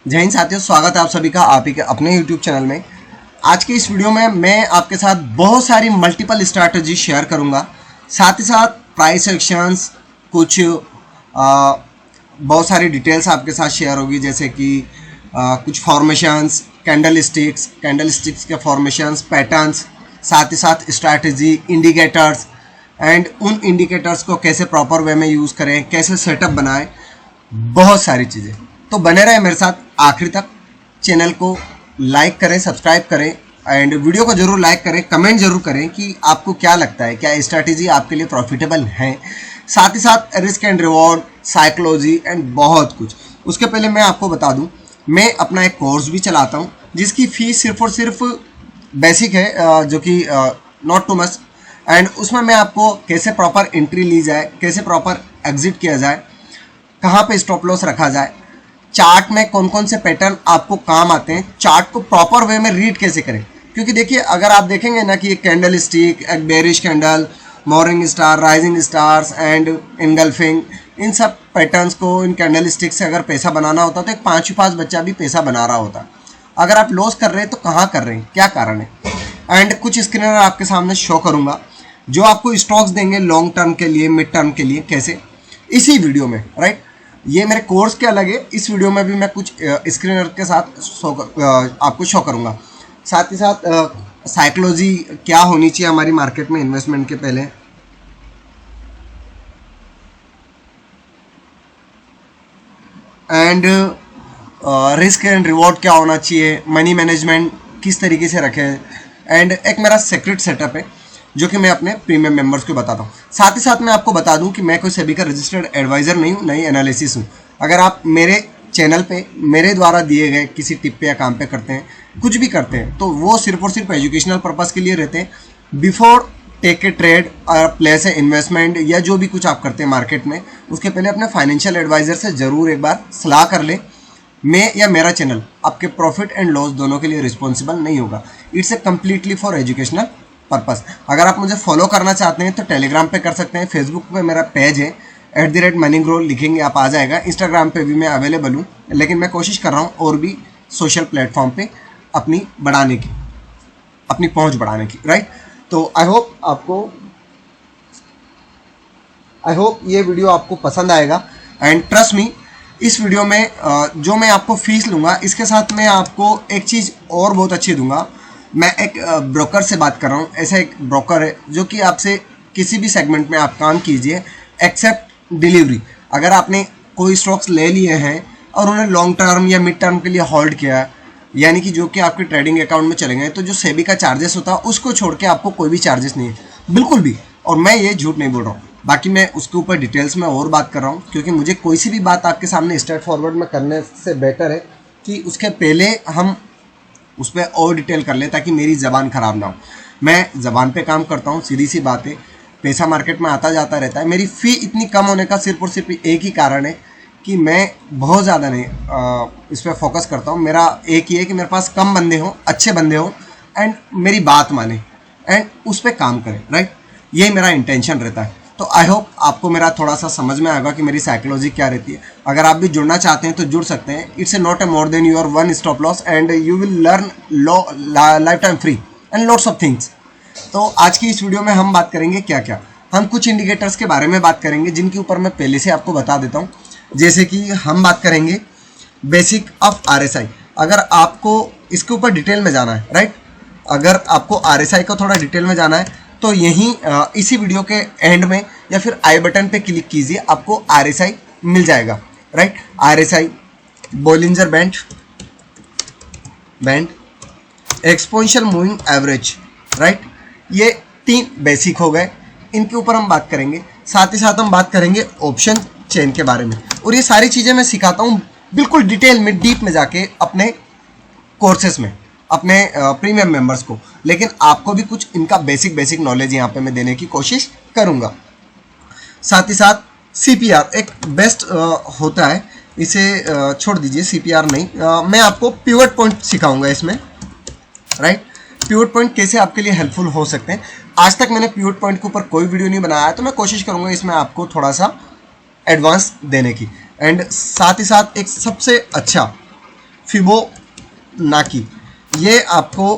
जय हिंद साथियों, स्वागत है आप सभी का आप ही के अपने YouTube चैनल में। आज के इस वीडियो में मैं आपके साथ बहुत सारी मल्टीपल स्ट्रैटेजी शेयर करूंगा। साथ ही साथ प्राइस एक्शंस, कुछ बहुत सारी डिटेल्स आपके साथ शेयर होगी, जैसे कि कुछ फॉर्मेशंस, कैंडल स्टिक्स के फॉर्मेशंस, पैटर्न्स, साथ ही साथ स्ट्रैटेजी, इंडिकेटर्स एंड उन इंडिकेटर्स को कैसे प्रॉपर वे में यूज़ करें, कैसे सेटअप बनाएं, बहुत सारी चीज़ें। तो बने रहे मेरे साथ आखिरी तक। चैनल को लाइक करें, सब्सक्राइब करें एंड वीडियो को जरूर लाइक करें, कमेंट जरूर करें कि आपको क्या लगता है, क्या स्ट्रैटेजी आपके लिए प्रॉफिटेबल है। साथ ही साथ risk and reward, psychology and बहुत कुछ। उसके पहले मैं आपको बता दूं, मैं अपना एक कोर्स भी चलाता हूं जिसकी फ़ीस सिर्फ और सिर्फ बेसिक है, जो कि नॉट टू मच। एंड उसमें मैं आपको कैसे प्रॉपर एंट्री ली जाए, कैसे प्रॉपर एग्जिट किया जाए, कहाँ पे स्टॉप लॉस रखा जाए, चार्ट में कौन कौन से पैटर्न आपको काम आते हैं, चार्ट को प्रॉपर वे में रीड कैसे करें। क्योंकि देखिए, अगर आप देखेंगे ना कि एक कैंडल स्टिक, एक bearish candle, morning star, rising stars and engulfing, इन सब पैटर्न्स को, इन कैंडल स्टिक से अगर पैसा बनाना होता तो एक 5 बच्चा भी पैसा बना रहा होता। अगर आप लॉस कर रहे हैं तो कहाँ कर रहे हैं, क्या कारण है। एंड कुछ स्क्रीनर आपके सामने शो करूँगा जो आपको स्टॉक्स देंगे लॉन्ग टर्म के लिए, मिड टर्म के लिए, कैसे, इसी वीडियो में। राइट, ये मेरे कोर्स के अलग है, इस वीडियो में भी मैं कुछ स्क्रीनर के साथ आपको शो करूँगा। साथ ही साथ साइकोलॉजी क्या होनी चाहिए हमारी मार्केट में इन्वेस्टमेंट के पहले, एंड रिस्क एंड रिवॉर्ड क्या होना चाहिए, मनी मैनेजमेंट किस तरीके से रखें, एंड एक मेरा सीक्रेट सेटअप है जो कि मैं अपने प्रीमियम मेंबर्स को बताता हूँ। साथ ही साथ मैं आपको बता दूँ कि मैं कोई सेबी का रजिस्टर्ड एडवाइज़र नहीं हूँ, नई एनालिसिस हूँ। अगर आप मेरे चैनल पे मेरे द्वारा दिए गए किसी टिप पे या काम पे करते हैं, कुछ भी करते हैं, तो वो सिर्फ और सिर्फ एजुकेशनल पर्पज़ के लिए रहते हैं। बिफोर टेक ए ट्रेड और प्लेस ए इन्वेस्टमेंट या जो भी कुछ आप करते हैं मार्केट में, उसके पहले अपने फाइनेंशियल एडवाइज़र से ज़रूर एक बार सलाह कर लें। मैं या मेरा चैनल आपके प्रॉफिट एंड लॉस दोनों के लिए रिस्पॉन्सिबल नहीं होगा। It's a completely for educational purpose. अगर आप मुझे फॉलो करना चाहते हैं तो टेलीग्राम पे कर सकते हैं, फेसबुक पे मेरा पेज है @moneygrow, लिखेंगे आप आ जाएगा। इंस्टाग्राम पे भी मैं अवेलेबल हूँ, लेकिन मैं कोशिश कर रहा हूँ और भी सोशल प्लेटफॉर्म पे अपनी पहुँच बढ़ाने की। राइट, तो आई होप ये वीडियो आपको पसंद आएगा। एंड ट्रस्ट मी, इस वीडियो में जो मैं आपको फीस लूँगा, इसके साथ मैं आपको एक चीज़ और बहुत अच्छी दूंगा। मैं एक ब्रोकर से बात कर रहा हूँ। ऐसा एक ब्रोकर है जो कि आपसे किसी भी सेगमेंट में आप काम कीजिए एक्सेप्ट डिलीवरी। अगर आपने कोई स्टॉक्स ले लिए हैं और उन्हें लॉन्ग टर्म या मिड टर्म के लिए होल्ड किया, यानी कि जो कि आपके ट्रेडिंग अकाउंट में चले गए, तो जो सेबी का चार्जेस होता है उसको छोड़ के आपको कोई भी चार्जेस नहीं है, बिल्कुल भी। और मैं ये झूठ नहीं बोल रहा हूँ, बाकी मैं उसके ऊपर डिटेल्स में और बात कर रहा हूँ, क्योंकि मुझे कोई सी भी बात आपके सामने स्ट्रेट फॉरवर्ड में करने से बेटर है कि उसके पहले हम उस पर और डिटेल कर ले, ताकि मेरी ज़बान ख़राब ना हो। मैं ज़बान पे काम करता हूँ, सीधी सी बात है। पैसा मार्केट में आता जाता रहता है। मेरी फ़ी इतनी कम होने का सिर्फ और सिर्फ एक ही कारण है कि मैं बहुत ज़्यादा नहीं इस पर फोकस करता हूँ। मेरा एक ही है कि मेरे पास कम बंदे हों, अच्छे बंदे हों एंड मेरी बात माने एंड उस पर काम करें। राइट, यही मेरा इंटेंशन रहता है। तो आई होप आपको मेरा थोड़ा सा समझ में आएगा कि मेरी साइकोलॉजी क्या रहती है। अगर आप भी जुड़ना चाहते हैं तो जुड़ सकते हैं। It's a not a more than your one stop loss and you will learn life time free and lots of things. तो आज की इस वीडियो में हम बात करेंगे क्या क्या, हम कुछ इंडिकेटर्स के बारे में बात करेंगे जिनके ऊपर मैं पहले से आपको बता देता हूँ। जैसे कि हम बात करेंगे बेसिक ऑफ RSI। अगर आपको इसके ऊपर डिटेल में जाना है, राइट, अगर आपको RSI को थोड़ा डिटेल में जाना है तो यहीं इसी वीडियो के एंड में या फिर आई बटन पे क्लिक कीजिए, आपको RSI मिल जाएगा। Right, RSI, Bollinger band, exponential moving average. Right, ये 3 बेसिक हो गए, इनके ऊपर हम बात करेंगे। साथ ही साथ हम बात करेंगे ऑप्शन चेन के बारे में, और ये सारी चीज़ें मैं सिखाता हूँ बिल्कुल डिटेल में, डीप में जाके अपने कोर्सेस में, अपने प्रीमियम मेंबर्स को। लेकिन आपको भी कुछ इनका बेसिक नॉलेज यहाँ पे मैं देने की कोशिश करूँगा। साथ ही साथ CPR एक बेस्ट होता है, इसे छोड़ दीजिए, CPR नहीं, मैं आपको पिवट पॉइंट सिखाऊंगा इसमें। राइट, पिवट पॉइंट कैसे आपके लिए हेल्पफुल हो सकते हैं। आज तक मैंने पिवट पॉइंट के ऊपर कोई वीडियो नहीं बनाया है, तो मैं कोशिश करूँगा इसमें आपको थोड़ा सा एडवांस देने की। एंड साथ ही साथ एक सबसे अच्छा फिबोनाची, ये आपको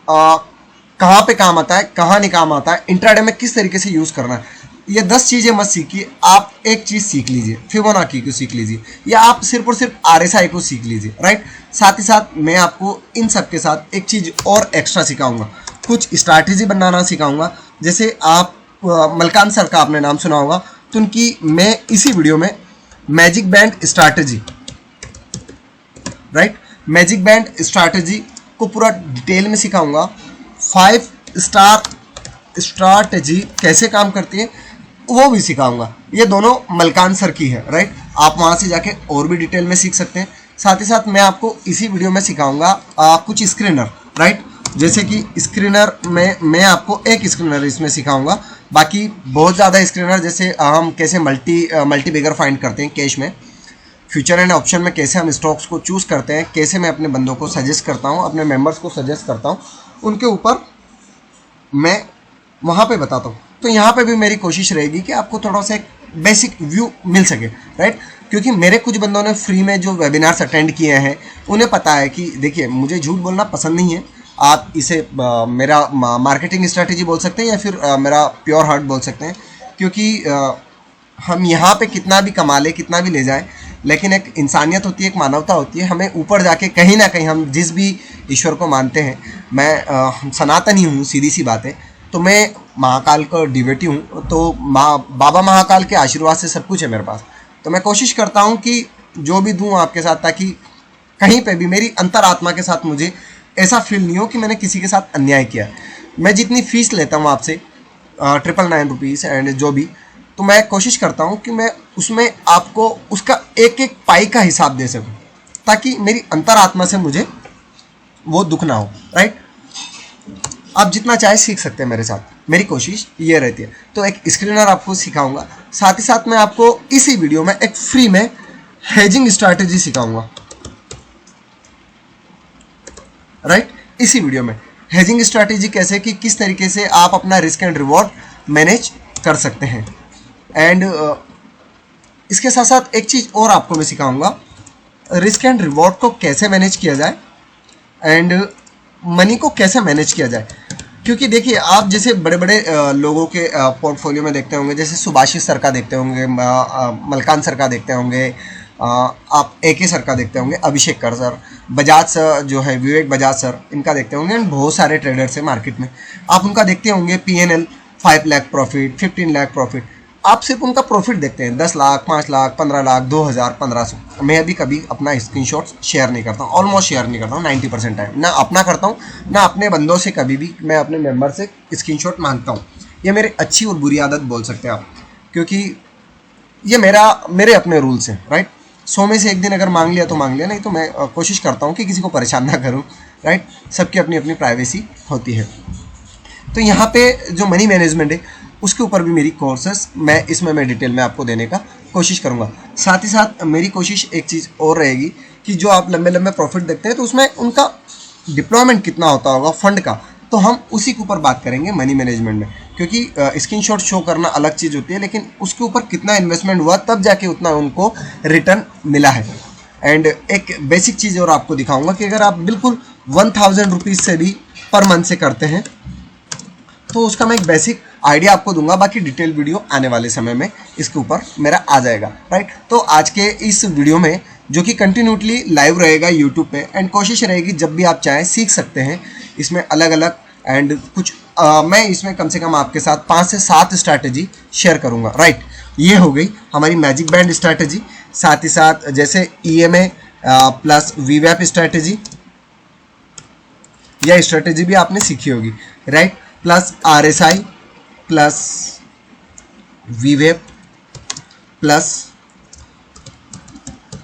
कहाँ पे काम आता है, कहाँ नहीं काम आता है, इंट्राडे में किस तरीके से यूज़ करना है। ये 10 चीज़ें मत सीखिए, आप एक चीज़ सीख लीजिए, फिबोनाची को सीख लीजिए, या आप सिर्फ और सिर्फ RSI को सीख लीजिए, राइट। साथ ही साथ मैं आपको इन सब के साथ एक चीज़ और एक्स्ट्रा सिखाऊंगा, कुछ स्ट्रैटेजी बनाना सिखाऊंगा। जैसे आप मलकान सर का आपने नाम सुना होगा, तो उनकी मैं इसी वीडियो में magic band strategy, right, magic band strategy को पूरा डिटेल में सिखाऊंगा। 5 स्टार स्ट्रैटेजी कैसे काम करती है वो भी सिखाऊंगा। ये दोनों मलकान सर की है, राइट। आप वहाँ से जाके और भी डिटेल में सीख सकते हैं। साथ ही साथ मैं आपको इसी वीडियो में सिखाऊंगा कुछ स्क्रीनर, राइट। जैसे कि स्क्रीनर में मैं आपको एक स्क्रीनर इसमें सिखाऊंगा, बाकी बहुत ज़्यादा स्क्रीनर, जैसे हम कैसे मल्टी बैगर फाइंड करते हैं कैश में, फ्यूचर एंड ऑप्शन में कैसे हम स्टॉक्स को चूज़ करते हैं, कैसे मैं अपने बंदों को सजेस्ट करता हूँ, अपने मेंबर्स को सजेस्ट करता हूँ, उनके ऊपर मैं वहाँ पे बताता हूँ। तो यहाँ पे भी मेरी कोशिश रहेगी कि आपको थोड़ा सा एक बेसिक व्यू मिल सके, राइट। क्योंकि मेरे कुछ बंदों ने फ्री में जो वेबिनार्स अटेंड किए हैं, उन्हें पता है कि देखिए मुझे झूठ बोलना पसंद नहीं है। आप इसे मेरा मार्केटिंग स्ट्रैटेजी बोल सकते हैं या फिर मेरा प्योर हार्ट बोल सकते हैं, क्योंकि हम यहाँ पे कितना भी कमा ले, कितना भी ले जाए, लेकिन एक इंसानियत होती है, एक मानवता होती है। हमें ऊपर जाके कहीं ना कहीं, हम जिस भी ईश्वर को मानते हैं, मैं सनातनी हूँ, सीधी सी बात है, तो मैं महाकाल का डिवेटी हूँ, तो बाबा महाकाल के आशीर्वाद से सब कुछ है मेरे पास। तो मैं कोशिश करता हूँ कि जो भी दूँ आपके साथ, ताकि कहीं पे भी मेरी अंतरात्मा के साथ मुझे ऐसा फील नहीं हो कि मैंने किसी के साथ अन्याय किया। मैं जितनी फ़ीस लेता हूँ आपसे 999 रुपीज़ एंड जो भी, तो मैं कोशिश करता हूँ कि मैं उसमें आपको उसका एक एक पाई का हिसाब दे सकूँ, ताकि मेरी अंतरात्मा से मुझे वो दुख ना हो, राइट। आप जितना चाहे सीख सकते हैं मेरे साथ, मेरी कोशिश ये रहती है। तो एक स्क्रीनर आपको सिखाऊंगा, साथ ही साथ मैं आपको इसी वीडियो में एक फ्री में हेजिंग स्ट्रैटेजी सिखाऊंगा, राइट। इसी वीडियो में हेजिंग स्ट्रैटेजी कैसे, कि किस तरीके से आप अपना रिस्क एंड रिवॉर्ड मैनेज कर सकते हैं। एंड इसके साथ साथ एक चीज़ और आपको मैं सिखाऊंगा, रिस्क एंड रिवॉर्ड को कैसे मैनेज किया जाए एंड मनी को कैसे मैनेज किया जाए। क्योंकि देखिए, आप जैसे बड़े बड़े लोगों के पोर्टफोलियो में देखते होंगे, जैसे सुभाषित सर का देखते होंगे, मलकान सर का देखते होंगे, आप AK सर का देखते होंगे, अभिषेक कर सर, बजाज सर जो है, विवेक बजाज सर, इनका देखते होंगे, एंड बहुत सारे ट्रेडर्स हैं मार्केट में, आप उनका देखते होंगे PNL 5 lakh profit, 15 lakh profit. आप सिर्फ उनका प्रॉफिट देखते हैं, 10 लाख, 5 लाख, 15 लाख, 2000, 1500। मैं अभी कभी अपना स्क्रीनशॉट शेयर नहीं करता हूँ, ऑलमोस्ट शेयर नहीं करता हूँ 90% टाइम, ना अपना करता हूँ ना अपने बंदों से कभी भी मैं अपने मेंबर से स्क्रीनशॉट मांगता हूँ। ये मेरी अच्छी और बुरी आदत बोल सकते हैं आप, क्योंकि ये मेरे अपने रूल्स हैं, राइट। 100 में से एक दिन अगर मांग लिया तो मांग लिया, नहीं तो मैं कोशिश करता हूँ कि किसी को परेशान ना करूँ, राइट। सबकी अपनी अपनी प्राइवेसी होती है। तो यहाँ पे जो मनी मैनेजमेंट है, उसके ऊपर भी मेरी कोर्सेस मैं डिटेल में आपको देने का कोशिश करूँगा। साथ ही साथ मेरी कोशिश एक चीज़ और रहेगी कि जो आप लंबे लंबे प्रॉफिट देखते हैं, तो उसमें उनका डिप्लॉयमेंट कितना होता होगा फंड का, तो हम उसी के ऊपर बात करेंगे मनी मैनेजमेंट में। क्योंकि स्क्रीनशॉट शो करना अलग चीज़ होती है, लेकिन उसके ऊपर कितना इन्वेस्टमेंट हुआ तब जाके उतना उनको रिटर्न मिला है। एंड एक बेसिक चीज़ और आपको दिखाऊंगा कि अगर आप बिल्कुल 1000 रुपीज़ से भी पर मंथ से करते हैं, तो उसका मैं एक बेसिक आइडिया आपको दूंगा। बाकी डिटेल वीडियो आने वाले समय में इसके ऊपर मेरा आ जाएगा, राइट। तो आज के इस वीडियो में, जो कि कंटिन्यूटली लाइव रहेगा यूट्यूब पे, एंड कोशिश रहेगी जब भी आप चाहें सीख सकते हैं इसमें अलग अलग, एंड कुछ मैं इसमें कम से कम आपके साथ 5 से 7 स्ट्रैटेजी शेयर करूंगा, राइट। ये हो गई हमारी मैजिक बैंड स्ट्रैटेजी। साथ ही साथ जैसे EMA प्लस VWAP स्ट्रैटेजी, यह स्ट्रैटेजी भी आपने सीखी होगी, right. Plus RSI plus VWAP plus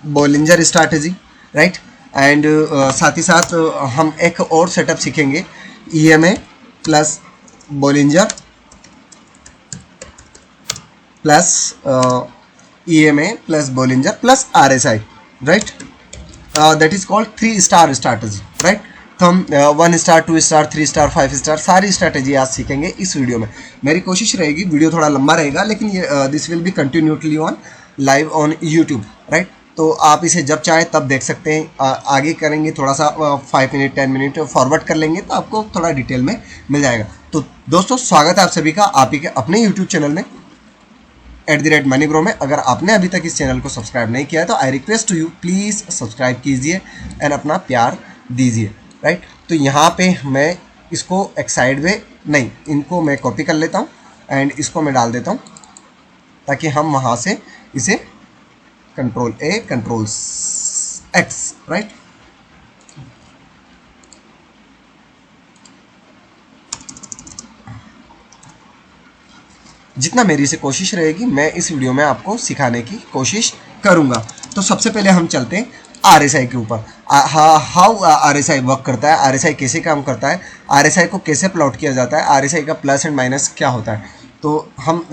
Bollinger strategy, right. And साथ ही साथ हम एक और सेटअप सीखेंगे, EMA plus Bollinger plus EMA plus Bollinger plus RSI, right. That is called 3 star strategy, right. तो हम 1 स्टार, 2 स्टार, 3 स्टार, 5 स्टार सारी strategy आज सीखेंगे इस वीडियो में। मेरी कोशिश रहेगी, वीडियो थोड़ा लंबा रहेगा, लेकिन ये this will be continuously on live on YouTube, right. तो आप इसे जब चाहें तब देख सकते हैं। आगे करेंगे थोड़ा सा 5 मिनट 10 मिनट फॉरवर्ड कर लेंगे तो आपको थोड़ा डिटेल में मिल जाएगा। तो दोस्तों स्वागत है आप सभी का आप ही के अपने यूट्यूब चैनल में @मनीग्रो में। अगर आपने अभी तक इस चैनल को सब्सक्राइब नहीं किया है तो I request to you please subscribe कीजिए एंड अपना प्यार दीजिए, राइट। तो यहाँ पे मैं इसको एक साइड वे नहीं, इनको मैं कॉपी कर लेता हूँ एंड इसको मैं डाल देता हूँ ताकि हम वहाँ से इसे Ctrl+A Ctrl+X, राइट। जितना मेरी से कोशिश रहेगी मैं इस वीडियो में आपको सिखाने की कोशिश करूंगा। तो सबसे पहले हम चलते हैं RSI के ऊपर। हाउ RSI वर्क करता है, RSI कैसे काम करता है, RSI को कैसे प्लॉट किया जाता है, RSI का प्लस एंड माइनस क्या होता है। तो हम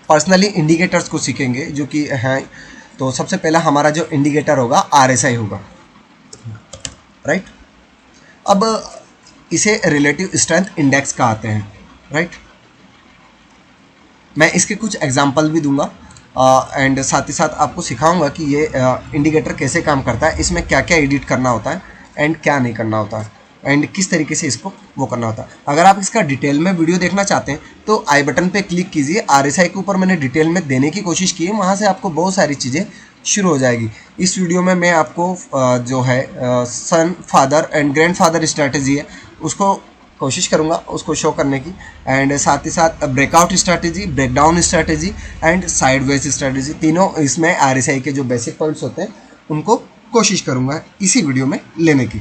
पर्सनली इंडिकेटर्स को सीखेंगे जो कि हैं। तो सबसे पहला हमारा जो इंडिकेटर होगा RSI होगा, राइट। अब इसे रिलेटिव स्ट्रेंथ इंडेक्स कहते हैं, राइट। मैं इसके कुछ एग्जांपल भी दूंगा एंड साथ ही साथ आपको सिखाऊंगा कि ये इंडिकेटर कैसे काम करता है, इसमें क्या क्या एडिट करना होता है एंड क्या नहीं करना होता है एंड किस तरीके से इसको वो करना होता है। अगर आप इसका डिटेल में वीडियो देखना चाहते हैं तो आई बटन पे क्लिक कीजिए। RSI के ऊपर मैंने डिटेल में देने की कोशिश की है, वहाँ से आपको बहुत सारी चीज़ें शुरू हो जाएगी। इस वीडियो में मैं आपको जो है सन father and grand father strategy है उसको कोशिश करूंगा उसको शो करने की एंड साथ ही साथ breakout strategy, breakdown strategy and sideways strategy, तीनों इसमें RSI के जो बेसिक पॉइंट्स होते हैं उनको कोशिश करूंगा इसी वीडियो में लेने की,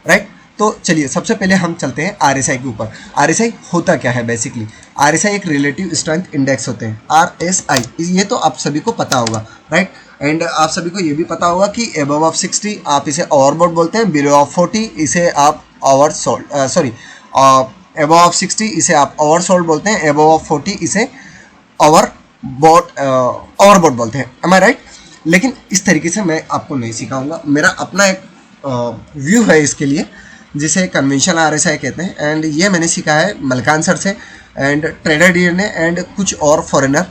राइट। तो चलिए सबसे पहले हम चलते हैं RSI के ऊपर। RSI होता क्या है बेसिकली? RSI एक रिलेटिव स्ट्रेंथ इंडेक्स होते हैं, RSI। ये तो आप सभी को पता होगा, राइट। एंड आप सभी को ये भी पता होगा कि अबव ऑफ 60 आप इसे ओवरबॉट बोलते हैं, बिलो ऑफ 40 इसे आप ओवरसोल्ड, अबव ऑफ 60 इसे आप ओवरसोल्ड बोलते हैं, अबव ऑफ 40 इसे ओवरबॉट बोलते हैं। एम आई राइट? लेकिन इस तरीके से मैं आपको नहीं सिखाऊंगा, मेरा अपना एक व्यू है इसके लिए जिसे कन्वेंशनल RSI कहते हैं एंड ये मैंने सीखा है मलकान सर से एंड ट्रेडर डीयर ने एंड कुछ और फॉरेनर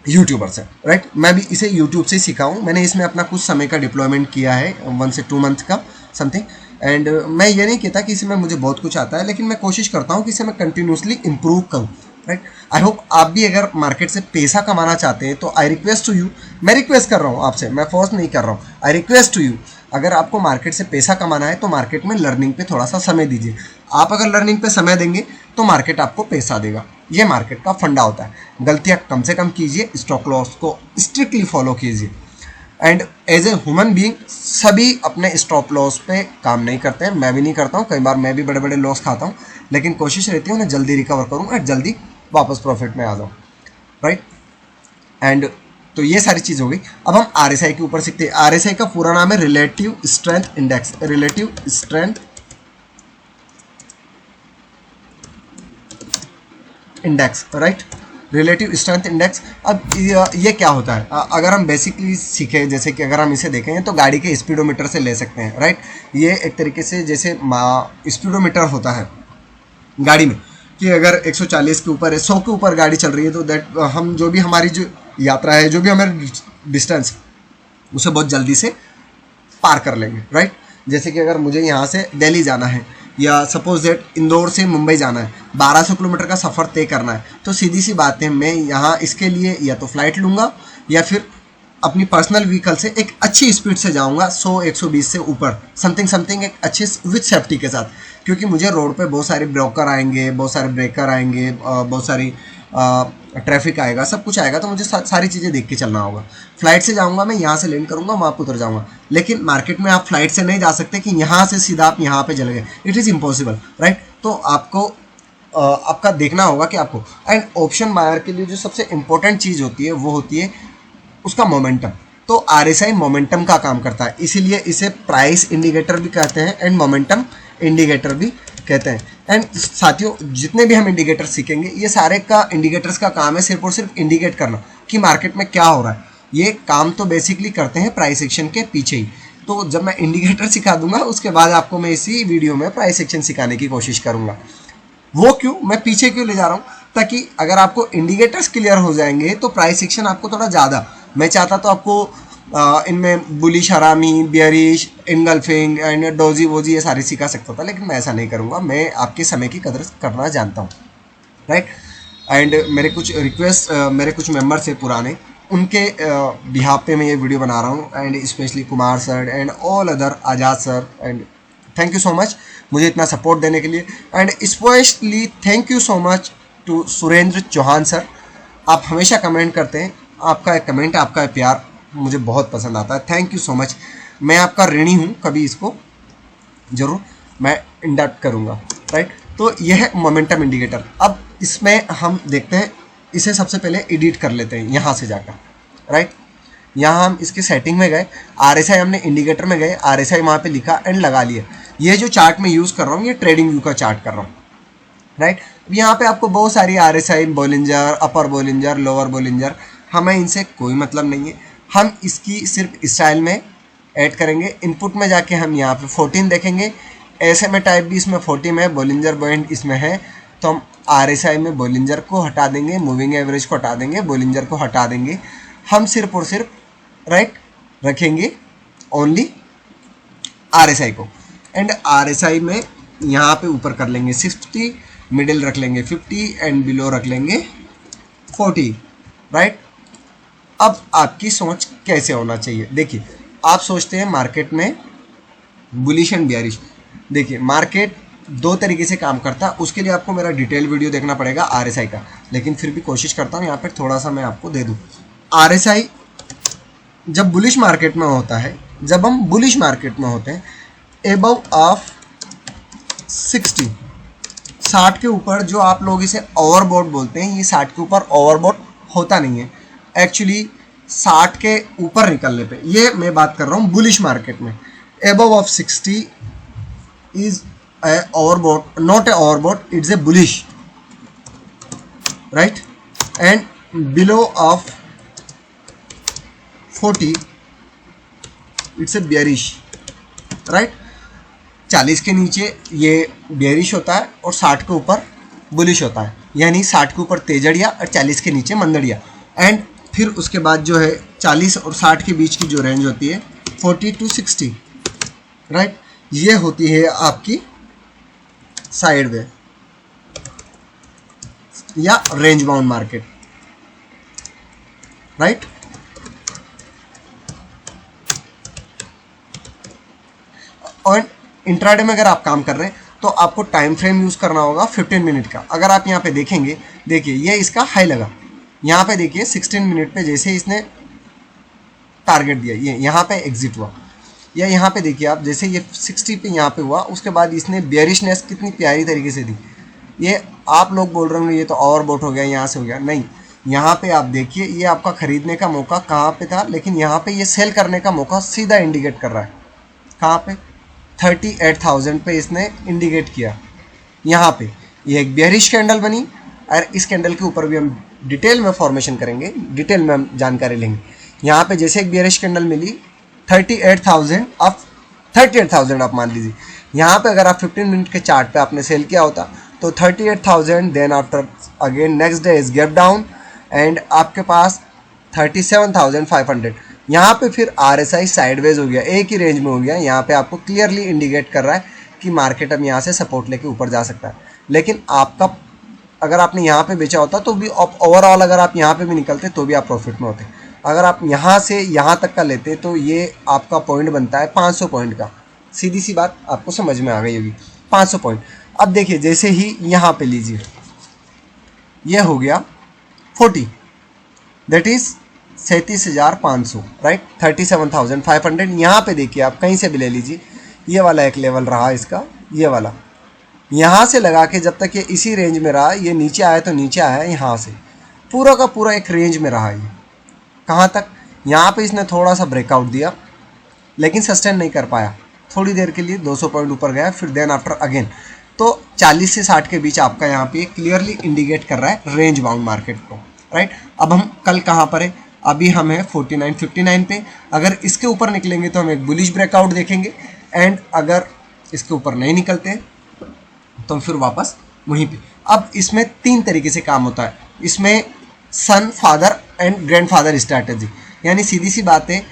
यूट्यूबर से, राइट। मैं भी इसे यूट्यूब से सीखा हूँ। मैंने इसमें अपना कुछ समय का डिप्लॉयमेंट किया है, 1 से 2 मंथ का समथिंग। एंड मैं ये नहीं कहता कि इसमें मुझे बहुत कुछ आता है, लेकिन मैं कोशिश करता हूँ कि इसे मैं कंटिन्यूसली इम्प्रूव करूँ, राइट। आई होप आप भी अगर मार्केट से पैसा कमाना चाहते हैं तो आई रिक्वेस्ट टू यू, मैं रिक्वेस्ट कर रहा हूँ आपसे, मैं फोर्स नहीं कर रहा हूँ, आई रिक्वेस्ट टू यू, अगर आपको मार्केट से पैसा कमाना है तो मार्केट में लर्निंग पे थोड़ा सा समय दीजिए। आप अगर लर्निंग पे समय देंगे तो मार्केट आपको पैसा देगा, ये मार्केट का फंडा होता है। गलतियाँ कम से कम कीजिए, स्टॉप लॉस को स्ट्रिक्टली फॉलो कीजिए and as a human being सभी अपने स्टॉप लॉस पे काम नहीं करते हैं, मैं भी नहीं करता हूँ। कई बार मैं भी बड़े बड़े लॉस खाता हूँ, लेकिन कोशिश रहती है उन्हें जल्दी रिकवर करूँ और जल्दी वापस प्रॉफिट में आ जाऊँ, राइट। एंड तो ये सारी चीज़ हो गई। अब हम RSI के ऊपर सीखते हैं। RSI का पूरा नाम है relative strength index, relative strength index, right, relative strength index. अब ये क्या होता है? अगर हम बेसिकली सीखें, जैसे कि अगर हम इसे देखें तो गाड़ी के स्पीडोमीटर से ले सकते हैं, राइट। ये एक तरीके से जैसे स्पीडोमीटर होता है गाड़ी में कि अगर 140 के ऊपर है, 100 के ऊपर गाड़ी चल रही है तो दैट हम जो भी हमारी जो यात्रा है, जो भी हमारी डिस्टेंस, उसे बहुत जल्दी से पार कर लेंगे, राइट। जैसे कि अगर मुझे यहाँ से दिल्ली जाना है या सपोज दैट इंदौर से मुंबई जाना है, 1200 किलोमीटर का सफ़र तय करना है, तो सीधी सी बात है मैं यहाँ इसके लिए या तो फ्लाइट लूँगा या फिर अपनी पर्सनल व्हीकल से एक अच्छी स्पीड से जाऊँगा, 100-120 से ऊपर समथिंग एक अच्छे विथ सेफ्टी के साथ, क्योंकि मुझे रोड पे बहुत सारे ब्रोकर आएंगे, बहुत सारे ब्रेकर आएंगे, बहुत सारी ट्रैफिक आएगा, सब कुछ आएगा, तो मुझे सारी चीज़ें देख के चलना होगा। फ्लाइट से जाऊंगा मैं, यहाँ से लैंड करूंगा, वहाँ पे उतर जाऊंगा, लेकिन मार्केट में आप फ्लाइट से नहीं जा सकते कि यहाँ से सीधा आप यहाँ पे चले गए, इट इज़ इम्पॉसिबल, राइट। तो आपको आपका देखना होगा कि आपको, एंड ऑप्शन बायर के लिए जो सबसे इंपॉर्टेंट चीज़ होती है वो होती है उसका मोमेंटम। तो RSI मोमेंटम का काम करता है, इसीलिए इसे प्राइस इंडिकेटर भी कहते हैं एंड मोमेंटम इंडिकेटर भी कहते हैं। एंड साथियों, जितने भी हम इंडिकेटर सीखेंगे, ये सारे का इंडिकेटर्स का काम है सिर्फ और सिर्फ इंडिकेट करना कि मार्केट में क्या हो रहा है। ये काम तो बेसिकली करते हैं प्राइस एक्शन के पीछे ही। तो जब मैं इंडिकेटर सिखा दूंगा उसके बाद आपको मैं इसी वीडियो में प्राइस एक्शन सिखाने की कोशिश करूंगा। वो क्यों, मैं पीछे क्यों ले जा रहा हूँ, ताकि अगर आपको इंडिकेटर्स क्लियर हो जाएंगे तो प्राइस एक्शन आपको थोड़ा ज़्यादा मैं चाहता तो आपको इनमें बुलिश, हरामी, बियरिश, इनगल्फिंग एंड डोजी वोजी ये सारी सिखा सकता था, लेकिन मैं ऐसा नहीं करूँगा। मैं आपके समय की कदर करना जानता हूँ, राइट। एंड मेरे कुछ रिक्वेस्ट, मेरे कुछ मेंबर्स है पुराने, उनके बिहाफ पे मैं ये वीडियो बना रहा हूँ, and specially Kumar sir and all other, Azad sir, and thank you so much मुझे इतना सपोर्ट देने के लिए। And specially thank you so much to Surendra Chauhan sir. आप हमेशा कमेंट करते हैं, आपका एक कमेंट, आपका एक प्यार मुझे बहुत पसंद आता है। थैंक यू सो मच, मैं आपका ऋणी हूँ, कभी इसको ज़रूर मैं इंडक्ट करूँगा, राइट। तो यह है मोमेंटम इंडिकेटर। अब इसमें हम देखते हैं, इसे सबसे पहले एडिट कर लेते हैं यहाँ से जाकर, राइट। यहाँ हम इसके सेटिंग में गए, RSI हमने इंडिकेटर में गए, RSI वहाँ पे लिखा एंड लगा लिया। ये जो चार्ट मैं यूज़ कर रहा हूँ ये ट्रेडिंग व्यू का चार्ट कर रहा हूँ, राइट। यहाँ पे आपको बहुत सारी RSI, बोलिंजर, अपर बोलिंजर, लोअर बोलिंजर, हमें इनसे कोई मतलब नहीं है। हम इसकी सिर्फ स्टाइल में ऐड करेंगे। इनपुट में जाके हम यहाँ पे 14 देखेंगे, SMA टाइप भी इसमें 40 में, बोलिंजर बॉइंट इसमें है, तो हम RSI में बोलिंजर को हटा देंगे, मूविंग एवरेज को हटा देंगे, बोलिंजर को हटा देंगे। हम सिर्फ और सिर्फ राइट रखेंगे ओनली RSI को, एंड RSI में यहाँ पे ऊपर कर लेंगे 60, मिडिल रख लेंगे 50 एंड बिलो रख लेंगे 40, राइट। अब आपकी सोच कैसे होना चाहिए, देखिए आप सोचते हैं मार्केट में बुलिश एंड बियरिश। देखिए मार्केट दो तरीके से काम करता है, उसके लिए आपको मेरा डिटेल वीडियो देखना पड़ेगा RSI का, लेकिन फिर भी कोशिश करता हूँ यहाँ पर थोड़ा सा मैं आपको दे दूँ। RSI जब बुलिश मार्केट में होता है, जब हम बुलिश मार्केट में होते हैं, एबव ऑफ 60 के ऊपर, जो आप लोग इसे ओवरबॉट बोलते हैं, ये 60 के ऊपर ओवरबॉट होता नहीं है एक्चुअली। 60 के ऊपर निकलने पे, ये मैं बात कर रहा हूँ बुलिश मार्केट में, above of 60 is a overbought, not a overbought, it's a bullish, right. And below of 40 it's a bearish, right. 40 के नीचे ये बियरिश होता है और 60 के ऊपर बुलिश होता है, यानी 60 के ऊपर तेजड़िया और 40 के नीचे मंदड़िया। एंड फिर उसके बाद जो है 40 और 60 के बीच की जो रेंज होती है 40 to 60, राइट। ये होती है आपकी साइड वे या रेंज बाउंड मार्केट, राइट। और इंट्राडे में अगर आप काम कर रहे हैं तो आपको टाइम फ्रेम यूज़ करना होगा 15 मिनट का। अगर आप यहाँ पे देखेंगे, देखिए ये इसका हाई लगा, यहाँ पे देखिए 16 मिनट पे जैसे इसने टारगेट दिया, ये यहाँ पे एग्जिट हुआ, या यहाँ पे देखिए आप जैसे ये 60 पे यहाँ पे हुआ, उसके बाद इसने बेयरिशनेस कितनी प्यारी तरीके से दी। ये आप लोग बोल रहे होंगे ये तो ओवरबॉट हो गया, यहाँ से हो गया, नहीं। यहाँ पे आप देखिए ये आपका खरीदने का मौका कहाँ पे था, लेकिन यहाँ पे ये सेल करने का मौका सीधा इंडिकेट कर रहा है। कहाँ पे 38,000 पे इसने इंडिकेट किया। यहाँ पे ये एक बेयरिश कैंडल बनी, और इस कैंडल के ऊपर भी हम डिटेल में फॉर्मेशन करेंगे, डिटेल में हम जानकारी लेंगे। यहाँ पे जैसे एक बेयरिश कैंडल मिली 38,000, अब 38,000 आप मान लीजिए। यहाँ पे अगर आप 15 मिनट के चार्ट पे आपने सेल किया होता तो 38,000, then after again next day is gap down and आपके पास 37,500। यहाँ पे फिर RSI साइडवेज हो गया, एक ही रेंज में हो गया। यहाँ पे आपको क्लियरली इंडिकेट कर रहा है कि मार्केट अब यहाँ से सपोर्ट लेके ऊपर जा सकता है। लेकिन आपका अगर आपने यहाँ पे बेचा होता तो भी ओवरऑल अगर आप यहाँ पे भी निकलते तो भी आप प्रॉफिट में होते। अगर आप यहाँ से यहाँ तक का लेते तो ये आपका पॉइंट बनता है 500 पॉइंट का। सीधी सी बात आपको समझ में आ गई होगी, 500 पॉइंट। अब देखिए जैसे ही यहाँ पे लीजिए, ये हो गया 40, दैट इज़ 37,500, राइट, 37,500। यहाँ पे देखिए आप कहीं से भी ले लीजिए, ये वाला एक लेवल रहा इसका, ये वाला यहाँ से लगा के जब तक ये इसी रेंज में रहा, ये नीचे आया तो नीचे आया, यहाँ से पूरा का पूरा एक रेंज में रहा। ये कहाँ तक, यहाँ पे इसने थोड़ा सा ब्रेकआउट दिया लेकिन सस्टेन नहीं कर पाया, थोड़ी देर के लिए 200 पॉइंट ऊपर गया, फिर देन आफ्टर अगेन। तो 40 से 60 के बीच आपका यहाँ पे क्लियरली इंडिकेट कर रहा है रेंज बाउंड मार्केट को, राइट। अब हम कल कहाँ पर है, अभी हम है 49-59 पे। अगर इसके ऊपर निकलेंगे तो हम एक बुलिश ब्रेकआउट देखेंगे, एंड अगर इसके ऊपर नहीं निकलते तो फिर वापस वहीं पे। अब इसमें 3 तरीके से काम होता है, इसमें सन, फादर एंड ग्रैंडफादर स्ट्रैटेजी। यानी सीधी सी बात है,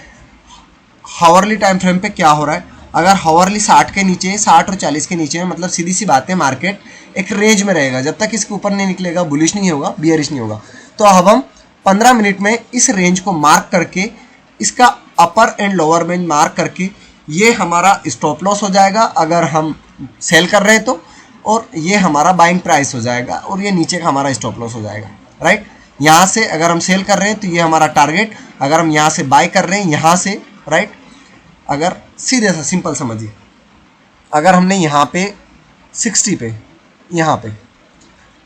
हावरली टाइम फ्रेम पे क्या हो रहा है, अगर हावरली 60 के नीचे, 60 और 40 के नीचे है, मतलब सीधी सी बात है मार्केट एक रेंज में रहेगा, जब तक इसके ऊपर नहीं निकलेगा बुलिश नहीं होगा, बियरिश नहीं होगा। तो अब हम 15 मिनट में इस रेंज को मार्क करके, इसका अपर एंड लोअर रेंज मार्क करके, ये हमारा स्टॉप लॉस हो जाएगा अगर हम सेल कर रहे हैं तो, और ये हमारा बाइंग प्राइस हो जाएगा, और ये नीचे का हमारा स्टॉप लॉस हो जाएगा, राइट। यहाँ से अगर हम सेल कर रहे हैं तो ये हमारा टारगेट, अगर हम यहाँ से बाय कर रहे हैं यहाँ से, राइट, अगर सीधे सा सिंपल समझिए, अगर हमने यहाँ पे 60 पे, यहाँ पे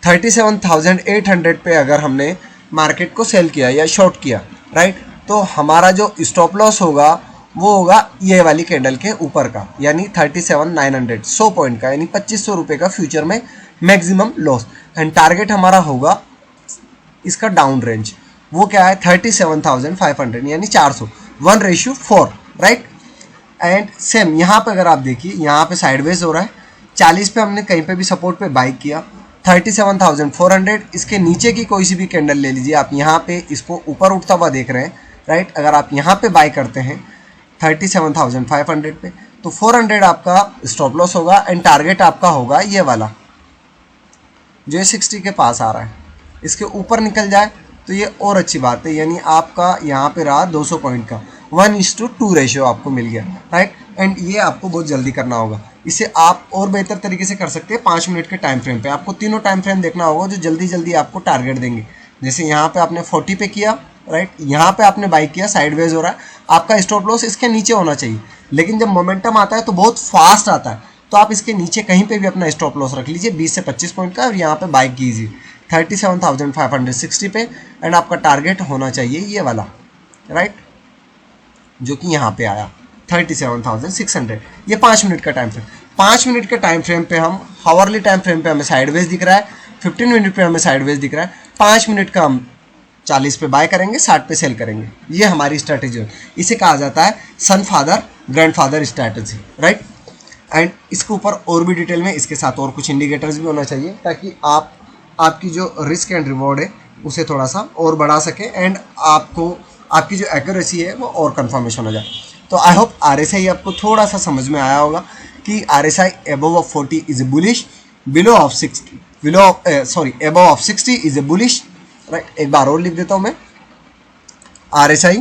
37,800 पे अगर हमने मार्केट को सेल किया या शॉर्ट किया, राइट, तो हमारा जो स्टॉप लॉस होगा वो होगा ये वाली कैंडल के ऊपर का, यानी 37,900, 100 पॉइंट का, यानी 2500 रुपये का फ्यूचर में मैक्सिमम लॉस। एंड टारगेट हमारा होगा इसका डाउन रेंज, वो क्या है 37,500, यानी 400, 1:4, राइट। एंड सेम यहाँ पे अगर आप देखिए, यहाँ पे साइडवेज हो रहा है, 40 पे हमने कहीं पे भी सपोर्ट पे बाई किया, 37,400, इसके नीचे की कोई सी भी कैंडल ले लीजिए आप, यहाँ पे इसको ऊपर उठता हुआ देख रहे हैं, राइट, अगर आप यहाँ पे बाई करते हैं 37,500 पे, तो 400 आपका स्टॉप लॉस होगा, एंड टारगेट आपका होगा ये वाला जो 60 के पास आ रहा है। इसके ऊपर निकल जाए तो ये और अच्छी बात है, यानी आपका यहाँ पे रहा 200 पॉइंट का 1:2 रेशियो आपको मिल गया, राइट। एंड ये आपको बहुत जल्दी करना होगा, इसे आप और बेहतर तरीके से कर सकते हैं 5 मिनट के टाइम फ्रेम पे। आपको तीनों टाइम फ्रेम देखना होगा जो जल्दी जल्दी आपको टारगेट देंगे। जैसे यहाँ पे आपने 40 पे किया, राइट, यहाँ पे आपने बाई किया, साइडवेज हो रहा है, आपका स्टॉप लॉस इसके नीचे होना चाहिए, लेकिन जब मोमेंटम आता है तो बहुत फास्ट आता है, तो आप इसके नीचे कहीं पे भी अपना स्टॉप लॉस रख लीजिए 20 से 25 पॉइंट का, और यहाँ पे बाई कीजिए 37,560 पे, एंड आपका टारगेट होना चाहिए ये वाला, राइट, जो कि यहाँ पे आया 37,600। ये 5 मिनट का टाइम फ्रेम, 5 मिनट के टाइम फ्रेम पे हम, हावरली टाइम फ्रेम पे हमें साइडवेज दिख रहा है, 15 मिनट पे हमें साइडवेज दिख रहा है, 5 मिनट का हम 40 पे बाय करेंगे, 60 पे सेल करेंगे। ये हमारी स्ट्रैटेजी है, इसे कहा जाता है सन father grandfather strategy, right. And इसके ऊपर और भी डिटेल में इसके साथ और कुछ इंडिकेटर्स भी होना चाहिए, ताकि आप आपकी जो रिस्क एंड रिवॉर्ड है उसे थोड़ा सा और बढ़ा सके, एंड आपको आपकी जो एक्यूरेसी है वो और कंफर्मेशन हो जाए। तो आई होप RSI आपको थोड़ा सा समझ में आया होगा कि RSI above of 40 is a bullish, below of 60 above of 60 is a bullish, right. एक बार और लिख देता हूं मैं, RSI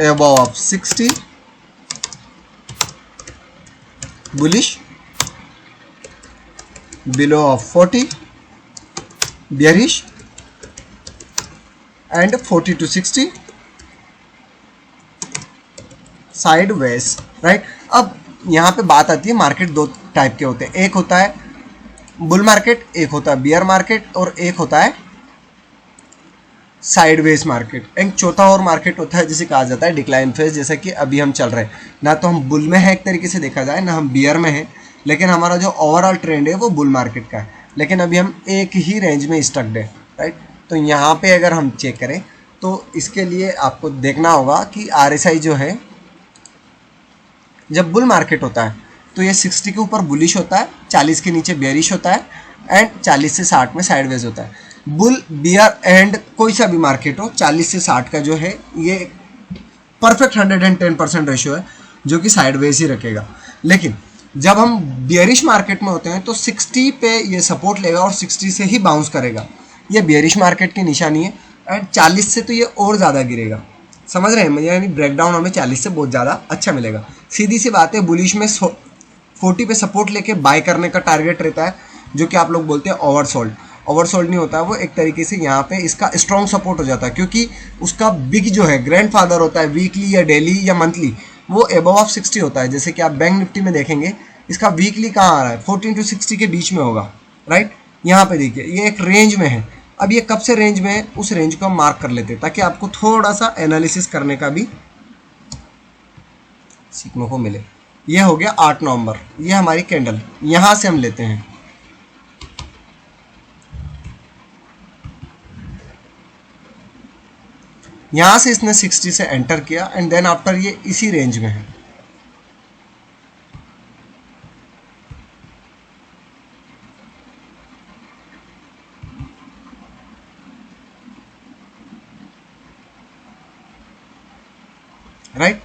above of 60 bullish, below of 40 bearish, and 40 to 60 sideways, right. अब यहाँ पे बात आती है, मार्केट दो टाइप के होते हैं, एक होता है बुल मार्केट, एक होता है बियर मार्केट, और एक होता है साइडवेज मार्केट। एक चौथा और मार्केट होता है जिसे कहा जाता है डिक्लाइन फेज, जैसा कि अभी हम चल रहे हैं, ना तो हम बुल में है एक तरीके से देखा जाए, ना हम बियर में है, लेकिन हमारा जो ओवरऑल ट्रेंड है वो बुल मार्केट का है, लेकिन अभी हम एक ही रेंज में स्टक्ड है, राइट। तो यहाँ पे अगर हम चेक करें तो इसके लिए आपको देखना होगा कि RSI जो है, जब बुल मार्केट होता है तो ये 60 के ऊपर बुलिश होता है, 40 के नीचे बेयरिश होता है, एंड 40 से 60 में साइडवेज होता है। बुल बियर एंड कोई सा भी मार्केट हो, 40 से 60 का जो है ये परफेक्ट 110% रेशियो है, जो कि साइडवेज ही रखेगा। लेकिन जब हम बियरिश मार्केट में होते हैं तो 60 पे ये सपोर्ट लेगा और 60 से ही बाउंस करेगा, ये बियरिश मार्केट की निशानी है। एंड 40 से तो ये और ज़्यादा गिरेगा, समझ रहे हैं, यानी ब्रेकडाउन हमें 40 से बहुत ज़्यादा अच्छा मिलेगा। सीधी सी बात है, बुलिश में 40 पे सपोर्ट लेके बाय करने का टारगेट रहता है, जो कि आप लोग बोलते हैं ओवरसोल्ड। ओवरसोल्ड नहीं होता है वो, एक तरीके से यहाँ पे इसका स्ट्रॉन्ग सपोर्ट हो जाता है, क्योंकि उसका बिग जो है ग्रैंडफादर होता है वीकली या डेली या मंथली, वो अबव ऑफ 60 होता है। जैसे कि आप बैंक निफ्टी में देखेंगे, इसका वीकली कहाँ आ रहा है, 14 to 60 के बीच में होगा, राइट। यहाँ पे देखिए ये एक रेंज में है, अब ये कब से रेंज में है उस रेंज को हम मार्क कर लेते हैं, ताकि आपको थोड़ा सा एनालिसिस करने का भी सीखने को मिले। ये हो गया 8 नवंबर, ये हमारी कैंडल, यहाँ से हम लेते हैं, यहाँ से इसने 60 से एंटर किया, एंड देन आफ्टर ये इसी रेंज में है। राइट।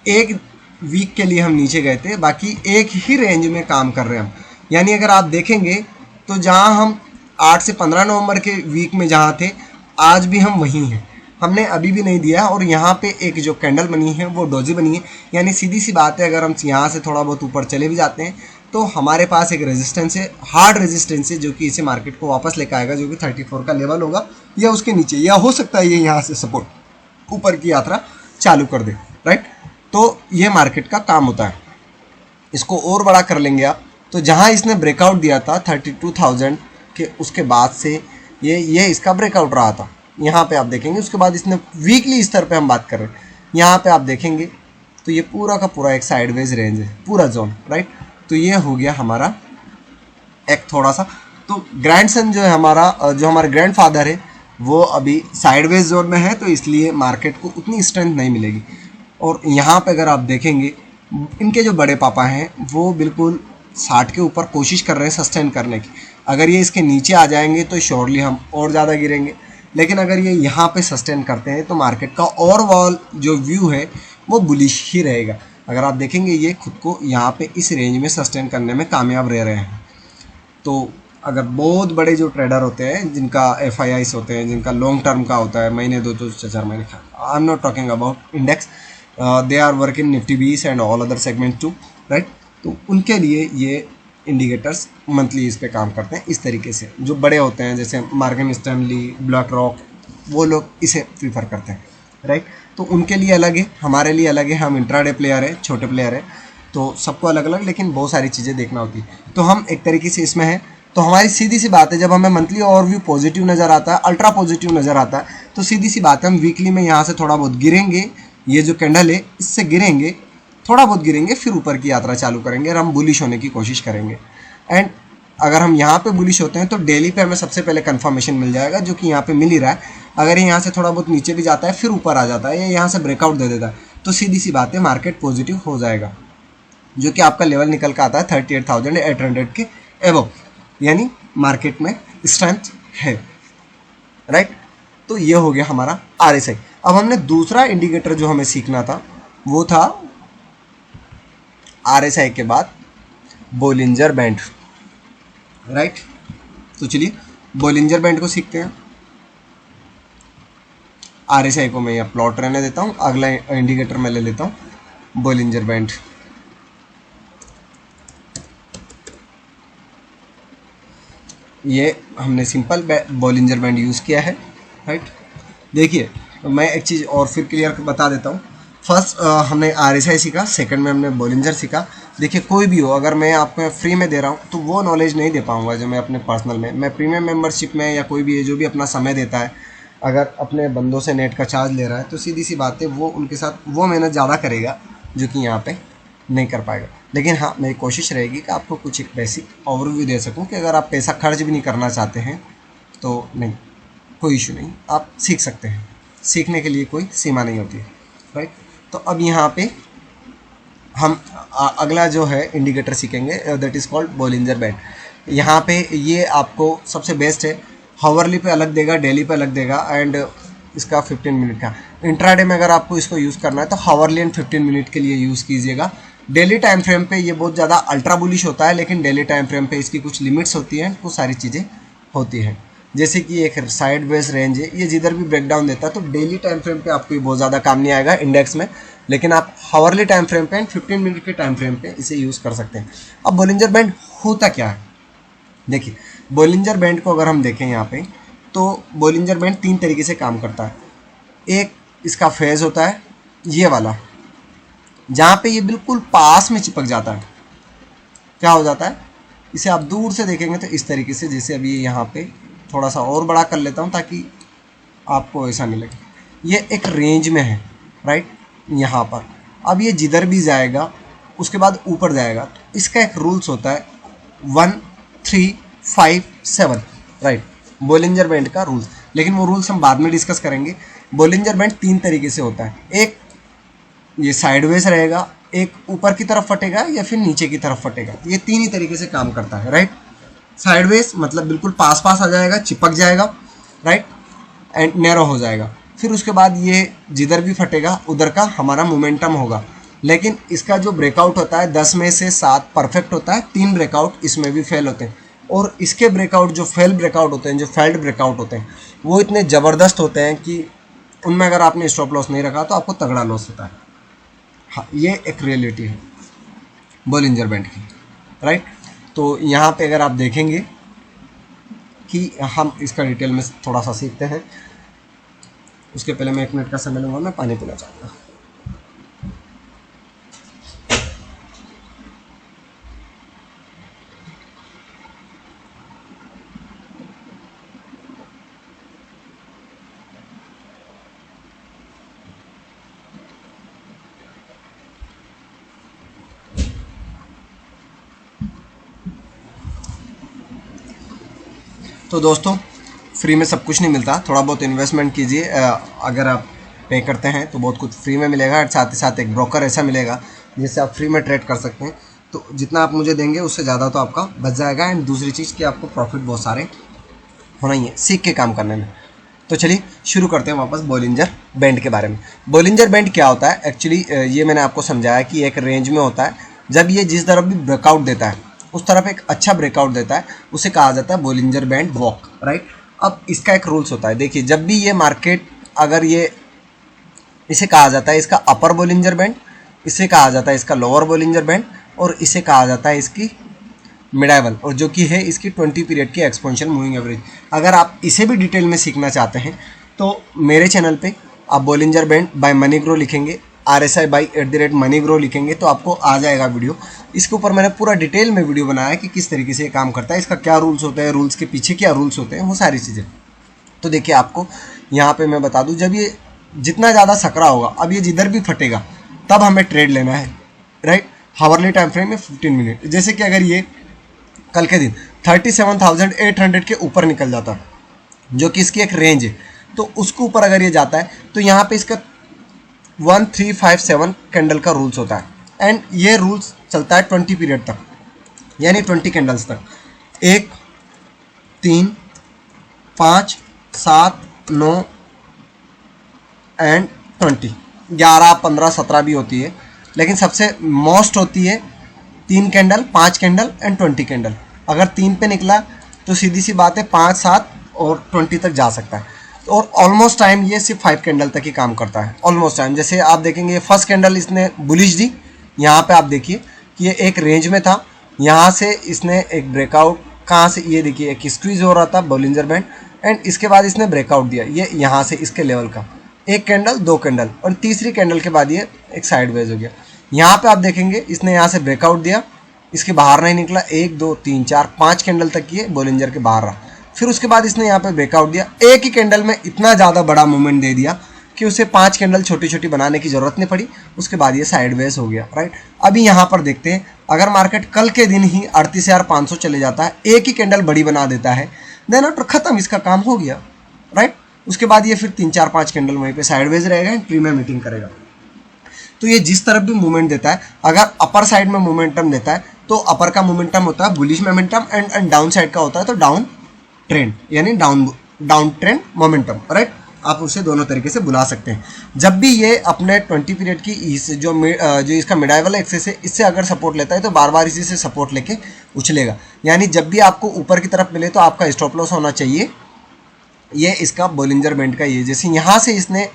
एक वीक के लिए हम नीचे गए थे, बाकी एक ही रेंज में काम कर रहे हैं हम। यानी अगर आप देखेंगे तो जहां हम 8 से 15 नवंबर के वीक में जहां थे, आज भी हम वहीं हैं, हमने अभी भी नहीं दिया। और यहाँ पे एक जो कैंडल बनी है वो डोजी बनी है, यानी सीधी सी बात है, अगर हम यहाँ से थोड़ा बहुत ऊपर चले भी जाते हैं तो हमारे पास एक रेजिस्टेंस है, हार्ड रेजिस्टेंस है, जो कि इसे मार्केट को वापस लेकर आएगा, जो कि 34 का लेवल होगा या उसके नीचे, या हो सकता है ये यहाँ से सपोर्ट ऊपर की यात्रा चालू कर दे, राइट। तो ये मार्केट का काम होता है। इसको और बड़ा कर लेंगे आप, तो जहाँ इसने ब्रेकआउट दिया था 32,000 के, उसके बाद से ये इसका ब्रेकआउट रहा था। यहाँ पे आप देखेंगे उसके बाद इसने वीकली स्तर पे हम बात कर रहे हैं, यहाँ पे आप देखेंगे तो ये पूरा का पूरा एक साइडवेज रेंज है, पूरा जोन, राइट। तो ये हो गया हमारा एक थोड़ा सा। तो ग्रैंडसन जो है हमारा, जो हमारे ग्रैंडफादर है, वो अभी साइडवेज जोन में है, तो इसलिए मार्केट को उतनी स्ट्रेंथ नहीं मिलेगी। और यहाँ पे अगर आप देखेंगे इनके जो बड़े पापा हैं वो बिल्कुल 60 के ऊपर कोशिश कर रहे हैं सस्टेन करने की। अगर ये इसके नीचे आ जाएंगे तो श्योरली हम और ज़्यादा गिरेंगे, लेकिन अगर ये यहाँ पे सस्टेन करते हैं तो मार्केट का ओवरऑल जो व्यू है वो बुलिश ही रहेगा। अगर आप देखेंगे ये खुद को यहाँ पे इस रेंज में सस्टेन करने में कामयाब रह रहे हैं। तो अगर बहुत बड़े जो ट्रेडर होते हैं, जिनका FIIs होते हैं, जिनका लॉन्ग टर्म का होता है, महीने 2-4 महीने का, I am not talking about index, they are work in Nifty 20 and all other segment too, right. तो उनके लिए ये इंडिकेटर्स मंथली इस पे काम करते हैं इस तरीके से। जो बड़े होते हैं जैसे मॉर्गन स्टैनली, ब्लैक रॉक, वो लोग इसे प्रीफर करते हैं, राइट। तो उनके लिए अलग है, हमारे लिए अलग है। हम इंट्राडे प्लेयर है, छोटे प्लेयर है, तो सबको अलग अलग, लेकिन बहुत सारी चीज़ें देखना होती है। तो हम एक तरीके से इसमें हैं। तो हमारी सीधी सी बात है, जब हमें मंथली ओवरव्यू पॉजिटिव नज़र आता है, अल्ट्रा पॉजिटिव नज़र आता है, तो सीधी सी बात है हम वीकली में यहाँ से थोड़ा बहुत गिरेंगे, ये जो कैंडल है इससे गिरेंगे, थोड़ा बहुत गिरेंगे, फिर ऊपर की यात्रा चालू करेंगे और हम बुलिश होने की कोशिश करेंगे। एंड अगर हम यहाँ पे बुलिश होते हैं तो डेली पे हमें सबसे पहले कंफर्मेशन मिल जाएगा, जो कि यहाँ पे मिल ही रहा है। अगर ये यहाँ से थोड़ा बहुत नीचे भी जाता है, फिर ऊपर आ जाता है, या यहाँ से ब्रेकआउट दे देता है, तो सीधी सी बात है मार्केट पॉजिटिव हो जाएगा, जो कि आपका लेवल निकल कर आता है 38,800 के एबव, यानी मार्केट में स्ट्रेंथ है, राइट। तो ये हो गया हमारा RSI। अब हमने दूसरा इंडिकेटर जो हमें सीखना था वो था RSI के बाद बोलिंजर बैंड, राइट। तो चलिए बोलिंजर बैंड को सीखते हैं। RSI को मैं यहाँ प्लॉट रहने देता हूँ, अगला इंडिकेटर मैं ले लेता हूँ बोलिंजर बैंड। ये हमने सिंपल बोलिंजर बैंड यूज़ किया है, राइट। देखिए मैं एक चीज़ और फिर क्लियर बता देता हूँ। फर्स्ट हमने RSI सीखा, सेकंड में हमने बोलिंजर सीखा। देखिए कोई भी हो, अगर मैं आपको फ्री में दे रहा हूँ तो वो नॉलेज नहीं दे पाऊँगा जो मैं अपने पर्सनल में, मैं प्रीमियम मेंबरशिप में, या कोई भी है जो भी अपना समय देता है, अगर अपने बंदों से नेट का चार्ज ले रहा है, तो सीधी सी बात है वो उनके साथ वो मेहनत ज़्यादा करेगा जो कि यहाँ पे नहीं कर पाएगा। लेकिन हाँ, मेरी कोशिश रहेगी कि आपको कुछ एक बेसिक ओवरव्यू दे सकूँ कि अगर आप पैसा खर्च भी नहीं करना चाहते हैं तो नहीं, कोई इशू नहीं, आप सीख सकते हैं। सीखने के लिए कोई सीमा नहीं होती है, राइट। तो अब यहाँ पे हम अगला जो है इंडिकेटर सीखेंगे, that is called Bollinger band. यहाँ पे ये आपको सबसे बेस्ट है, हावरली पे अलग देगा, डेली पे अलग देगा, एंड इसका 15 मिनट का। इंट्राडे में अगर आपको इसको यूज़ करना है तो हावरली एंड 15 मिनट के लिए यूज़ कीजिएगा। डेली टाइम फ्रेम पे ये बहुत ज़्यादा अल्ट्रा बुलिश होता है, लेकिन डेली टाइम फ्रेम पे इसकी कुछ लिमिट्स होती हैं, कुछ सारी चीज़ें होती हैं, जैसे कि एक साइड वेज रेंज है, ये जिधर भी ब्रेकडाउन देता है, तो डेली टाइम फ्रेम पे आपको ये बहुत ज़्यादा काम नहीं आएगा इंडेक्स में, लेकिन आप हावरली टाइम फ्रेम पे एंड 15 मिनट के टाइम फ्रेम पे इसे यूज़ कर सकते हैं। अब बोलिंजर बैंड होता क्या है, देखिए बोलिंजर बैंड को अगर हम देखें यहाँ पे, तो बोलिंजर बैंड 3 तरीके से काम करता है। एक इसका फेज होता है ये वाला, जहाँ पे ये बिल्कुल पास में चिपक जाता है, क्या हो जाता है, इसे आप दूर से देखेंगे तो इस तरीके से, जैसे अभी यहाँ पे थोड़ा सा और बड़ा कर लेता हूँ ताकि आपको ऐसा नहीं लगे, ये एक रेंज में है, राइट। यहाँ पर अब ये जिधर भी जाएगा उसके बाद ऊपर जाएगा, तो इसका एक रूल्स होता है 1 3 5 7, राइट, बोलिंजर बैंड का रूल्स। लेकिन वो रूल्स हम बाद में डिस्कस करेंगे। बोलिंजर बैंड 3 तरीके से होता है, एक ये साइडवेज रहेगा, एक ऊपर की तरफ फटेगा, या फिर नीचे की तरफ फटेगा। ये 3 ही तरीके से काम करता है, राइट। साइडवेज मतलब बिल्कुल पास पास आ जाएगा, चिपक जाएगा, राइट, एंड नैरो हो जाएगा। फिर उसके बाद ये जिधर भी फटेगा उधर का हमारा मोमेंटम होगा। लेकिन इसका जो ब्रेकआउट होता है 10 में से 7 परफेक्ट होता है, 3 ब्रेकआउट इसमें भी फेल होते हैं। और इसके ब्रेकआउट जो फेल ब्रेकआउट होते हैं, जो फेल्ड ब्रेकआउट होते हैं, वो इतने ज़बरदस्त होते हैं कि उनमें अगर आपने स्टॉप लॉस नहीं रखा तो आपको तगड़ा लॉस होता है। हाँ, ये एक रियलिटी है बोलिंजर बैंड की, राइट। तो यहाँ पे अगर आप देखेंगे कि हम इसका डिटेल में थोड़ा सा सीखते हैं, उसके पहले मैं 1 मिनट का समय लूँगा, मैं पानी पीना चाहूँगा। तो दोस्तों, फ्री में सब कुछ नहीं मिलता, थोड़ा बहुत इन्वेस्टमेंट कीजिए। अगर आप पे करते हैं तो बहुत कुछ फ्री में मिलेगा, और साथ ही साथ एक ब्रोकर ऐसा मिलेगा जिससे आप फ्री में ट्रेड कर सकते हैं। तो जितना आप मुझे देंगे उससे ज़्यादा तो आपका बच जाएगा। एंड दूसरी चीज़ कि आपको प्रॉफिट बहुत सारे होना ही है सीख के काम करने में। तो चलिए शुरू करते हैं वापस बोलिंजर बैंड के बारे में। बोलिंजर बैंड क्या होता है एक्चुअली, ये मैंने आपको समझाया कि एक रेंज में होता है। जब ये जिस तरफ भी ब्रेकआउट देता है उस तरफ एक अच्छा ब्रेकआउट देता है, उसे कहा जाता है बोलिंजर बैंड वॉक, राइट। अब इसका एक रूल्स होता है, देखिए जब भी ये मार्केट, अगर ये, इसे कहा जाता है इसका अपर बोलिंजर बैंड, इसे कहा जाता है इसका लोअर बोलिंजर बैंड, और इसे कहा जाता है इसकी मिडाइवल, और जो कि है इसकी 20 पीरियड की एक्सपोनेंशियल मूविंग एवरेज। अगर आप इसे भी डिटेल में सीखना चाहते हैं तो मेरे चैनल पे आप Bollinger band by money grow लिखेंगे, RSI बाई @मनी ग्रो लिखेंगे तो आपको आ जाएगा वीडियो। इसके ऊपर मैंने पूरा डिटेल में वीडियो बनाया है कि किस तरीके से ये काम करता है, इसका क्या रूल्स होते हैं, रूल्स के पीछे क्या रूल्स होते हैं, वो सारी चीज़ें। तो देखिए आपको यहाँ पे मैं बता दूँ, जब ये जितना ज़्यादा सकरा होगा, अब ये जिधर भी फटेगा तब हमें ट्रेड लेना है, राइट। हावरली टाइम फ्रेम में 15 मिनट। जैसे कि अगर ये कल के दिन 37,800 के ऊपर निकल जाता है, जो कि इसकी एक रेंज है, तो उसके ऊपर अगर ये जाता है तो यहाँ पे इसका 1357 कैंडल का रूल्स होता है। एंड ये रूल्स चलता है 20 पीरियड तक, यानी 20 कैंडल्स तक, 1 3 5 7 9 एंड 20, 11 15 17 भी होती है, लेकिन सबसे मोस्ट होती है 3 कैंडल, 5 कैंडल एंड 20 कैंडल। अगर 3 पे निकला तो सीधी सी बात है 5 7 और 20 तक जा सकता है। और ऑलमोस्ट टाइम ये सिर्फ 5 कैंडल तक ही काम करता है, ऑलमोस्ट टाइम। जैसे आप देखेंगे फर्स्ट कैंडल इसने बुलिश दी, यहाँ पे आप देखिए कि ये एक रेंज में था, यहाँ से इसने एक ब्रेकआउट, कहाँ से, ये देखिए एक स्क्वीज हो रहा था बोलिंजर बैंड, एंड इसके बाद इसने ब्रेकआउट दिया, ये यहाँ से इसके लेवल का, एक कैंडल, 2 कैंडल, और तीसरी कैंडल के बाद ये एक साइडवेज हो गया। यहाँ पे आप देखेंगे इसने यहाँ से ब्रेकआउट दिया, इसके बाहर नहीं निकला, 1 2 3 4 5 कैंडल तक ये बोलिंजर के बाहर रहा। फिर उसके बाद इसने यहाँ पे ब्रेकआउट दिया, एक ही कैंडल में इतना ज़्यादा बड़ा मूवमेंट दे दिया कि उसे 5 कैंडल छोटी छोटी बनाने की ज़रूरत नहीं पड़ी, उसके बाद ये साइडवेज हो गया, राइट। अभी यहाँ पर देखते हैं, अगर मार्केट कल के दिन ही 38,500 चले जाता है, एक ही कैंडल बड़ी बना देता है, देन आफ्टर खत्म, इसका काम हो गया, राइट। उसके बाद ये फिर 3 4 5 कैंडल वहीं पे साइडवेज रहेगा एंड प्रीमियम मीटिंग करेगा। तो ये जिस तरफ भी मूवमेंट देता है, अगर अपर साइड में मोमेंटम देता है तो अपर का मोमेंटम होता है bullish momentum, and down side का होता है तो डाउन ट्रेंड, यानी डाउन ट्रेंड मोमेंटम, राइट। आप उसे दोनों तरीके से बुला सकते हैं। जब भी ये अपने 20 पीरियड की इस जो इसका मिडाइवल एक्सेस है, इससे अगर सपोर्ट लेता है तो बार बार इसी से सपोर्ट लेके उछलेगा। यानी जब भी आपको ऊपर की तरफ मिले तो आपका स्टॉप लॉस होना चाहिए ये इसका बोलिंजर बैंड का, ये जैसे यहाँ से इसने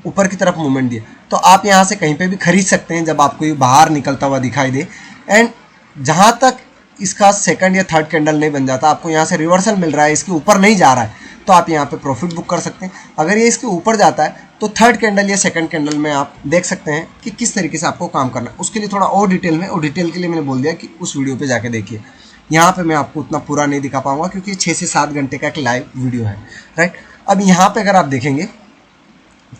ऊपर की तरफ मूवमेंट दिया तो आप यहाँ से कहीं पे भी खरीद सकते हैं जब आपको ये बाहर निकलता हुआ दिखाई दे। एंड जहाँ तक इसका सेकंड या थर्ड कैंडल नहीं बन जाता, आपको यहाँ से रिवर्सल मिल रहा है, इसके ऊपर नहीं जा रहा है, तो आप यहाँ पे प्रॉफिट बुक कर सकते हैं। अगर ये इसके ऊपर जाता है तो थर्ड कैंडल या सेकंड कैंडल में आप देख सकते हैं कि किस तरीके से आपको काम करना है। उसके लिए थोड़ा और डिटेल में, और डिटेल के लिए मैंने बोल दिया कि उस वीडियो पे जाके देखिए। यहाँ पे मैं आपको उतना पूरा नहीं दिखा पाऊंगा क्योंकि 6 से 7 घंटे का एक लाइव वीडियो है, राइट। अब यहाँ पे अगर आप देखेंगे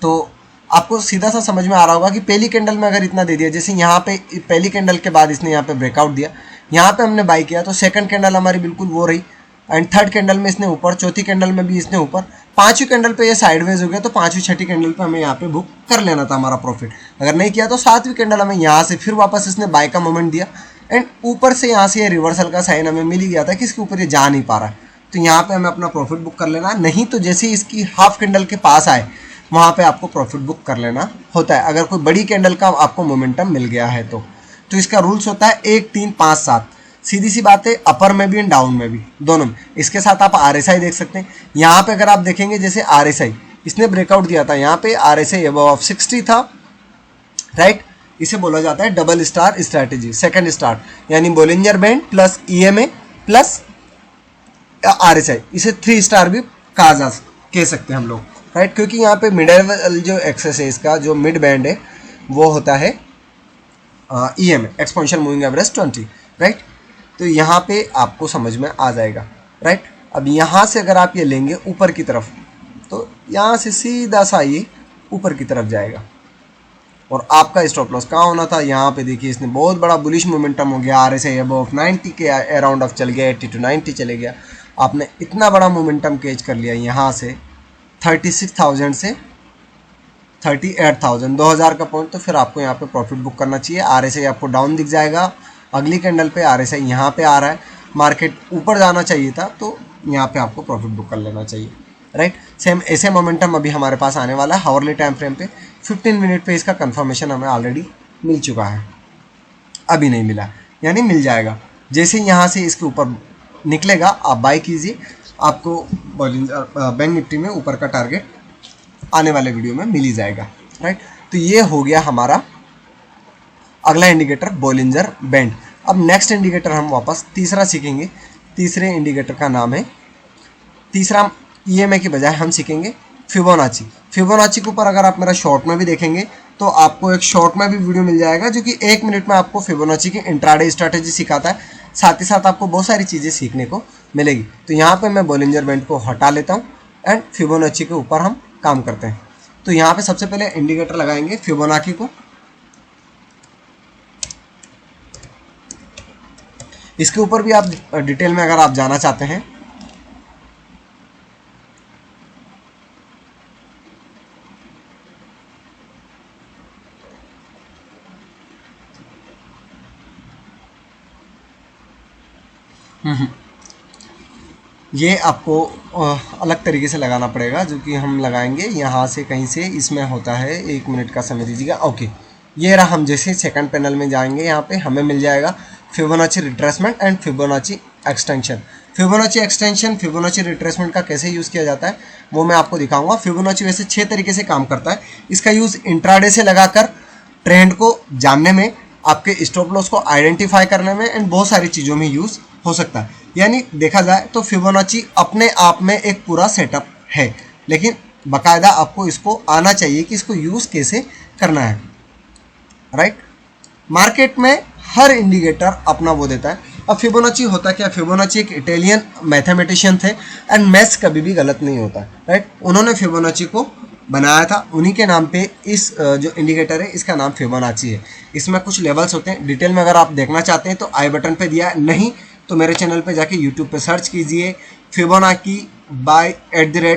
तो आपको सीधा सा समझ में आ रहा होगा कि पहली कैंडल में अगर इतना दे दिया, जैसे यहाँ पे पहली कैंडल के बाद इसने यहाँ पे ब्रेकआउट दिया, यहाँ पे हमने बाई किया तो सेकंड कैंडल हमारी बिल्कुल वो रही, एंड थर्ड कैंडल में इसने ऊपर, चौथी कैंडल में भी इसने ऊपर, पांचवी कैंडल पे ये साइडवेज हो गया तो पांचवी छठी कैंडल पे हमें यहाँ पे बुक कर लेना था हमारा प्रॉफिट। अगर नहीं किया तो सातवीं कैंडल हमें यहाँ से फिर वापस इसने बाय का मोमेंट दिया, एंड ऊपर से यहाँ से ये रिवर्सल का साइन हमें मिल ही गया था कि इसके ऊपर ये जा नहीं पा रहा है, तो यहाँ पे हमें अपना प्रॉफिट बुक कर लेना। नहीं तो जैसे इसकी हाफ कैंडल के पास आए वहाँ पे आपको प्रॉफिट बुक कर लेना होता है, अगर कोई बड़ी कैंडल का आपको मोमेंटम मिल गया है तो इसका रूल्स होता है 1 3 5 7। सीधी सी बात है, अपर में भी एंड डाउन में भी, दोनों में। इसके साथ आप RSI देख सकते हैं। यहाँ पे अगर आप देखेंगे जैसे RSI इसने ब्रेकआउट दिया था, यहाँ पे RSI अबव 60 था, राइट। इसे बोला जाता है double star strategy, second star, यानी Bollinger band plus EMA plus RSI, इसे 3 स्टार भी कह सकते हैं हम लोग, राइट। क्योंकि यहाँ पे मिडल जो एक्सेस है, इसका जो मिड बैंड है वो होता है EMA, exponential moving average 20, right. तो यहाँ पे आपको समझ में आ जाएगा, राइट। अब यहाँ से अगर आप ये लेंगे ऊपर की तरफ, तो यहाँ से सीधा सा ये ऊपर की तरफ जाएगा, और आपका स्टॉप लॉस कहाँ होना था, यहाँ पे देखिए इसने बहुत बड़ा बुलिश मोमेंटम हो गया, RSI अबव 90 के अराउंड ऑफ चल गया, 80 to 90 चले गया। आपने इतना बड़ा मोमेंटम कैच कर लिया यहाँ से 36,000 से 38,000, 2,000 का पॉइंट, तो फिर आपको यहाँ पे प्रॉफिट बुक करना चाहिए। RSI आपको डाउन दिख जाएगा, अगली कैंडल पे RSI यहाँ पे आ रहा है, मार्केट ऊपर जाना चाहिए था, तो यहाँ पे आपको प्रॉफिट बुक कर लेना चाहिए, राइट। सेम ऐसे मोमेंटम अभी हमारे पास आने वाला है हावरली टाइम फ्रेम पे। 15 मिनट पे इसका कंफर्मेशन हमें ऑलरेडी मिल चुका है, अभी नहीं मिला, यानी मिल जाएगा। जैसे यहाँ से इसके ऊपर निकलेगा आप बाय कीजिए, आपको बैंक निफ्टी में ऊपर का टारगेट आने वाले वीडियो में मिल ही जाएगा, राइट। तो ये हो गया हमारा अगला इंडिकेटर, बोलिंजर बैंड। अब नेक्स्ट इंडिकेटर हम वापस तीसरा सीखेंगे। तीसरे इंडिकेटर का नाम है, तीसरा EMA के बजाय हम सीखेंगे फिबोनाची। फिबोनाची के ऊपर अगर आप मेरा शॉर्ट में भी देखेंगे तो आपको एक शॉर्ट में भी वीडियो मिल जाएगा, जो कि 1 मिनट में आपको फिबोनाची की इंट्राडे स्ट्रैटेजी सिखाता है। साथ ही साथ आपको बहुत सारी चीज़ें सीखने को मिलेगी। तो यहाँ पे मैं बोलिंजर बैंड को हटा लेता हूँ एंड फिबोनाची के ऊपर हम काम करते हैं। तो यहाँ पे सबसे पहले इंडिकेटर लगाएंगे फिबोनाची को। इसके ऊपर भी आप डिटेल में अगर आप जाना चाहते हैं ये आपको अलग तरीके से लगाना पड़ेगा, जो कि हम लगाएंगे यहाँ से कहीं से। इसमें होता है 1 मिनट का समय दीजिएगा, ओके। ये रहा, हम जैसे सेकंड पैनल में जाएंगे यहाँ पे हमें मिल जाएगा Fibonacci retracement and Fibonacci extension. Fibonacci extension, Fibonacci retracement का कैसे यूज़ किया जाता है वो मैं आपको दिखाऊंगा। फिबोनाची वैसे 6 तरीके से काम करता है। इसका यूज़ इंट्राडे से लगाकर ट्रेंड को जानने में, आपके स्टॉप लॉस को आइडेंटिफाई करने में एंड बहुत सारी चीज़ों में यूज़ हो सकता है। यानी देखा जाए तो फिबोनाची अपने आप में एक पूरा सेटअप है, लेकिन बाकायदा आपको इसको आना चाहिए कि इसको यूज़ कैसे करना है, राइट। मार्केट में हर इंडिकेटर अपना वो देता है। अब फिबोनाची होता क्या, फिबोनाची एक इटालियन मैथमेटिशियन थे एंड मैथ्स कभी भी गलत नहीं होता, राइट। उन्होंने फिबोनाची को बनाया था, उन्हीं के नाम पे इस जो इंडिकेटर है इसका नाम फिबोनाची है। इसमें कुछ लेवल्स होते हैं, डिटेल में अगर आप देखना चाहते हैं तो आई बटन पे दिया है, नहीं तो मेरे चैनल पे जाके यूट्यूब पे सर्च कीजिए फिबोनाची बाय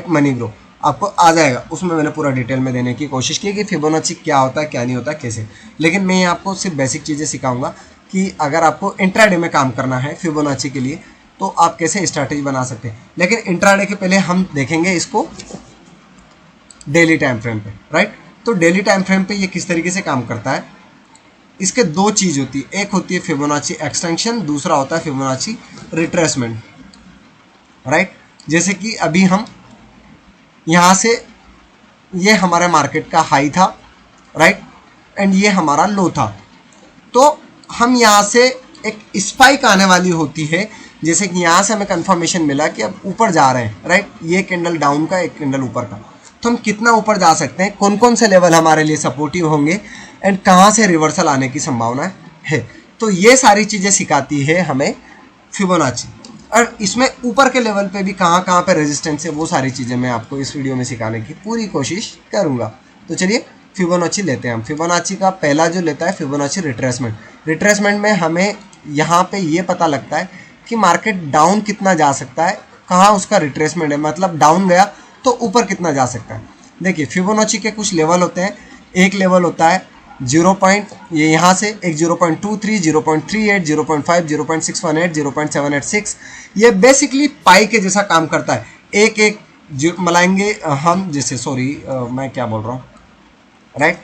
@मनीग्रो, आपको आ जाएगा। उसमें मैंने पूरा डिटेल में देने की कोशिश की कि फिबोनाची क्या होता है, क्या नहीं होता, कैसे। लेकिन मैं आपको सिर्फ बेसिक चीज़ें सिखाऊंगा कि अगर आपको इंट्राडे में काम करना है फिबोनाची के लिए तो आप कैसे स्ट्रैटेजी बना सकते हैं। लेकिन इंट्राडे के पहले हम देखेंगे इसको डेली टाइम फ्रेम पे, राइट। तो डेली टाइम फ्रेम पे ये किस तरीके से काम करता है, इसके 2 चीज़ होती है, एक होती है फिबोनाची एक्सटेंशन, दूसरा होता है फिबोनाची रिट्रेसमेंट, राइट। जैसे कि अभी हम यहाँ से, ये हमारे मार्केट का हाई था, राइट, एंड ये हमारा लो था। तो हम यहाँ से एक स्पाइक आने वाली होती है, जैसे कि यहाँ से हमें कंफर्मेशन मिला कि अब ऊपर जा रहे हैं, राइट। ये कैंडल डाउन का, एक कैंडल ऊपर का, तो हम कितना ऊपर जा सकते हैं, कौन कौन से लेवल हमारे लिए सपोर्टिव होंगे एंड कहाँ से रिवर्सल आने की संभावना है। तो ये सारी चीज़ें सिखाती है हमें फिबोनाची। और इसमें ऊपर के लेवल पे भी कहाँ कहाँ पे रेजिस्टेंस है, वो सारी चीज़ें मैं आपको इस वीडियो में सिखाने की पूरी कोशिश करूँगा। तो चलिए फिबोनाची लेते हैं हम। फिबोनाची का पहला जो लेता है फिबोनाची रिट्रेसमेंट। रिट्रेसमेंट में हमें यहाँ पे ये पता लगता है कि मार्केट डाउन कितना जा सकता है, कहाँ उसका रिट्रेसमेंट है, मतलब डाउन गया तो ऊपर कितना जा सकता है। देखिए फिबोनाची के कुछ लेवल होते हैं। एक लेवल होता है 0. ये यहाँ से एक 0.23, 0.38, 0.5, 0.618, 0.786। ये बेसिकली पाई के जैसा काम करता है। एक एक मिलाएंगे हम, जैसे सॉरी मैं क्या बोल रहा हूँ, right,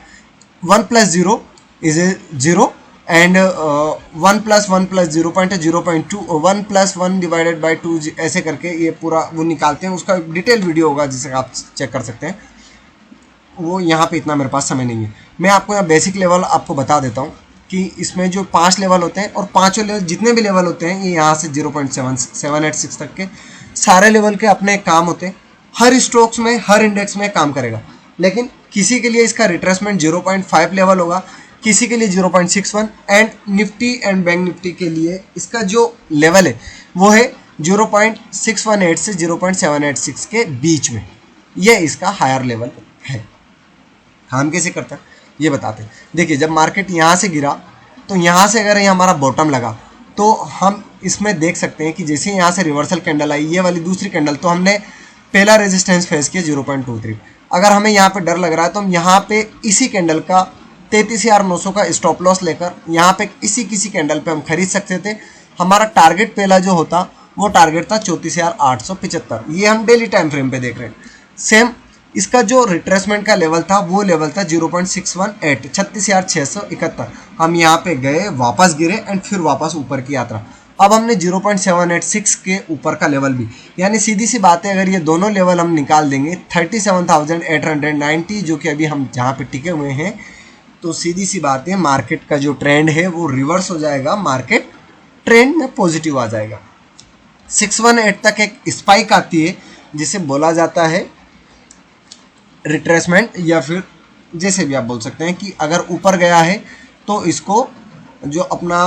1 plus 0 is a 0 and 1 plus 1 plus 0.2 1 plus 1 divided by 2 ऐसे करके ये पूरा वो निकालते हैं। उसका डिटेल वीडियो होगा जिसे आप चेक कर सकते हैं, वो यहाँ पे इतना मेरे पास समय नहीं है। मैं आपको यहाँ बेसिक लेवल आपको बता देता हूँ कि इसमें जो 5 लेवल होते हैं और पाँचों लेवल जितने भी लेवल होते हैं ये यहाँ से 0.786 तक के सारे लेवल के अपने काम होते हैं। हर स्ट्रोक्स में हर इंडेक्स में काम करेगा, लेकिन किसी के लिए इसका रिट्रेसमेंट 0.5 लेवल होगा, किसी के लिए 0.61 and Nifty and bank Nifty के लिए इसका जो लेवल है वो है 0.618 से 0.786 के बीच में। यह इसका हायर लेवल है। हम कैसे करते हैं ये बताते हैं। देखिए जब मार्केट यहाँ से गिरा तो यहाँ से अगर ये हमारा बॉटम लगा तो हम इसमें देख सकते हैं कि जैसे यहाँ से रिवर्सल कैंडल आई, ये वाली दूसरी कैंडल, तो हमने पहला रेजिस्टेंस फेस किया 0.23। अगर हमें यहाँ पे डर लग रहा है तो हम यहाँ पे इसी कैंडल का 33,900 का स्टॉप लॉस लेकर यहाँ पे किसी कैंडल पे हम खरीद सकते थे। हमारा टारगेट पहला जो होता वो टारगेट था 34,875। ये हम डेली टाइम फ्रेम पे देख रहे हैं। सेम इसका जो रिट्रेसमेंट का लेवल था वो लेवल था 0.618, 36,671। हम यहाँ पे गए, वापस गिरे एंड फिर वापस ऊपर की यात्रा। अब हमने 0.786 के ऊपर का लेवल भी, यानी सीधी सी बात है अगर ये दोनों लेवल हम निकाल देंगे 37,890 जो कि अभी हम जहाँ पे टिके हुए हैं, तो सीधी सी बात है मार्केट का जो ट्रेंड है वो रिवर्स हो जाएगा, मार्केट ट्रेंड में पॉजिटिव आ जाएगा। 618 तक एक स्पाइक आती है जिसे बोला जाता है रिट्रेसमेंट, या फिर जैसे भी आप बोल सकते हैं कि अगर ऊपर गया है तो इसको जो अपना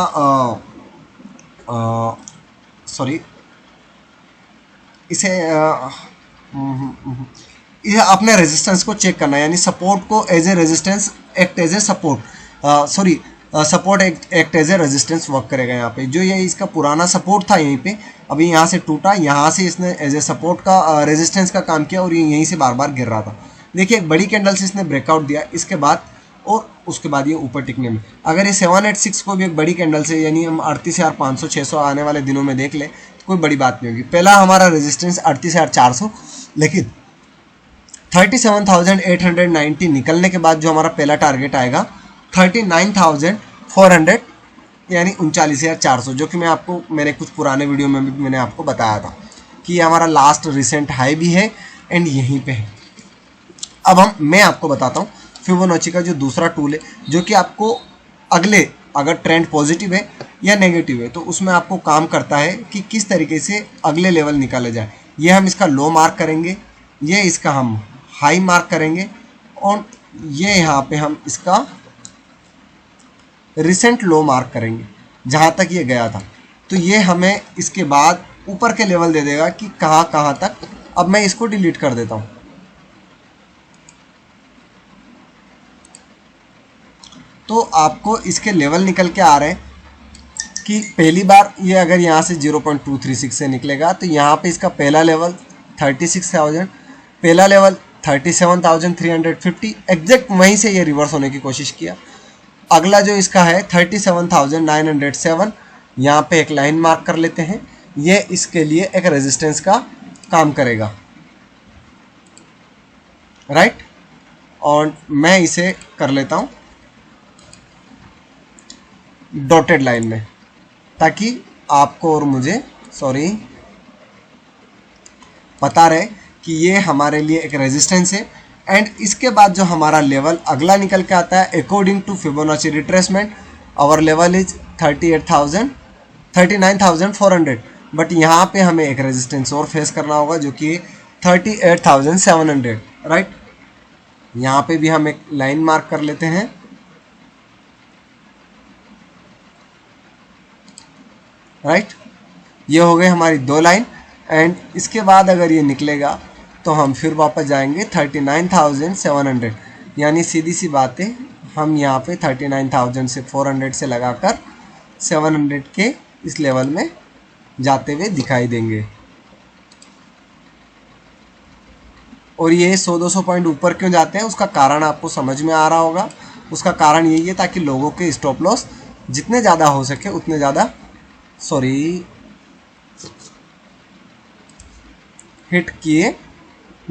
सॉरी इसे ये अपने रेजिस्टेंस को चेक करना है, यानी सपोर्ट को as a resistance act as a support, sorry support act as a resistance work करेगा। यहाँ पे जो ये इसका पुराना सपोर्ट था यहीं पे, अभी यहाँ से टूटा, यहाँ से इसने एज ए सपोर्ट का रेजिस्टेंस का काम किया और ये यहीं से बार बार गिर रहा था। देखिए एक बड़ी कैंडल से इसने ब्रेकआउट दिया इसके बाद, और उसके बाद ये ऊपर टिकने में, अगर ये 786 को भी एक बड़ी कैंडल से, यानी हम 38,500 600 आने वाले दिनों में देख ले तो कोई बड़ी बात नहीं होगी। पहला हमारा रेजिस्टेंस 38,400, लेकिन 37,890 निकलने के बाद जो हमारा पहला टारगेट आएगा 39,400, यानी 39,400, जो कि मैं आपको मेरे कुछ पुराने वीडियो में भी मैंने आपको बताया था कि ये हमारा लास्ट रिसेंट हाई भी है एंड यहीं पे है। अब मैं आपको बताता हूँ फिबोनाची का जो दूसरा टूल है, जो कि आपको अगले अगर ट्रेंड पॉजिटिव है या नेगेटिव है तो उसमें आपको काम करता है कि किस तरीके से अगले लेवल निकाले जाए। ये हम इसका लो मार्क करेंगे, ये इसका हम हाई मार्क करेंगे, और ये यहाँ पे हम इसका रिसेंट लो मार्क करेंगे जहाँ तक ये गया था। तो ये हमें इसके बाद ऊपर के लेवल दे देगा कि कहाँ कहाँ तक। अब मैं इसको डिलीट कर देता हूँ। तो आपको इसके लेवल निकल के आ रहे हैं कि पहली बार ये अगर यहाँ से 0.236 से निकलेगा तो यहाँ पे इसका पहला लेवल 36,000, पहला लेवल 37,350, एग्जैक्ट वहीं से ये रिवर्स होने की कोशिश किया। अगला जो इसका है 37,907, यहाँ पे एक लाइन मार्क कर लेते हैं, ये इसके लिए एक रेजिस्टेंस का काम करेगा, राइट। और मैं इसे कर लेता हूँ डॉटेड लाइन में, ताकि आपको और मुझे पता रहे कि ये हमारे लिए एक रेजिस्टेंस है। एंड इसके बाद जो हमारा लेवल अगला निकल के आता है according to Fibonacci retracement, our level is 39,400, but यहाँ पे हमें एक रेजिस्टेंस और फेस करना होगा जो कि 38,700, राइट। यहाँ पे भी हम एक लाइन मार्क कर लेते हैं, राइट। ये हो गए हमारी दो लाइन। एंड इसके बाद अगर ये निकलेगा तो हम फिर वापस जाएंगे 39,700, यानी सीधी सी बात है हम यहाँ पे 39,400 से लगाकर 700 के इस लेवल में जाते हुए दिखाई देंगे। और ये 100-200 पॉइंट ऊपर क्यों जाते हैं उसका कारण आपको समझ में आ रहा होगा। उसका कारण यही है ताकि लोगों के स्टॉप लॉस जितने ज़्यादा हो सके उतने ज़्यादा हिट किए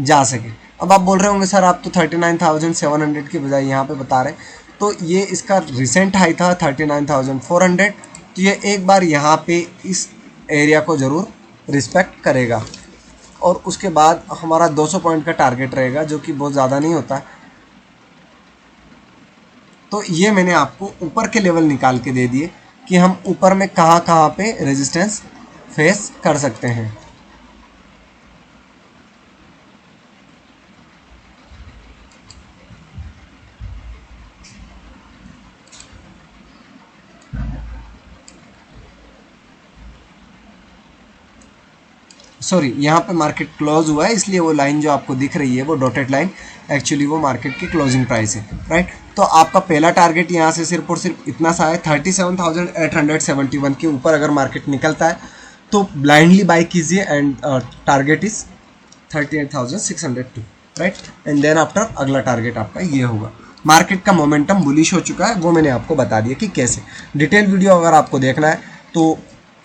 जा सके। अब आप बोल रहे होंगे सर आप तो 39,700 के बजाय यहाँ पे बता रहे हैं, तो ये इसका रिसेंट हाई था 39,400, तो ये एक बार यहाँ पे इस एरिया को ज़रूर रिस्पेक्ट करेगा और उसके बाद हमारा 200 पॉइंट का टारगेट रहेगा जो कि बहुत ज़्यादा नहीं होता। तो ये मैंने आपको ऊपर के लेवल निकाल के दे दिए कि हम ऊपर में कहाँ कहाँ पे रेजिस्टेंस फेस कर सकते हैं। सॉरी, यहाँ पे मार्केट क्लोज हुआ है इसलिए वो लाइन जो आपको दिख रही है वो डॉटेड लाइन एक्चुअली वो मार्केट की क्लोजिंग प्राइस है, राइट। तो आपका पहला टारगेट यहाँ से सिर्फ और सिर्फ इतना सा है 37,871 के ऊपर अगर मार्केट निकलता है तो ब्लाइंडली बाई कीजिए and target is 38,602, right. And then after अगला टारगेट आपका ये होगा। मार्केट का मोमेंटम बुलिश हो चुका है, वो मैंने आपको बता दिया कि कैसे। डिटेल वीडियो अगर आपको देखना है तो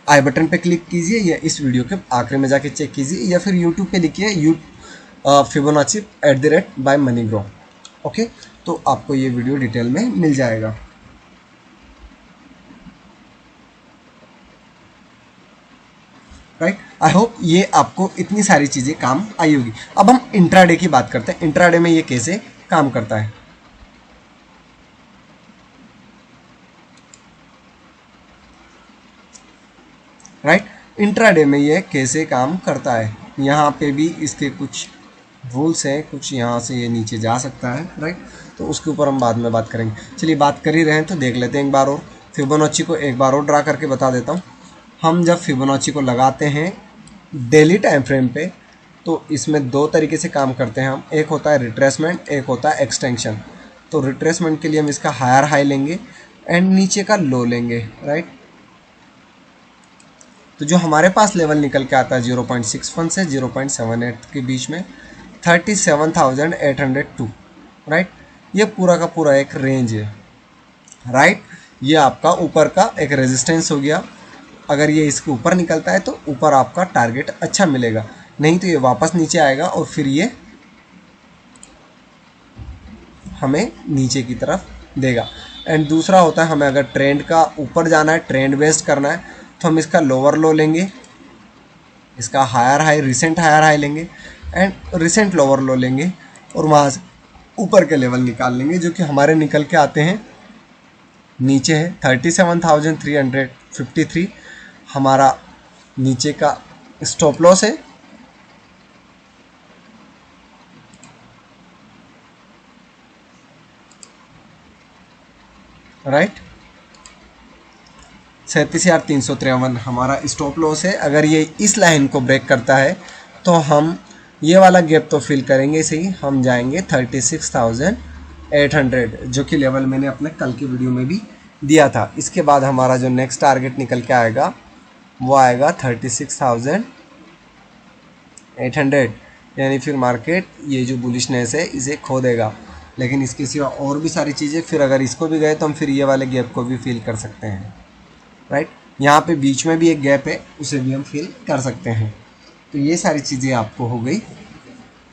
आई बटन पे क्लिक कीजिए या इस वीडियो के आखिरी में जाके चेक कीजिए या फिर यूट्यूब पे लिखिए फिबोनाची @ मनीग्रो। ओके, तो आपको ये वीडियो डिटेल में मिल जाएगा। राइट, आई होप ये आपको इतनी सारी चीज़ें काम आई होगी। अब हम इंट्राडे की बात करते हैं, इंट्राडे में ये कैसे काम करता है। राइट, इंट्राडे में ये कैसे काम करता है, यहाँ पे भी इसके कुछ रूल्स हैं, कुछ यहाँ से ये नीचे जा सकता है, राइट। तो उसके ऊपर हम बाद में बात करेंगे। चलिए बात कर ही रहे हैं तो देख लेते हैं एक बार और। फिबोनाची को एक बार और ड्रा करके बता देता हूँ। हम जब फिबोनाची को लगाते हैं डेली टाइम फ्रेम पे तो इसमें दो तरीके से काम करते हैं हम। एक होता है रिट्रेसमेंट, एक होता है एक्सटेंशन। तो रिट्रेसमेंट के लिए हम इसका हायर हाई लेंगे एंड नीचे का लो लेंगे, राइट। तो जो हमारे पास लेवल निकल के आता है 0.61 से 0.78 के बीच में 37,802, राइट। ये पूरा का पूरा एक रेंज है, राइट। ये आपका ऊपर का एक रेजिस्टेंस हो गया। अगर ये इसके ऊपर निकलता है तो ऊपर आपका टारगेट अच्छा मिलेगा, नहीं तो ये वापस नीचे आएगा और फिर ये हमें नीचे की तरफ देगा। एंड दूसरा होता है हमें अगर ट्रेंड का ऊपर जाना है, ट्रेंड बेस्ड करना है, तो हम इसका लोअर लो लेंगे, इसका higher high recent higher high लेंगे एंड रिसेंट लोअर लो लेंगे और वहाँ से ऊपर के लेवल निकाल लेंगे जो कि हमारे निकल के आते हैं नीचे है 37,353 हमारा नीचे का स्टॉप लॉस है। राइट, 37,353 हमारा स्टॉप लॉस है। अगर ये इस लाइन को ब्रेक करता है तो हम ये वाला गैप तो फिल करेंगे सही, हम जाएंगे 36,800 जो कि लेवल मैंने अपने कल की वीडियो में भी दिया था। इसके बाद हमारा जो नेक्स्ट टारगेट निकल के आएगा वो आएगा 36,800, यानी फिर मार्केट ये जो बुलिशनेस है इसे खो देगा। लेकिन इसके सिवा और भी सारी चीज़ें, फिर अगर इसको भी गए तो हम फिर ये वाले गैप को भी फील कर सकते हैं, राइट। यहाँ पे बीच में भी एक गैप है, उसे भी हम फील कर सकते हैं। तो ये सारी चीज़ें आपको हो गई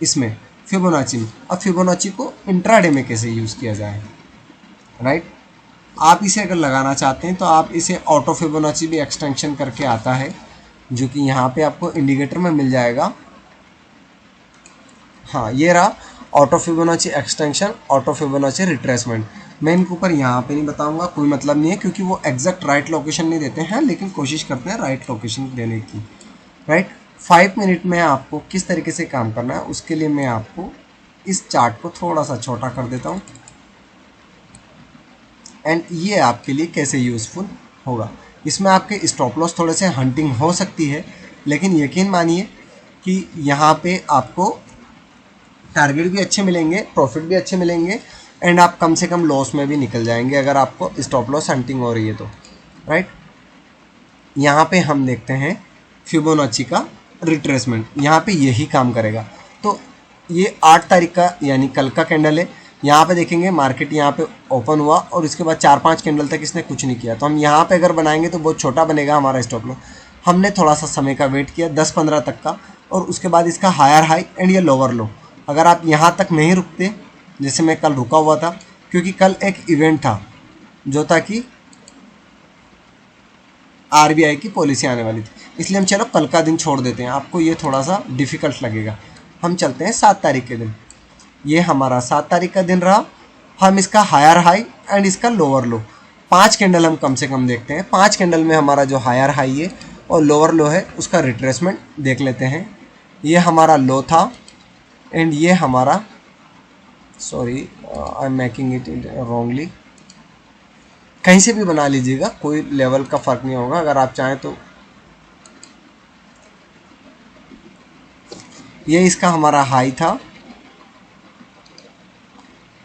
इसमें फिबोनाची में। अब फिबोनाची को इंट्राडे में कैसे यूज़ किया जाए, राइट। आप इसे अगर लगाना चाहते हैं तो आप इसे ऑटो फिबोनाची भी एक्सटेंशन करके आता है जो कि यहाँ पे आपको इंडिकेटर में मिल जाएगा। हाँ, ये रहा auto Fibonacci extension, auto Fibonacci retracement. मैं इनके ऊपर यहाँ पे नहीं बताऊंगा, कोई मतलब नहीं है क्योंकि वो एग्जैक्ट राइट लोकेशन नहीं देते हैं, लेकिन कोशिश करते हैं राइट लोकेशन देने की, राइट। 5 मिनट में आपको किस तरीके से काम करना है उसके लिए मैं आपको इस चार्ट को थोड़ा सा छोटा कर देता हूँ एंड ये आपके लिए कैसे यूज़फुल होगा। इसमें आपके स्टॉप लॉस थोड़े से हंटिंग हो सकती है, लेकिन यकीन मानिए कि यहाँ पे आपको टारगेट भी अच्छे मिलेंगे, प्रॉफिट भी अच्छे मिलेंगे एंड आप कम से कम लॉस में भी निकल जाएंगे अगर आपको स्टॉप लॉस हंटिंग हो रही है तो, राइट। यहाँ पे हम देखते हैं फिबोनाची का रिट्रेसमेंट, यहाँ पे यही काम करेगा। तो ये 8 तारीख का यानी कल का कैंडल है। यहाँ पे देखेंगे मार्केट यहाँ पे ओपन हुआ और इसके बाद 4-5 कैंडल तक इसने कुछ नहीं किया, तो हम यहाँ पे अगर बनाएंगे तो बहुत छोटा बनेगा हमारा स्टॉप लॉस। हमने थोड़ा सा समय का वेट किया 10-15 तक का और उसके बाद इसका हायर हाई एंड ये लोअर लो। अगर आप यहाँ तक नहीं रुकते, जैसे मैं कल रुका हुआ था, क्योंकि कल एक इवेंट था जो था कि आरबीआई की पॉलिसी आने वाली थी, इसलिए हम चलो कल का दिन छोड़ देते हैं, आपको ये थोड़ा सा डिफ़िकल्ट लगेगा। हम चलते हैं 7 तारीख के दिन। ये हमारा 7 तारीख का दिन रहा। हम इसका हायर हाई एंड इसका लोअर लो 5 कैंडल हम कम से कम देखते हैं। 5 कैंडल में हमारा जो हायर हाई है और लोअर लो है उसका रिट्रेसमेंट देख लेते हैं। ये हमारा लो था एंड ये हमारा, sorry I am making it wrongly, कहीं से भी बना लीजिएगा, कोई लेवल का फ़र्क नहीं होगा अगर आप चाहें तो। ये इसका हमारा हाई था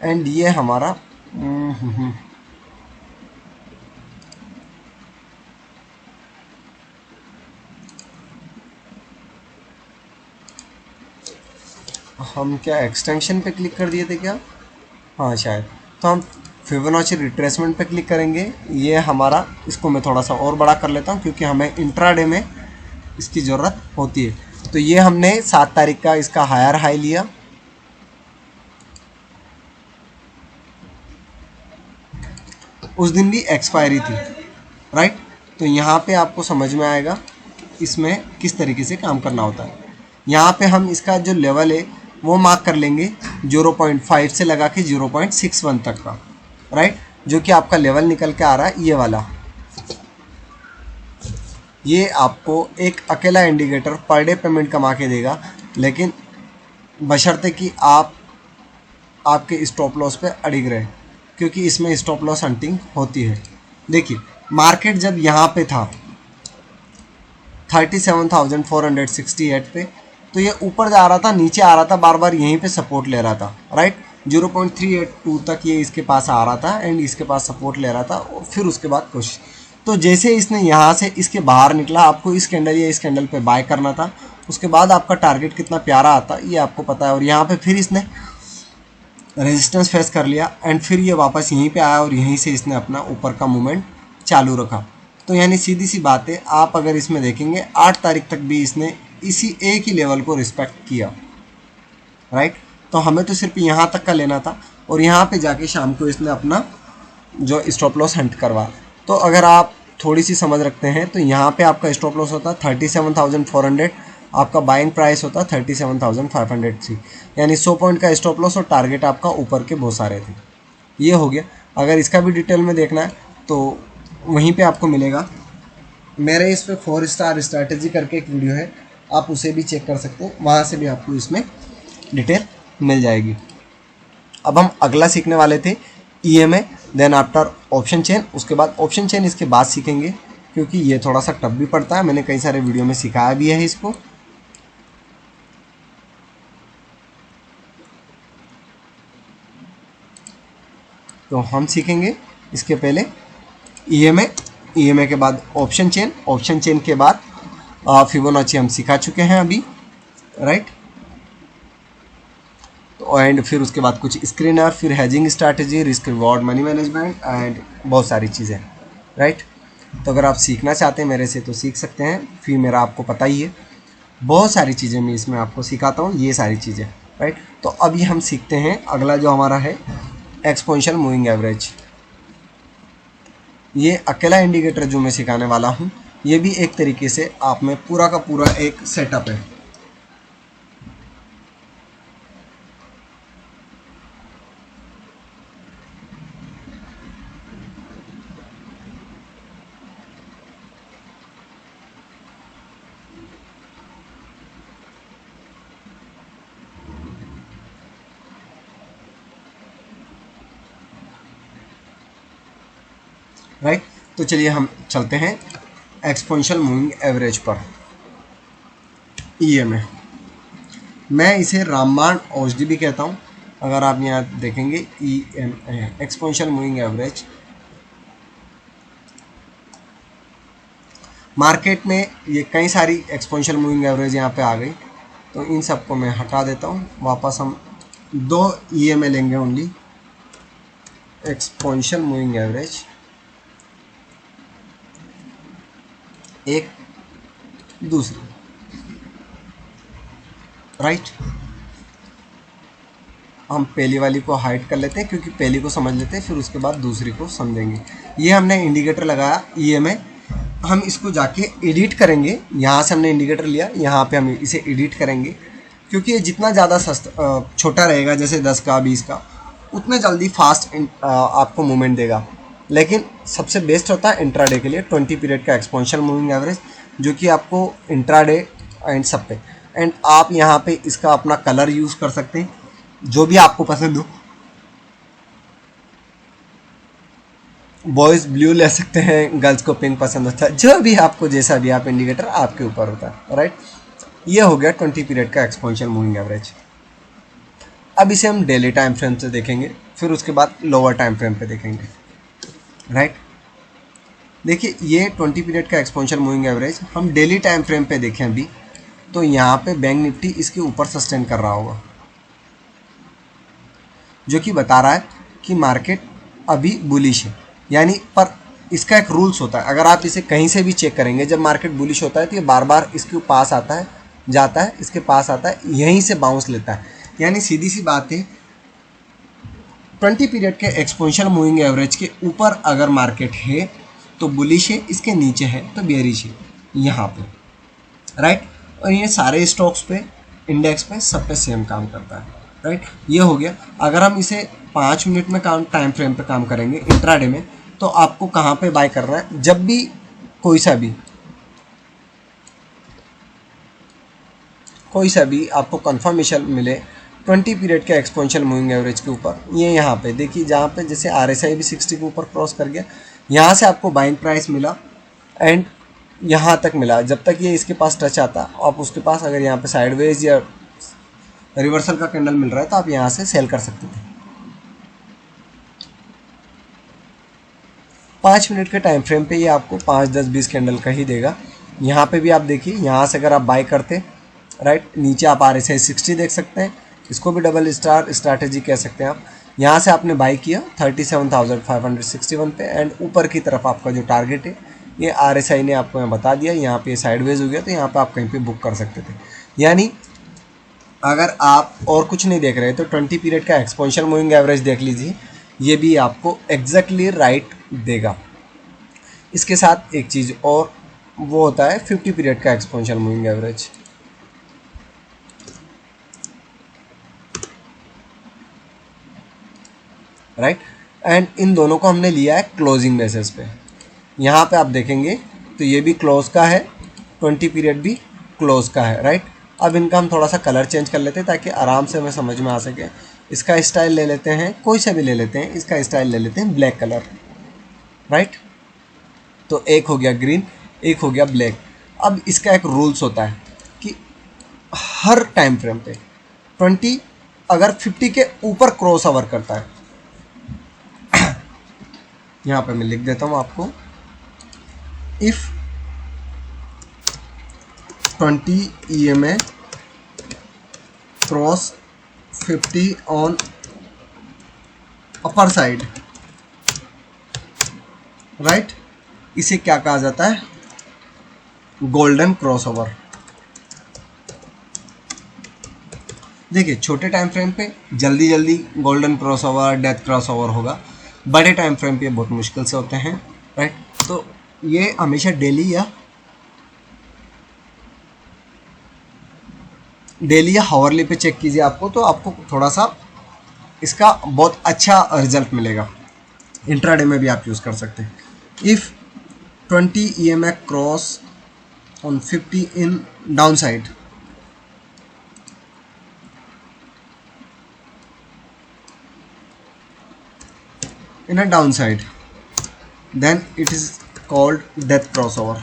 एंड ये हमारा हम क्या एक्सटेंशन पे क्लिक कर दिए थे क्या? हाँ शायद। तो हम फिबोनाची रिट्रेसमेंट पे क्लिक करेंगे। ये हमारा, इसको मैं थोड़ा सा और बड़ा कर लेता हूँ क्योंकि हमें इंट्राडे में इसकी ज़रूरत होती है। तो ये हमने 7 तारीख का इसका हायर हाई लिया, उस दिन भी एक्सपायरी थी, राइट। तो यहाँ पे आपको समझ में आएगा इसमें किस तरीके से काम करना होता है। यहाँ पे हम इसका जो लेवल है वो मार्क कर लेंगे 0.5 से लगा के 0.61 तक का, राइट, जो कि आपका लेवल निकल के आ रहा है ये वाला। ये आपको एक अकेला इंडिकेटर पर डे पेमेंट कमा के देगा, लेकिन बशर्ते कि आप आपके स्टॉप लॉस पे अड़िग रहे, क्योंकि इसमें स्टॉप लॉस हंटिंग होती है। देखिए मार्केट जब यहाँ पे था 37,468 पे, तो ये ऊपर जा रहा था, नीचे आ रहा था, बार बार यहीं पे सपोर्ट ले रहा था, राइट। 0.382 तक ये इसके पास आ रहा था एंड इसके पास सपोर्ट ले रहा था, और फिर उसके बाद कोशिश। तो जैसे इसने यहाँ से इसके बाहर निकला, आपको इस कैंडल या इस कैंडल पे बाय करना था, उसके बाद आपका टारगेट कितना प्यारा आता ये आपको पता है। और यहाँ पे फिर इसने रेजिस्टेंस फेस कर लिया एंड फिर ये वापस यहीं पे आया और यहीं से इसने अपना ऊपर का मूवमेंट चालू रखा। तो यानी सीधी सी बात है, आप अगर इसमें देखेंगे 8 तारीख तक भी इसने इसी एक ही लेवल को रिस्पेक्ट किया, राइट। तो हमें तो सिर्फ यहाँ तक का लेना था और यहाँ पे जाके शाम को इसने अपना जो स्टॉप लॉस हंट करवा। तो अगर आप थोड़ी सी समझ रखते हैं तो यहाँ पे आपका स्टॉप लॉस होता 37,400, आपका बाइंग प्राइस होता 37,503, यानी 100 पॉइंट का स्टॉप लॉस और टारगेट आपका ऊपर के बहुत सारे थे। ये हो गया। अगर इसका भी डिटेल में देखना है तो वहीं पे आपको मिलेगा। मेरे इस पे 4 स्टार स्ट्रैटेजी करके एक वीडियो है, आप उसे भी चेक कर सकते हैं, वहाँ से भी आपको इसमें डिटेल मिल जाएगी। अब हम अगला सीखने वाले थे EMA, then after option chain. उसके बाद ऑप्शन चेन इसके बाद सीखेंगे, क्योंकि ये थोड़ा सा टफ भी पड़ता है, मैंने कई सारे वीडियो में सिखाया भी है इसको। तो हम सीखेंगे इसके पहले EMA के बाद ऑप्शन चेन के बाद फिबोनाची हम सिखा चुके हैं अभी, राइट। तो एंड फिर उसके बाद कुछ स्क्रीनर, फिर hedging strategy, risk reward, money management and बहुत सारी चीज़ें, राइट। तो अगर आप सीखना चाहते हैं मेरे से तो सीख सकते हैं, फिर मेरा आपको पता ही है बहुत सारी चीज़ें मैं इसमें आपको सिखाता हूँ, ये सारी चीज़ें, राइट। तो अभी हम सीखते हैं अगला जो हमारा है एक्सपोनेंशियल मूविंग एवरेज। ये अकेला इंडिकेटर जो मैं सिखाने वाला हूँ, ये भी एक तरीके से आप में पूरा का पूरा एक सेटअप है। राइट। तो चलिए हम चलते हैं एक्सपोनेंशियल मूविंग एवरेज पर, EMA। मैं इसे रामबाण औषधि भी कहता हूँ। अगर आप यहाँ देखेंगे EMA exponential moving average, market में ये कई सारी एक्सपोनेंशियल मूविंग एवरेज यहाँ पे आ गई, तो इन सबको मैं हटा देता हूँ। वापस हम 2 EMA लेंगे ओनली, एक्सपोनेंशियल मूविंग एवरेज, एक दूसरी। राइट। हम पहली वाली को हाइड कर लेते हैं क्योंकि पहली को समझ लेते हैं, फिर उसके बाद दूसरी को समझेंगे। ये हमने इंडिकेटर लगाया EMA, हम इसको जाके एडिट करेंगे। यहाँ से हमने इंडिकेटर लिया, यहाँ पे हम इसे एडिट करेंगे क्योंकि ये जितना ज़्यादा सस्ता छोटा रहेगा, जैसे 10 का 20 का, उतना जल्दी फास्ट आपको मूवमेंट देगा। लेकिन सबसे बेस्ट होता है इंट्राडे के लिए 20 पीरियड का एक्सपोनेंशियल मूविंग एवरेज, जो कि आपको इंट्राडे एंड सब पे, एंड आप यहाँ पे इसका अपना कलर यूज़ कर सकते हैं जो भी आपको पसंद हो। बॉयज़ ब्लू ले सकते हैं, गर्ल्स को पिंक पसंद होता है, जो भी आपको, जैसा भी आप, इंडिकेटर आपके ऊपर होता है, राइट। ये हो गया 20 पीरियड का एक्सपोनेंशियल मूविंग एवरेज। अब इसे हम डेली टाइम फ्रेम से देखेंगे, फिर उसके बाद लोअर टाइम फ्रेम पे देखेंगे, राइट। देखिए ये 20 पीरियड का एक्सपोनेंशियल मूविंग एवरेज हम डेली टाइम फ्रेम पे देखें अभी, तो यहाँ पे बैंक निफ्टी इसके ऊपर सस्टेन कर रहा होगा, जो कि बता रहा है कि मार्केट अभी बुलिश है। यानी पर इसका एक रूल्स होता है, अगर आप इसे कहीं से भी चेक करेंगे, जब मार्केट बुलिश होता है तो ये बार बार इसके पास आता है, जाता है, इसके पास आता है, यहीं से बाउंस लेता है। यानी सीधी सी बात है, 20 पीरियड के एक्सपोनेंशियल मूविंग एवरेज के ऊपर अगर मार्केट है तो बुलिश है, इसके नीचे है तो बेयरिश है, यहाँ पे, राइट। और ये सारे स्टॉक्स पे, इंडेक्स पे, सब पे सेम काम करता है, राइट। ये हो गया। अगर हम इसे 5 मिनट में काम टाइम फ्रेम पे काम करेंगे इंट्राडे में, तो आपको कहाँ पे बाय करना है, जब भी कोई सा भी आपको कंफर्मेशन मिले 20 पीरियड के एक्सपोनेंशियल मूविंग एवरेज के ऊपर, ये यहाँ पे देखिए, जहाँ पे जैसे RSI भी 60 के ऊपर क्रॉस कर गया, यहाँ से आपको बाइंग प्राइस मिला एंड यहाँ तक मिला। जब तक ये इसके पास टच आता, आप उसके पास अगर यहाँ पे साइडवेज या रिवर्सल का कैंडल मिल रहा है तो आप यहाँ से सेल कर सकते थे। 5 मिनट के टाइम फ्रेम पे ये आपको 5, 10, 20 कैंडल का ही देगा। यहाँ पे भी आप देखिए, यहाँ से अगर आप बाय करते, राइट, नीचे आप RSI 60 देख सकते हैं, इसको भी डबल स्टार स्ट्रैटेजी कह सकते हैं आप। यहाँ से आपने बाय किया 37,561 पे, एंड ऊपर की तरफ आपका जो टारगेट है, ये RSI ने आपको यहाँ बता दिया, यहाँ पे साइडवेज हो गया, तो यहाँ पे आप कहीं पे बुक कर सकते थे। यानी अगर आप और कुछ नहीं देख रहे तो 20 पीरियड का एक्सपोनेंशियल मूविंग एवरेज देख लीजिए, ये भी आपको एग्जैक्टली राइट देगा। इसके साथ एक चीज़ और, वो होता है 50 पीरियड का exponential moving average, right. And in दोनों को हमने लिया है क्लोजिंग बेसिस पे। यहाँ पे आप देखेंगे तो ये भी क्लोज का है, 20 पीरियड भी क्लोज का है, राइट। अब इनका हम थोड़ा सा कलर चेंज कर लेते हैं ताकि आराम से हमें समझ में आ सके। इसका स्टाइल ले लेते हैं, कोई सा भी ले लेते हैं, इसका स्टाइल ले लेते हैं ब्लैक कलर, राइट। तो एक हो गया ग्रीन, एक हो गया ब्लैक। अब इसका एक रूल्स होता है कि हर टाइम फ्रेम पे 20 अगर 50 के ऊपर क्रॉस ओवर करता है, यहाँ पे मैं लिख देता हूँ आपको, if 20 EMA cross 50 on upper side, right, इसे क्या कहा जाता है, गोल्डन क्रॉसओवर। देखिए छोटे टाइम फ्रेम पे जल्दी जल्दी गोल्डन क्रॉसओवर, डेथ क्रॉसओवर होगा, बड़े टाइम फ्रेम पे बहुत मुश्किल से होते हैं, राइट। तो ये हमेशा डेली या हावरली पे चेक कीजिए आपको, तो आपको थोड़ा सा इसका बहुत अच्छा रिजल्ट मिलेगा। इंट्राडे में भी आप यूज़ कर सकते हैं। If 20 EMA cross on 50 in downside, in a downside, then it is called death crossover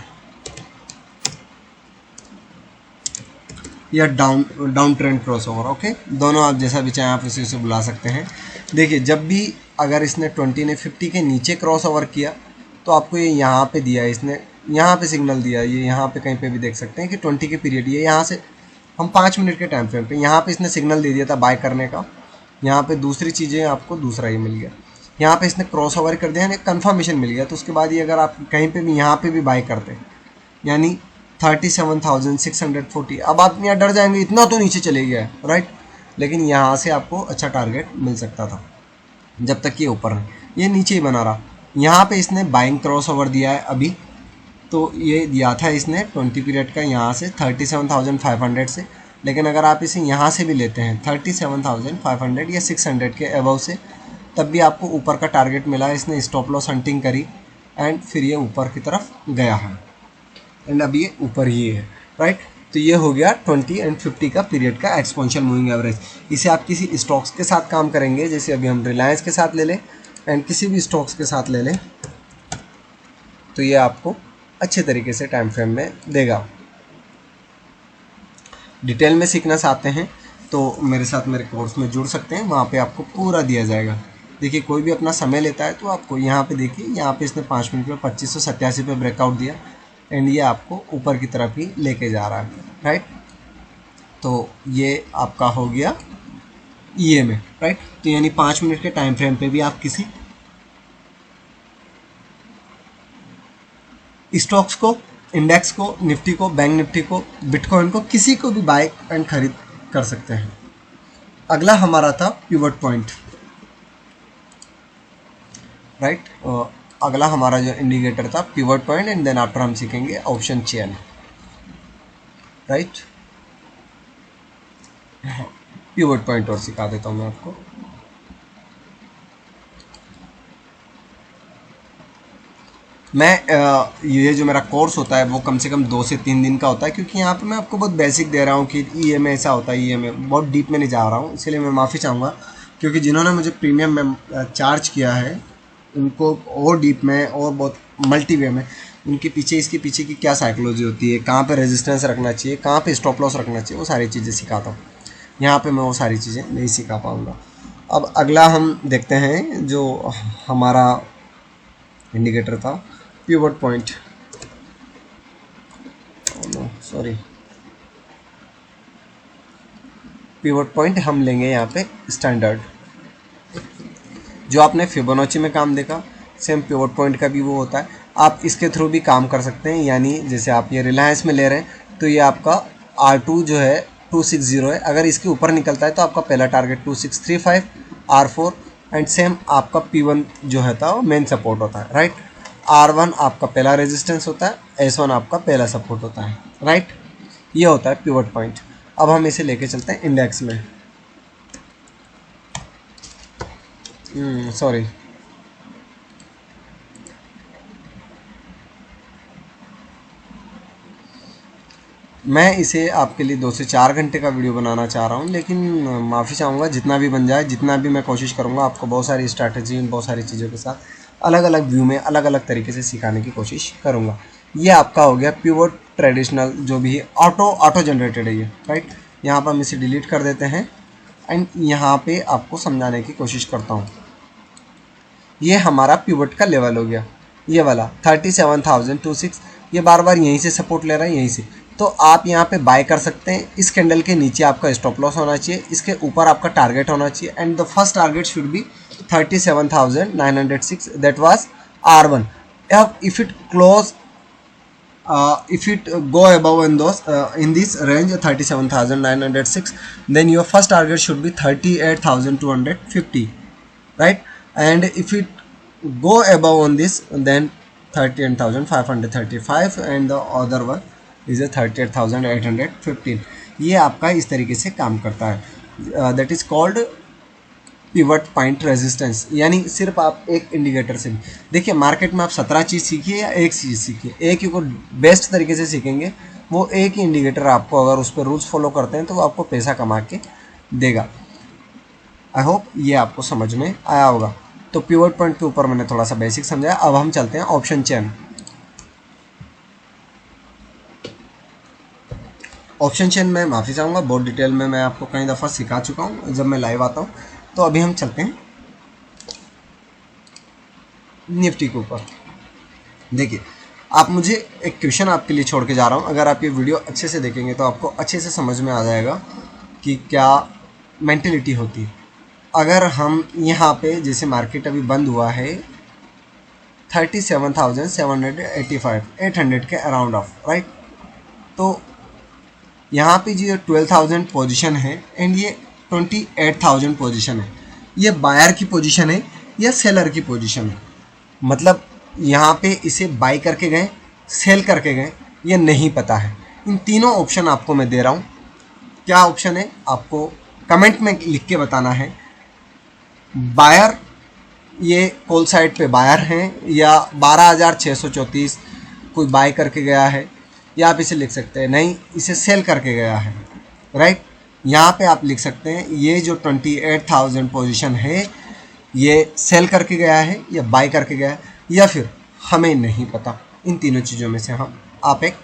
या डाउन ट्रेंड क्रॉसओवर। ओके, दोनों आप जैसा भी चाहें आप इसे बुला सकते हैं। देखिए जब भी अगर इसने 20 ने 50 के नीचे क्रॉसओवर किया तो आपको ये यहाँ पे दिया है, इसने यहाँ पे सिग्नल दिया, ये यहाँ पे कहीं पे भी देख सकते हैं कि 20 के पीरियड, ये यहाँ से हम 5 मिनट के टाइम फ्रेम पे यहाँ पे इसने सिग्नल दे दिया था बाय करने का। यहाँ पे दूसरी चीज़ें आपको दूसरा ही मिल गया, यहाँ पे इसने क्रॉस ओवर कर दिया, यानी कन्फर्मेशन मिल गया। तो उसके बाद ये अगर आप कहीं पे भी यहाँ पे भी बाय करते हैं, यानी 37,640। अब आप यहाँ डर जाएंगे इतना तो नीचे चले गया है, राइट, लेकिन यहाँ से आपको अच्छा टारगेट मिल सकता था जब तक ये ऊपर है। ये नीचे ही बना रहा। यहाँ पे इसने बाइंग क्रॉस ओवर दिया है अभी, तो ये दिया था इसने 20 पीरियड का यहाँ से 37,500 से, लेकिन अगर आप इसे यहाँ से भी लेते हैं 37,500 या 600 के अबव से, तब भी आपको ऊपर का टारगेट मिला है। इसने स्टॉप लॉस हंटिंग करी एंड फिर ये ऊपर की तरफ गया है एंड अब ये ऊपर ही है, राइट। तो ये हो गया 20 एंड 50 का पीरियड का एक्सपोनेंशियल मूविंग एवरेज। इसे आप किसी स्टॉक्स के साथ काम करेंगे, जैसे अभी हम रिलायंस के साथ ले लें एंड किसी भी स्टॉक्स के साथ ले लें, तो ये आपको अच्छे तरीके से टाइम फ्रेम में देगा। डिटेल में सीखना चाहते हैं तो मेरे साथ मेरे कोर्स में जुड़ सकते हैं, वहाँ पे आपको पूरा दिया जाएगा। देखिए कोई भी अपना समय लेता है तो आपको यहाँ पे देखिए, यहाँ पे इसने 5 मिनट में 2587 पे ब्रेकआउट दिया एंड ये आपको ऊपर की तरफ ही लेके जा रहा है, राइट। तो ये आपका हो गया EMA, राइट। तो यानी 5 मिनट के टाइम फ्रेम पे भी आप किसी स्टॉक्स को, इंडेक्स को, निफ्टी को, बैंक निफ्टी को, बिटकॉइन को, किसी को भी बाय एंड खरीद कर सकते हैं। अगला हमारा था पिवट पॉइंट, राइट। अगला हमारा जो इंडिकेटर था pivot point and then after हम सीखेंगे option chain, right. Pivot point और सिखा देता हूँ मैं आपको। मैं ये जो मेरा कोर्स होता है वो कम से कम 2 से 3 दिन का होता है, क्योंकि यहाँ पे मैं आपको बहुत बेसिक दे रहा हूँ कि EMA ऐसा होता है। EMA बहुत डीप में नहीं जा रहा हूँ, इसलिए मैं माफ़ी चाहूँगा, क्योंकि जिन्होंने मुझे प्रीमियम में चार्ज किया है उनको और डीप में और बहुत मल्टी वे में उनके पीछे, इसके पीछे की क्या साइकोलॉजी होती है, कहाँ पे रेजिस्टेंस रखना चाहिए, कहाँ पे स्टॉप लॉस रखना चाहिए, वो सारी चीज़ें सिखाता हूँ। यहाँ पे मैं वो सारी चीज़ें नहीं सिखा पाऊँगा। अब अगला हम देखते हैं जो हमारा इंडिकेटर था pivot point, sorry, pivot point हम लेंगे यहाँ पे स्टैंडर्ड। जो आपने फिबोनाची में काम देखा, सेम पिवट पॉइंट का भी वो होता है। आप इसके थ्रू भी काम कर सकते हैं, यानी जैसे आप ये रिलायंस में ले रहे हैं तो ये आपका R2 जो है 260 है। अगर इसके ऊपर निकलता है तो आपका पहला टारगेट 2635, R4 एंड सेम आपका P1 जो है था वो मेन सपोर्ट होता है, राइट। R1 आपका पहला रेजिस्टेंस होता है, S1 आपका पहला सपोर्ट होता है, राइट। ये होता है पिवट पॉइंट। अब हम इसे लेके चलते हैं इंडेक्स में, सॉरी, मैं इसे आपके लिए 2 से 4 घंटे का वीडियो बनाना चाह रहा हूँ, लेकिन माफ़ी चाहूँगा, जितना भी बन जाए, जितना भी मैं कोशिश करूँगा आपको बहुत सारी स्ट्रैटेजी, बहुत सारी चीज़ों के साथ अलग अलग व्यू में अलग अलग तरीके से सिखाने की कोशिश करूँगा। ये आपका हो गया पिवट ट्रेडिशनल, जो भी है ऑटो जनरेटेड है ये, राइट। यहाँ पर हम इसे डिलीट कर देते हैं एंड यहाँ पे आपको समझाने की कोशिश करता हूँ। ये हमारा पिवट का लेवल हो गया, ये वाला 37,026, ये बार बार यहीं से सपोर्ट ले रहा है, यहीं से। तो आप यहाँ पे बाय कर सकते हैं। इस कैंडल के नीचे आपका स्टॉप लॉस होना चाहिए, इसके ऊपर आपका टारगेट होना चाहिए and the first target should B 37,906, that was R1। अब if it close, if it go above in this range 37,906, then your first target should be 38,250, right? And if it go above on this, then 38,535 and the other one is a 38,815। ये आपका इस तरीके से काम करता है। That is called pivot point resistance. यानी सिर्फ आप एक इंडिकेटर से भी देखिए, मार्केट में आप 17 चीज़ सीखिए या एक चीज़ सीखिए, एक ही को बेस्ट तरीके से सीखेंगे, वो एक ही इंडिकेटर आपको अगर उस पर रूल्स फॉलो करते हैं तो वो आपको पैसा कमा के देगा। आई होप ये आपको समझ में आया होगा। तो पिवट पॉइंट के ऊपर मैंने थोड़ा सा बेसिक समझाया। अब हम चलते हैं ऑप्शन चेन। ऑप्शन चेन में माफ़ी चाहूँगा, बहुत डिटेल में मैं आपको कई दफ़ा सिखा चुका हूँ जब मैं लाइव आता हूँ। तो अभी हम चलते हैं निफ्टी के ऊपर। देखिए, आप मुझे एक क्वेश्चन आपके लिए छोड़ के जा रहा हूँ। अगर आप ये वीडियो अच्छे से देखेंगे तो आपको अच्छे से समझ में आ जाएगा कि क्या मेंटेलिटी होती है। अगर हम यहाँ पे, जैसे मार्केट अभी बंद हुआ है 37,785, 800 के अराउंड ऑफ, राइट। तो यहाँ पे जो 12,000 पोजीशन है एंड ये 28,000 पोजीशन है, ये बायर की पोजीशन है या सेलर की पोजीशन है। मतलब यहाँ पे इसे बाई करके गए, सेल करके गए, ये नहीं पता है। इन तीनों ऑप्शन आपको मैं दे रहा हूँ। क्या ऑप्शन है आपको कमेंट में लिख के बताना है। बायर ये कॉल साइट पे बायर हैं या 12,634 कोई बाय करके गया है, या आप इसे लिख सकते हैं नहीं इसे सेल करके गया है, राइट। यहाँ पे आप लिख सकते हैं ये जो 28,000 पोजीशन है ये सेल करके गया है या बाय करके गया है, या फिर हमें नहीं पता। इन तीनों चीज़ों में से हम आप एक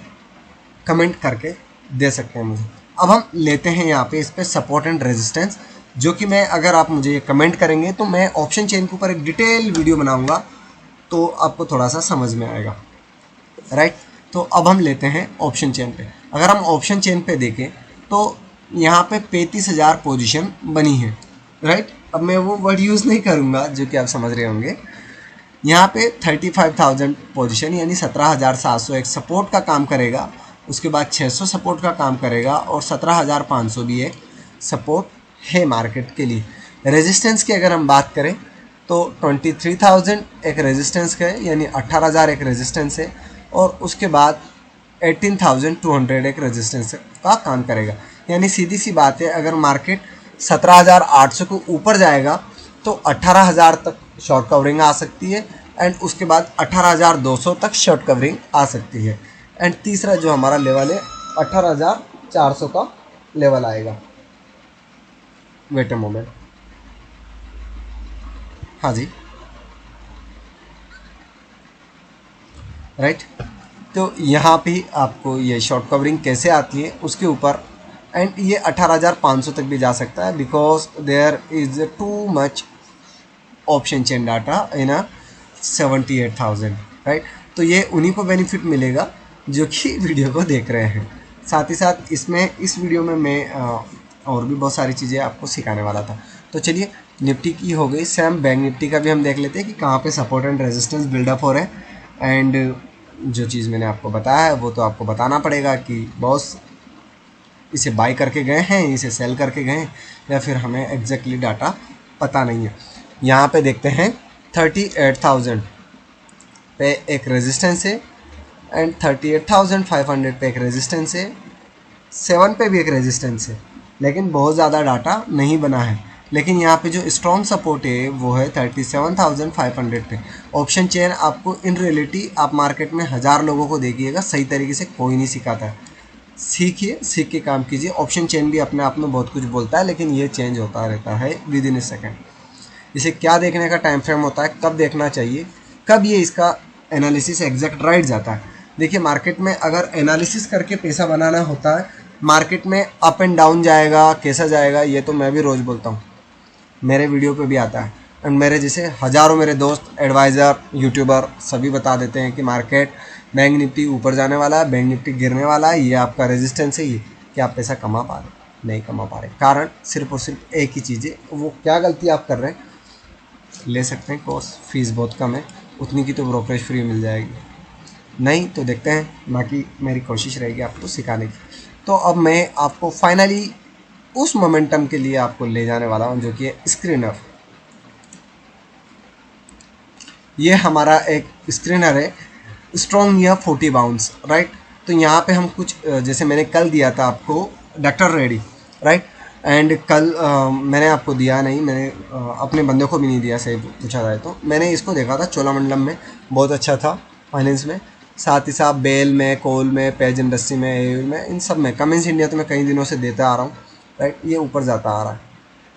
कमेंट करके दे सकते हैं मुझे। अब हम लेते हैं यहाँ पे इस पर सपोर्ट एंड रेजिस्टेंस, जो कि मैं अगर आप मुझे कमेंट करेंगे तो मैं ऑप्शन चेन के ऊपर एक डिटेल वीडियो बनाऊंगा, तो आपको थोड़ा सा समझ में आएगा, राइट। तो अब हम लेते हैं ऑप्शन चेन पे। अगर हम ऑप्शन चेन पे देखें तो यहाँ पे 35,000 पोजीशन बनी है, राइट। अब मैं वो वर्ड यूज़ नहीं करूँगा जो कि आप समझ रहे होंगे। यहाँ पे 35,000 पोजीशन यानी 17,700 एक सपोर्ट का काम करेगा, उसके बाद 600 सपोर्ट का काम करेगा और 17,500 भी एक सपोर्ट है मार्केट के लिए। रेजिस्टेंस की अगर हम बात करें तो 23,000 एक रेजिस्टेंस का है, यानी 18,000 एक रेजिस्टेंस है, और उसके बाद 18,200 एक रेजिस्टेंस का काम करेगा। यानी सीधी सी बात है, अगर मार्केट 17,800 के ऊपर जाएगा तो 18,000 तक शॉर्ट कवरिंग आ सकती है, एंड उसके बाद 18,200 तक शॉर्ट कवरिंग आ सकती है, एंड तीसरा जो हमारा लेवल है 18,400 का लेवल आएगा। वेट अ मोमेंट, हाँ जी, राइट। तो यहाँ पे आपको ये शॉर्ट कवरिंग कैसे आती है उसके ऊपर, एंड ये 18,500 तक भी जा सकता है, because there is too much option chain data in 78,000, right. तो ये उन्हीं को बेनिफिट मिलेगा जो कि वीडियो को देख रहे हैं। साथ ही साथ इस वीडियो में मैं और भी बहुत सारी चीज़ें आपको सिखाने वाला था। तो चलिए, निफ्टी की हो गई, सेम बैंक निफ्टी का भी हम देख लेते हैं कि कहाँ पे सपोर्ट एंड रेजिस्टेंस बिल्डअप हो रहे हैं। एंड जो चीज़ मैंने आपको बताया है वो तो आपको बताना पड़ेगा कि बॉस इसे बाई करके गए हैं, इसे सेल करके गए हैं, या फिर हमें एग्जैक्टली डाटा पता नहीं है। यहाँ पे देखते हैं 38,000 पे एक रेजिस्टेंस है, एंड 38,500 पे एक रेजिस्टेंस है, 7 पे भी एक रेजिस्टेंस है, लेकिन बहुत ज़्यादा डाटा नहीं बना है। लेकिन यहाँ पे जो स्ट्रॉन्ग सपोर्ट है वो है 37,500 पे। ऑप्शन चेन आपको इन रियलिटी आप मार्केट में 1000 लोगों को देखिएगा, सही तरीके से कोई नहीं सिखाता है। सीखिए, सीख के काम कीजिए। ऑप्शन चेन भी अपने आप में बहुत कुछ बोलता है, लेकिन ये चेंज होता रहता है विद इन ए सेकेंड। इसे क्या देखने का टाइम फ्रेम होता है, कब देखना चाहिए, कब ये इसका एनालिसिस एग्जैक्ट राइट जाता है। देखिए, मार्केट में अगर एनालिसिस करके पैसा बनाना होता है, मार्केट में अप एंड डाउन जाएगा, कैसा जाएगा, ये तो मैं भी रोज़ बोलता हूँ, मेरे वीडियो पे भी आता है, एंड मेरे जैसे हज़ारों मेरे दोस्त, एडवाइज़र, यूट्यूबर सभी बता देते हैं कि मार्केट बैंक निफ्टी ऊपर जाने वाला है, बैंक निफ्टी गिरने वाला है, ये आपका रेजिस्टेंस है, ये कि आप पैसा कमा पा रहे, नहीं कमा पा रहे। कारण सिर्फ और सिर्फ एक ही चीज़ है, वो क्या गलती आप कर रहे हैं, ले सकते हैं कोर्स, फीस बहुत कम है, उतनी की तो ब्रोकरेज फ्री मिल जाएगी, नहीं तो देखते हैं। बाकी मेरी कोशिश रहेगी आपको सिखाने की। तो अब मैं आपको फाइनली उस मोमेंटम के लिए आपको ले जाने वाला हूं जो कि है स्क्रीनर। ये हमारा एक स्क्रीनर है, स्ट्रॉन्ग नियर 40 बाउंस, राइट। तो यहाँ पे हम कुछ जैसे मैंने कल दिया था आपको डॉक्टर रेडी, राइट। एंड कल मैंने आपको दिया नहीं, मैंने अपने बंदे को भी नहीं दिया, सही पूछा जाए तो। मैंने इसको देखा था चोलामंडलम में, बहुत अच्छा था फाइनेंस में, साथ ही साथ बेल में, कोल में, पेज इंडस्ट्री में, एयर में, इन सब में। कमिंस इंडिया तो मैं कई दिनों से देता आ रहा हूँ, राइट। ये ऊपर जाता आ रहा है,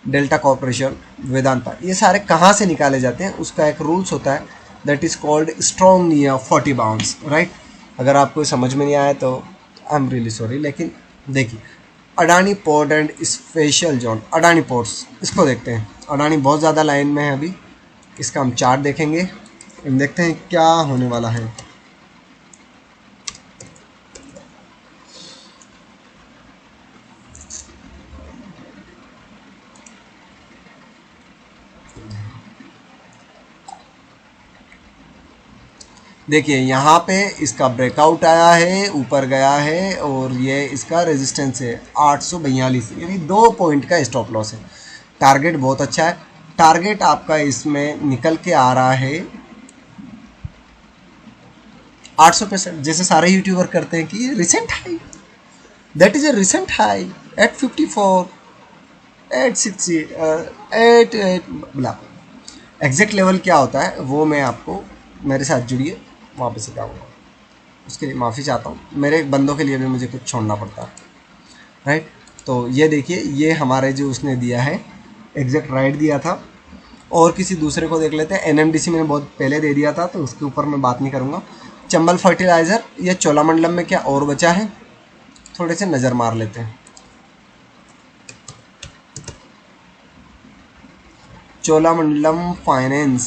डेल्टा कॉर्पोरेशन, वेदांता, ये सारे कहाँ से निकाले जाते हैं, उसका एक रूल्स होता है, that is called strong near 40 bounce, right. अगर आपको समझ में नहीं आया तो आई एम रियली सॉरी। लेकिन देखिए, Adani port and special zone, Adani ports, इसको देखते हैं। अडानी बहुत ज़्यादा लाइन में है अभी, इसका हम चार्ट देखेंगे, देखते हैं क्या होने वाला है। देखिए यहाँ पे इसका ब्रेकआउट आया है, ऊपर गया है, और ये इसका रेजिस्टेंस है 842, यानी 2 पॉइंट का स्टॉप लॉस है। टारगेट बहुत अच्छा है। टारगेट आपका इसमें निकल के आ रहा है 800%, जैसे सारे यूट्यूबर करते हैं कि recent high, that is a recent high at 54, at 60, at बोला। एग्जैक्ट लेवल क्या होता है वो मैं आपको, मेरे साथ जुड़िए, वहाँ पे सिखाऊंगा। उसके लिए माफ़ी चाहता हूँ, मेरे बंदों के लिए भी मुझे कुछ छोड़ना पड़ता है, राइट। तो ये देखिए, ये हमारे जो उसने दिया है एग्जैक्ट राइट दिया था। और किसी दूसरे को देख लेते हैं। एनएमडीसी मैंने बहुत पहले दे दिया था, तो उसके ऊपर मैं बात नहीं करूँगा। चंबल फर्टिलाइज़र या चोलामंडलम में क्या और बचा है, थोड़े से नज़र मार लेते हैं। चोलामंडलम फाइनेंस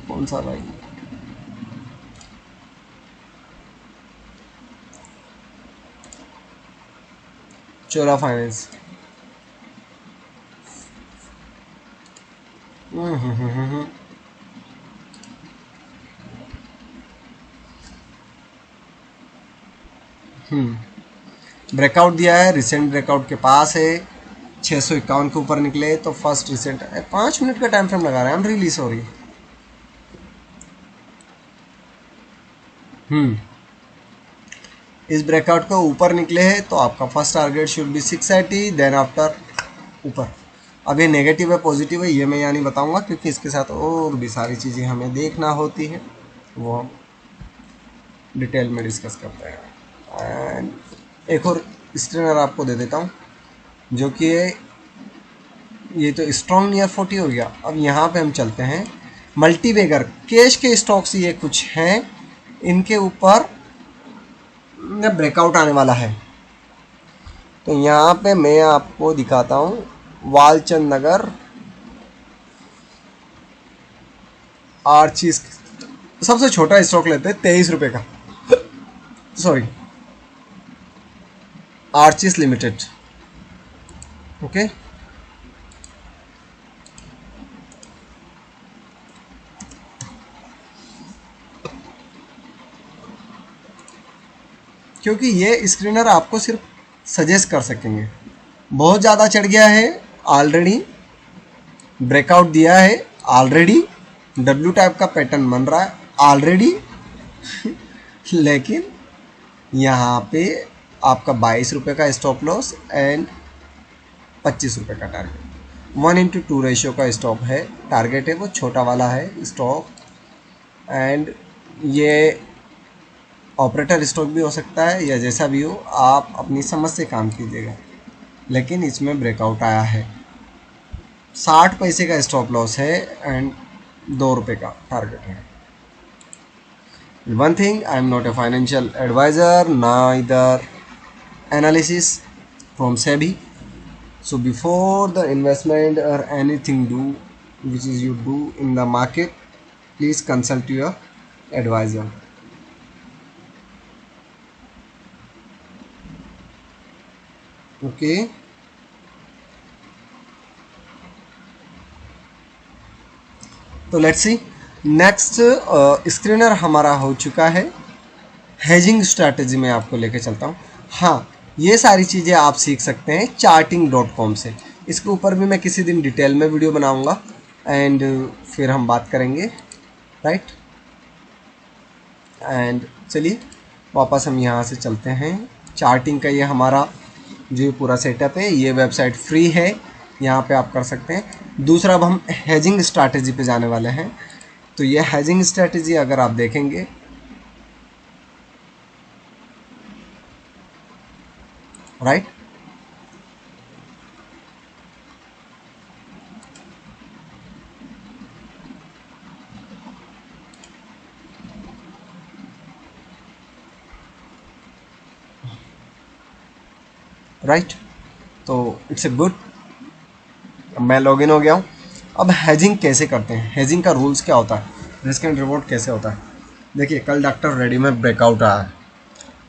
कौन सा भाई, चोला फाइनेंस, ब्रेकआउट दिया है, रिसेंट ब्रेकआउट के पास है, 651 के ऊपर निकले तो फर्स्ट रिसेंट 5 मिनट का टाइम फ्रेम लगा रहे हैं हम, रिलीज हो रही है। इस ब्रेकआउट को ऊपर निकले हैं तो आपका first target should be 680, then after ऊपर। अब ये नेगेटिव है पॉजिटिव है ये मैं यहाँ नहीं बताऊंगा, क्योंकि इसके साथ और भी सारी चीज़ें हमें देखना होती है, वो हम डिटेल में डिस्कस करते हैं। एंड एक और स्ट्रेनर आपको दे देता हूँ, जो कि ये तो स्ट्रॉन्ग नियर 40 हो गया। अब यहाँ पे हम चलते हैं मल्टीबैगर कैश के स्टॉक्स, ये कुछ हैं, इनके ऊपर ब्रेकआउट आने वाला है। तो यहाँ पे मैं आपको दिखाता हूँ, वालचंद नगर, आर्चिस, सबसे छोटा स्टॉक लेते हैं 23 रुपये का, सॉरी आर्चिस लिमिटेड, ओके। क्योंकि ये स्क्रीनर आपको सिर्फ सजेस्ट कर सकेंगे। बहुत ज़्यादा चढ़ गया है ऑलरेडी, ब्रेकआउट दिया है ऑलरेडी, डब्ल्यू टाइप का पैटर्न बन रहा है ऑलरेडी लेकिन यहाँ पे आपका 22 रुपये का स्टॉप लॉस एंड 25 रुपये का टारगेट, 1:2 रेशियो का स्टॉप है, टारगेट है वो छोटा वाला है स्टॉक। एंड ये ऑपरेटर स्टॉक भी हो सकता है या जैसा भी हो, आप अपनी समझ से काम कीजिएगा। लेकिन इसमें ब्रेकआउट आया है, 60 पैसे का स्टॉप लॉस है एंड 2 रुपये का टारगेट है। One thing, I am not a financial advisor, neither analysis from SEBI. So before the investment or anything which is you do in the market, please consult your advisor. Okay. तो let's see, next screener हमारा हो चुका है। Hedging strategy में आपको लेके चलता हूँ। हाँ, ये सारी चीज़ें आप सीख सकते हैं charting.com से। इसके ऊपर भी मैं किसी दिन डिटेल में वीडियो बनाऊँगा एंड फिर हम बात करेंगे, राइट। एंड चलिए वापस हम यहाँ से चलते हैं। चार्टिंग का ये हमारा जो पूरा सेटअप है, ये वेबसाइट फ्री है, यहाँ पे आप कर सकते हैं। दूसरा, अब हम हेजिंग स्ट्रैटेजी पे जाने वाले हैं। तो ये हेजिंग स्ट्रैटेजी अगर आप देखेंगे, राइट, राइट। तो इट्स ए गुड, मैं लॉगिन हो गया हूँ। अब हेजिंग कैसे करते हैं, हेजिंग का रूल्स क्या होता है, रिस्क एंड रिवॉर्ड कैसे होता है। देखिए, कल डॉक्टर रेडी में ब्रेकआउट आया है,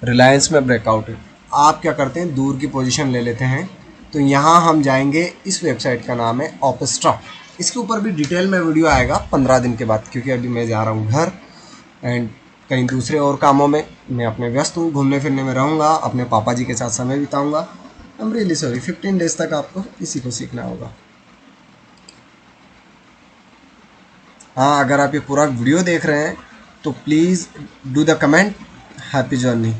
रिलायंस में ब्रेकआउट है। आप क्या करते हैं, दूर की पोजीशन ले लेते हैं। तो यहाँ हम जाएंगे, इस वेबसाइट का नाम है ऑपस्ट्रा। इसके ऊपर भी डिटेल में वीडियो आएगा 15 दिन के बाद, क्योंकि अभी मैं जा रहा हूँ घर। एंड कहीं दूसरे और कामों में मैं अपने व्यस्त हूँ, घूमने फिरने में रहूँगा, अपने पापा जी के साथ समय बिताऊँगा। I am really sorry, 15 days तक आपको इसी को सीखना होगा। हाँ, अगर आप ये पूरा वीडियो देख रहे हैं तो please do the comment happy journey.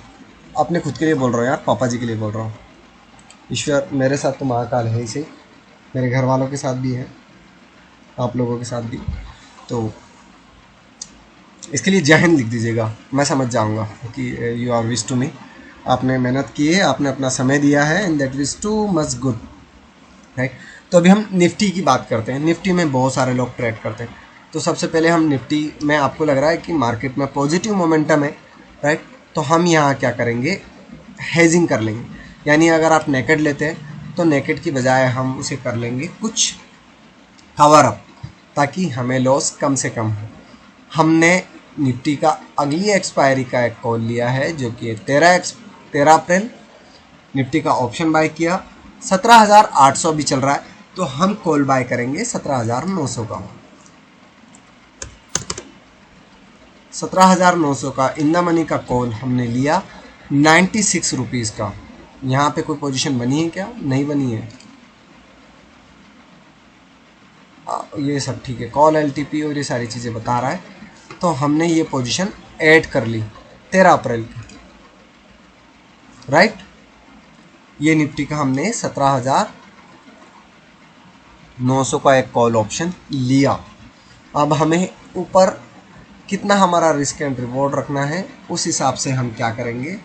अपने खुद के लिए बोल रहा हूँ यार, पापा जी के लिए बोल रहा हूँ। ईश्वर मेरे साथ तो महाकाल है ही सही, मेरे घर वालों के साथ भी है, आप लोगों के साथ भी। तो इसके लिए जय हिंद लिख दीजिएगा, मैं समझ जाऊंगा कि you are wish to me. आपने मेहनत की है, आपने अपना समय दिया है, and that is too much good, right. तो अभी हम निफ्टी की बात करते हैं। निफ्टी में बहुत सारे लोग ट्रेड करते हैं। तो सबसे पहले हम निफ्टी में, आपको लग रहा है कि मार्केट में पॉजिटिव मोमेंटम है, राइट, तो हम यहाँ क्या करेंगे, हेजिंग कर लेंगे। यानी अगर आप नेकेड लेते हैं तो नेकेड की बजाय हम उसे कर लेंगे कुछ कवर अप, ताकि हमें लॉस कम से कम हो। हमने निफ्टी का अगली एक्सपायरी का एक कॉल लिया है जो कि 13 अप्रैल। निफ्टी का ऑप्शन बाय किया, 17,800 भी चल रहा है, तो हम कॉल बाय करेंगे 17,900 का। 17,900 का इन द मनी का कॉल हमने लिया 96 रुपीज़ का। यहाँ पे कोई पोजीशन बनी है क्या? नहीं बनी है। ये सब ठीक है, कॉल एलटीपी और ये सारी चीज़ें बता रहा है। तो हमने ये पोजीशन ऐड कर ली 13 अप्रैल की, राइट। ये निफ्टी का हमने 17,900 का एक कॉल ऑप्शन लिया। अब हमें ऊपर कितना हमारा रिस्क एंड रिवॉर्ड रखना है, उस हिसाब से हम क्या करेंगे,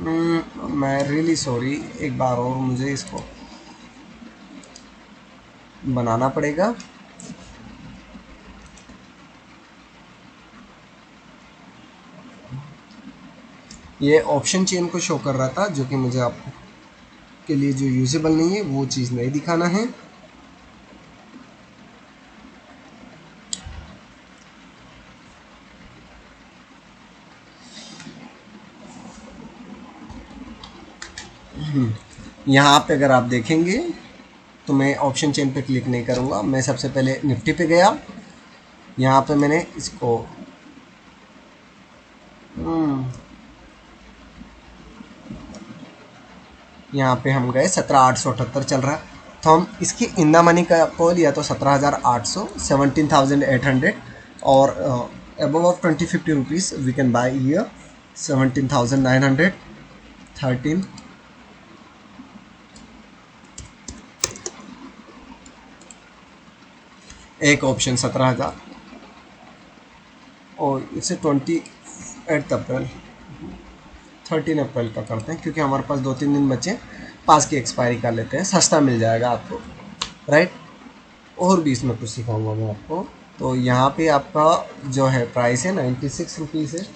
मैं रियली सॉरी, एक बार और मुझे इसको बनाना पड़ेगा। ये ऑप्शन चेन को शो कर रहा था, जो कि मुझे आपको के लिए जो यूजेबल नहीं है वो चीज़ नहीं दिखाना है। यहाँ पे अगर आप देखेंगे तो मैं ऑप्शन चेन पे क्लिक नहीं करूँगा, मैं सबसे पहले निफ्टी पे गया। यहाँ पे मैंने इसको यहाँ पे हम गए 17,878 चल रहा है, तो हम इसकी इन द मनी का कॉल लिया तो 17,800, 17,800 और above of 20-50 rupees we can buy year 17,900, 13, एक ऑप्शन 17,000 और इसे 28 अप्रैल 13 अप्रैल का करते हैं, क्योंकि हमारे पास 2-3 दिन बचे, पास की एक्सपायरी कर लेते हैं, सस्ता मिल जाएगा आपको, राइट। और भी इसमें कुछ सिखाऊंगा मैं आपको। तो यहाँ पे आपका जो है प्राइस है 96 रुपीज़ है।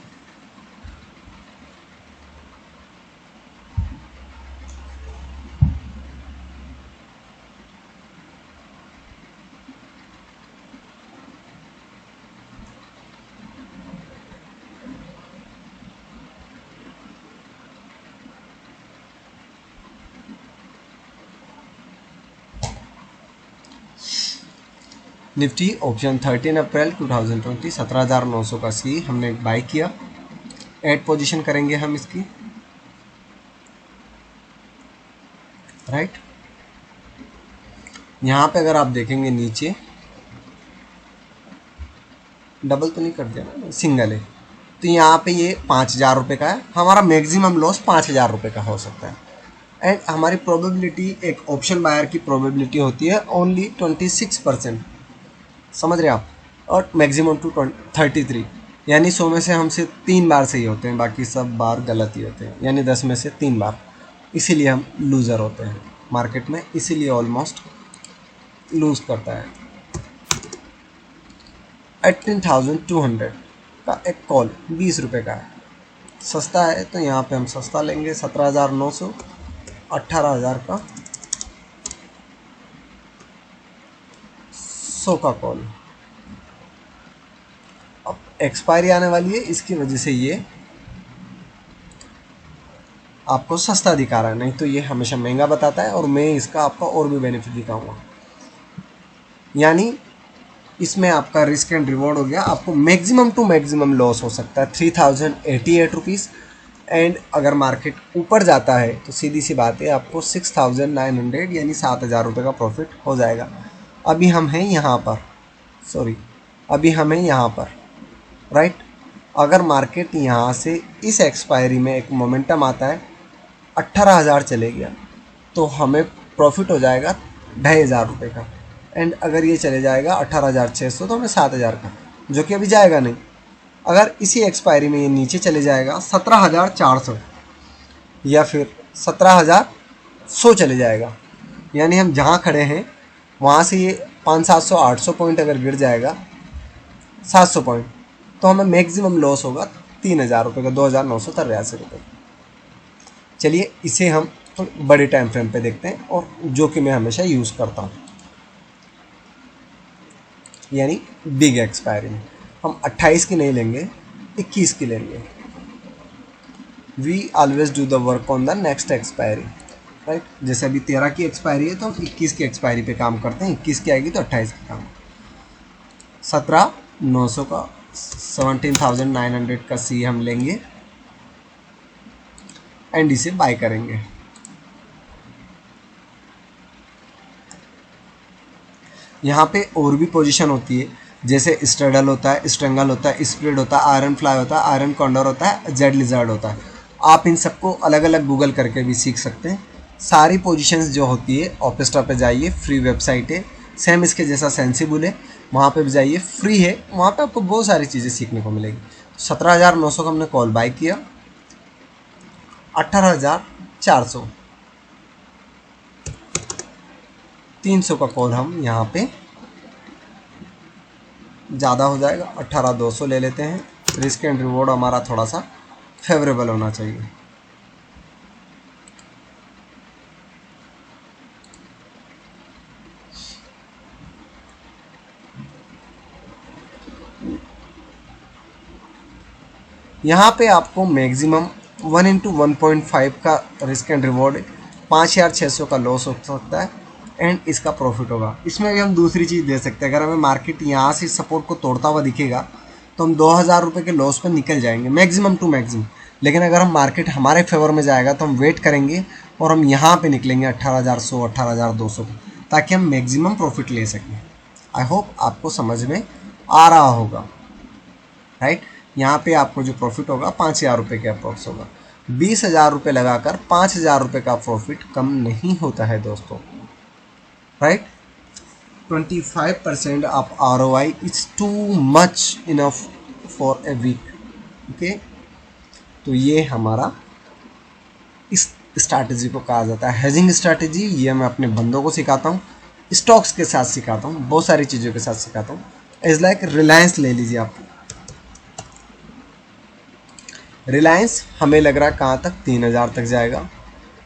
निफ्टी ऑप्शन 13 अप्रैल 2020 17,900 का सी हमने बाय किया। ऐड पोजीशन करेंगे हम इसकी, राइट। यहाँ पे अगर आप देखेंगे नीचे डबल तो नहीं कर दिया ना, सिंगल है, तो यहाँ पे ये 5,000 रुपये का है। हमारा मैक्सिमम लॉस 5,000 रुपये का हो सकता है। एंड हमारी प्रोबेबिलिटी, एक ऑप्शन बायर की प्रोबेबिलिटी होती है ओनली 26%, समझ रहे आप, और मैक्सिमम टू 33, यानी 100 में से हमसे 3 बार सही होते हैं, बाकी सब बार गलत ही होते हैं, यानी 10 में से 3 बार। इसीलिए हम लूज़र होते हैं मार्केट में, इसीलिए ऑलमोस्ट लूज़ करता है। 18,200 का एक कॉल 20 रुपये का है, सस्ता है, तो यहाँ पे हम सस्ता लेंगे 17,900, 18,000 का 100 का कॉल। अब एक्सपायरी आने वाली है, इसकी वजह से ये आपको सस्ता दिखा रहा है, नहीं तो ये हमेशा महंगा बताता है, और मैं इसका आपको और भी बेनिफिट दिखाऊंगा। यानी इसमें आपका रिस्क एंड रिवॉर्ड हो गया, आपको मैक्सिमम टू मैक्सिमम लॉस हो सकता है 3088 रुपीज़। एंड अगर मार्केट ऊपर जाता है तो सीधी सी बात है आपको 6900 यानी 7000 रुपये का प्रॉफिट हो जाएगा। अभी हम हैं यहाँ पर, अभी हम हैं यहाँ पर, राइट। अगर मार्केट यहाँ से इस एक्सपायरी में एक मोमेंटम आता है 18,000 चले गया तो हमें प्रॉफिट हो जाएगा 2,500 रुपये का। एंड अगर ये चले जाएगा 18,600 तो हमें 7,000 का, जो कि अभी जाएगा नहीं। अगर इसी एक्सपायरी में ये नीचे चले जाएगा 17,400 या फिर 17,100 चले जाएगा, यानी हम जहाँ खड़े हैं वहाँ से ये 500-700-800 पॉइंट अगर गिर जाएगा 700 पॉइंट, तो हमें मैक्सिमम लॉस होगा 3,000 रुपये का, 2,983 रुपये। चलिए इसे हम तो बड़े टाइम फ्रेम पे देखते हैं, और जो कि मैं हमेशा यूज़ करता हूँ, यानी बिग एक्सपायरी में हम 28 की नहीं लेंगे, 21 की लेंगे। We always do the work on the next expiry, right. जैसे अभी 13 की एक्सपायरी है तो हम 21 की एक्सपायरी पे काम करते हैं, 21 की आएगी तो 28 की काम। 17,900 का 17,900 का सी हम लेंगे एंड इसे बाय करेंगे। यहाँ पे और भी पोजीशन होती है, जैसे स्ट्रेडल होता है, स्ट्रेंगल होता है, स्प्रेड होता है, आयरन फ्लाई होता है, आयरन कॉन्डर होता है, जेड लिजर्ड होता है। आप इन सबको अलग अलग गूगल करके भी सीख सकते हैं। सारी पोजीशंस जो होती है ऑपेस्ट्रा पे जाइए, फ्री वेबसाइट है, सेम इसके जैसा सेंसिबल है, वहाँ पे भी जाइए, फ्री है, वहाँ पे आपको बहुत सारी चीज़ें सीखने को मिलेगी। 17,900 का हमने कॉल बाय किया, 18,400, 300 का कॉल हम यहाँ पे ज़्यादा हो जाएगा, 18,200 ले लेते हैं। रिस्क एंड रिवॉर्ड हमारा थोड़ा सा फेवरेबल होना चाहिए। यहाँ पे आपको मैक्सिमम 1/1.5 का रिस्क एंड रिवॉर्ड, 5,600 का लॉस हो सकता है एंड इसका प्रॉफिट होगा। इसमें भी हम दूसरी चीज़ दे सकते हैं, अगर हमें मार्केट यहाँ से सपोर्ट को तोड़ता हुआ दिखेगा तो हम 2,000 रुपये के लॉस पर निकल जाएंगे मैक्सिमम टू मैक्सिमम। लेकिन अगर हम मार्केट हमारे फेवर में जाएगा तो हम वेट करेंगे और हम यहाँ पे निकलेंगे 18,100 18,200 ताकि हम मैक्सिमम प्रॉफिट ले सकें। आई होप आपको समझ में आ रहा होगा, राइट। यहाँ पे आपको जो प्रॉफिट होगा 5,000 रुपये के अप्रॉक्स होगा। 20,000 रुपये लगाकर 5,000 रुपये का प्रॉफिट कम नहीं होता है दोस्तों, right. 25% of ROI is too much enough for a week, okay. तो ये हमारा इस स्ट्रैटेजी को कहा जाता है हेजिंग स्ट्रैटेजी। ये मैं अपने बंदों को सिखाता हूँ, स्टॉक्स के साथ सिखाता हूँ, बहुत सारी चीज़ों के साथ सिखाता हूँ। इज लाइक रिलायंस ले लीजिए आप, रिलायंस हमें लग रहा है कहाँ तक, 3,000 तक जाएगा,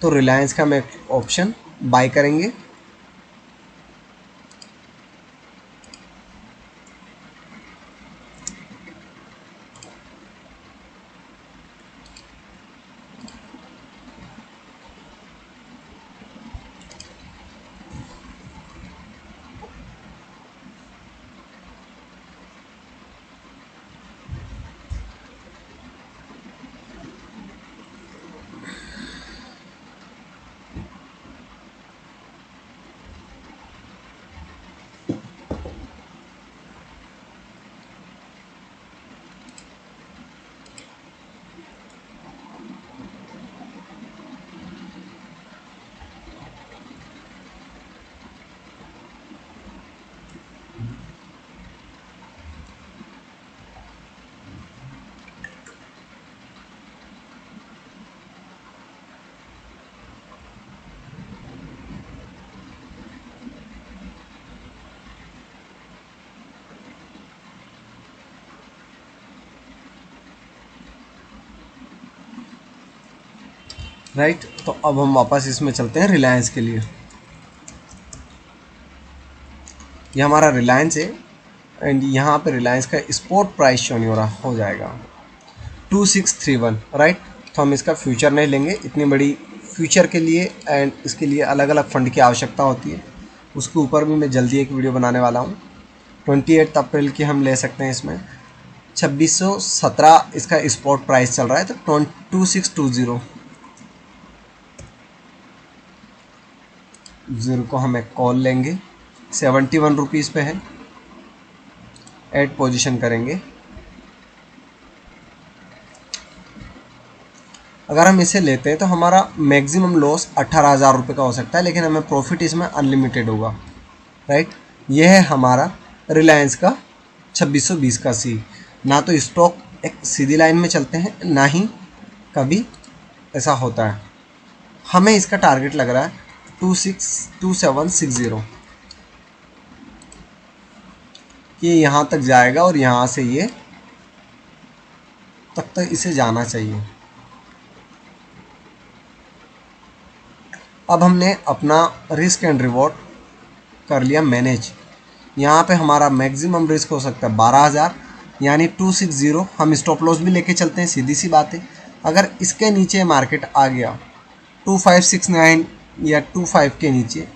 तो रिलायंस का हम एक ऑप्शन बाय करेंगे। राइट। तो अब हम वापस इसमें चलते हैं रिलायंस के लिए। ये हमारा रिलायंस है एंड यहाँ पे रिलायंस का स्पॉट प्राइस शो नहीं हो रहा, हो जाएगा 2631, राइट। तो हम इसका फ्यूचर नहीं लेंगे, इतनी बड़ी फ्यूचर के लिए एंड इसके लिए अलग अलग फंड की आवश्यकता होती है, उसके ऊपर भी मैं जल्दी एक वीडियो बनाने वाला हूँ। 28 अप्रैल की हम ले सकते हैं। इसमें 2617 इसका स्पॉट प्राइस चल रहा है, तो 2620 को हम एक कॉल लेंगे। 71 रुपीज़ पे है, ऐड पोजीशन करेंगे। अगर हम इसे लेते हैं तो हमारा मैक्सिमम लॉस 18,000 रुपये का हो सकता है, लेकिन हमें प्रॉफिट इसमें अनलिमिटेड होगा, राइट। यह है हमारा रिलायंस का 2620 का सी। ना तो स्टॉक एक सीधी लाइन में चलते हैं, ना ही कभी ऐसा होता है। हमें इसका टारगेट लग रहा है 2760 कि यहाँ तक जाएगा और यहाँ से ये तक इसे जाना चाहिए। अब हमने अपना रिस्क एंड रिवॉर्ड कर लिया मैनेज। यहाँ पे हमारा मैक्सिमम रिस्क हो सकता है 12,000 यानी 260। हम स्टॉप लॉस भी लेके चलते हैं, सीधी सी बात है। अगर इसके नीचे मार्केट आ गया 2569 या 25 के नीचे,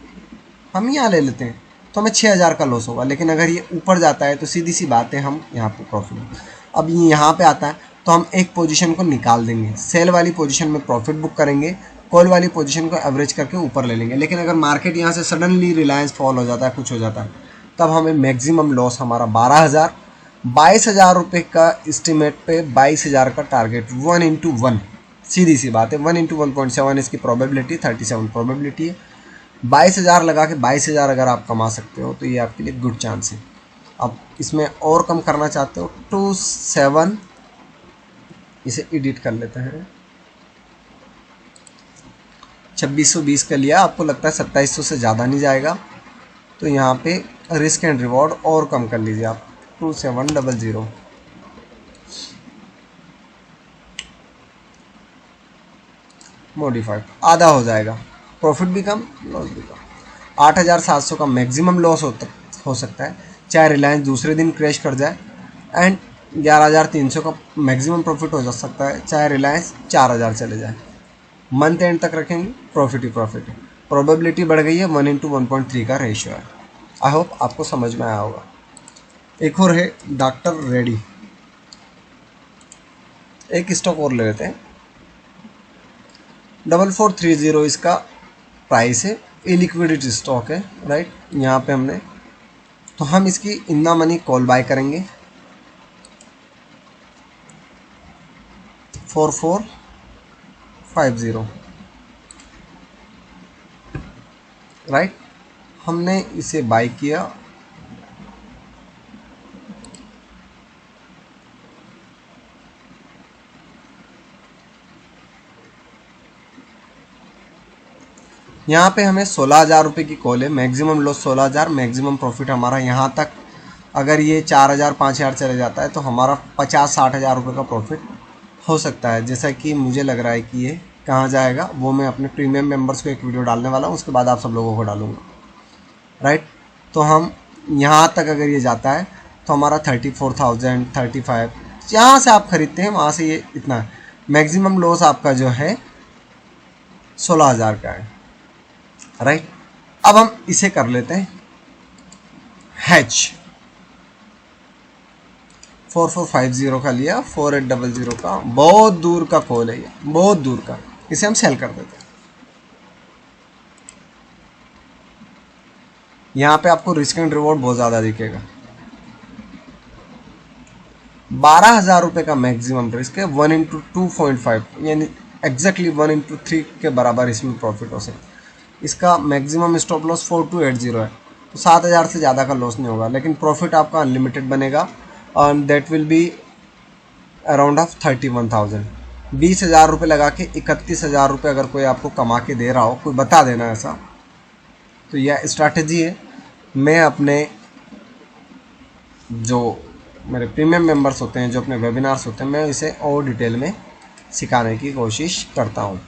हम यहाँ ले लेते हैं तो हमें 6,000 का लॉस होगा। लेकिन अगर ये ऊपर जाता है तो सीधी सी बात है, हम यहाँ पे प्रॉफिट। अब ये यहाँ पे आता है तो हम एक पोजीशन को निकाल देंगे, सेल वाली पोजीशन में प्रॉफिट बुक करेंगे, कॉल वाली पोजीशन को एवरेज करके ऊपर ले लेंगे। लेकिन अगर मार्केट यहाँ से सडनली रिलायंस फॉल हो जाता है, कुछ हो जाता है, तब हमें मैक्सिमम लॉस हमारा 12,000 22,000 रुपये का एस्टिमेट पे 22,000 का टारगेट 1/1। सीधी सी बात है, 1/1.7 इसकी प्रोबेबिलिटी, 37 प्रोबेबिलिटी है। 22,000 लगा के 22,000 अगर आप कमा सकते हो तो ये आपके लिए गुड चांस है। अब इसमें और कम करना चाहते हो 27, इसे एडिट कर लेते हैं। 2620 का लिया, आपको लगता है 2700 से ज़्यादा नहीं जाएगा, तो यहाँ पे रिस्क एंड रिवॉर्ड और कम कर लीजिए आप 2700। मॉडिफाइड आधा हो जाएगा, प्रॉफिट भी कम, लॉस भी कम। 8,700 का मैक्सिमम लॉस हो सकता है, चाहे रिलायंस दूसरे दिन क्रैश कर जाए। एंड 11,300 का मैक्सिमम प्रॉफिट हो जा सकता है, चाहे रिलायंस 4,000 चले जाए। मंथ एंड तक रखेंगे, प्रॉफिट ही प्रॉफिट है। प्रोबेबिलिटी बढ़ गई है, 1/1.3 का रेशियो है। आई होप आपको समझ में आया होगा। एक और है डॉक्टर रेडी, एक स्टॉक और ले लेते हैं। 4430 इसका प्राइस है, इलिक्विडिटी स्टॉक है, राइट। यहाँ पे हमने तो हम इसकी in the money call buy करेंगे 4450, राइट। हमने इसे बाय किया, यहाँ पे हमें 16,000 रुपये की कॉल है। मैक्सिमम लॉस 16,000, मैक्सिमम प्रॉफिट हमारा यहाँ तक। अगर ये 4,000 5,000 चले जाता है तो हमारा 50-60,000 रुपये का प्रॉफिट हो सकता है। जैसा कि मुझे लग रहा है कि ये कहाँ जाएगा, वो मैं अपने प्रीमियम मेंबर्स को एक वीडियो डालने वाला हूँ, उसके बाद आप सब लोगों को डालूँगा, राइट। तो हम यहाँ तक अगर ये जाता है तो हमारा 34,000 35, जहाँ से आप खरीदते हैं वहाँ से ये इतना है। मैक्सिमम लॉस आपका जो है 16,000 का है, राइट। अब हम इसे कर लेते हैं हैच। 4450 का लिया, 4800 का, बहुत दूर का कॉल है ये, बहुत दूर का। इसे हम सेल कर देते हैं। यहाँ पे आपको रिस्क एंड रिवॉर्ड बहुत ज़्यादा दिखेगा। 12,000 रुपये का मैक्सिमम रिस्क है, 1/2.5 यानी एग्जैक्टली 1/3 के बराबर इसमें प्रॉफिट हो सकता है। इसका मैक्सिमम स्टॉप लॉस 4280 है, तो 7,000 से ज़्यादा का लॉस नहीं होगा, लेकिन प्रॉफिट आपका अनलिमिटेड बनेगा और that will be around of 31,000। 20,000 रुपये लगा के 31,000 रुपये अगर कोई आपको कमा के दे रहा हो, कोई बता देना ऐसा, तो यह स्ट्रैटेजी है। मैं अपने जो मेरे प्रीमियम मेंबर्स होते हैं, जो अपने वेबिनार्स होते हैं, मैं इसे और डिटेल में सिखाने की कोशिश करता हूँ।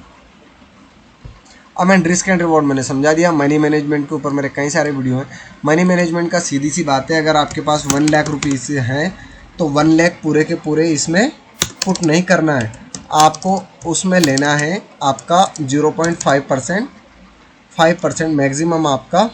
अब मैं रिस्क एंड रिवॉर्ड मैंने समझा दिया। मनी मैनेजमेंट के ऊपर मेरे कई सारे वीडियो हैं। मनी मैनेजमेंट का सीधी सी बात है, अगर आपके पास 1 लाख रुपीज़ हैं तो 1 लाख पूरे के पूरे इसमें पुट नहीं करना है, आपको उसमें लेना है आपका 0.5%, 5% मैक्सिमम आपका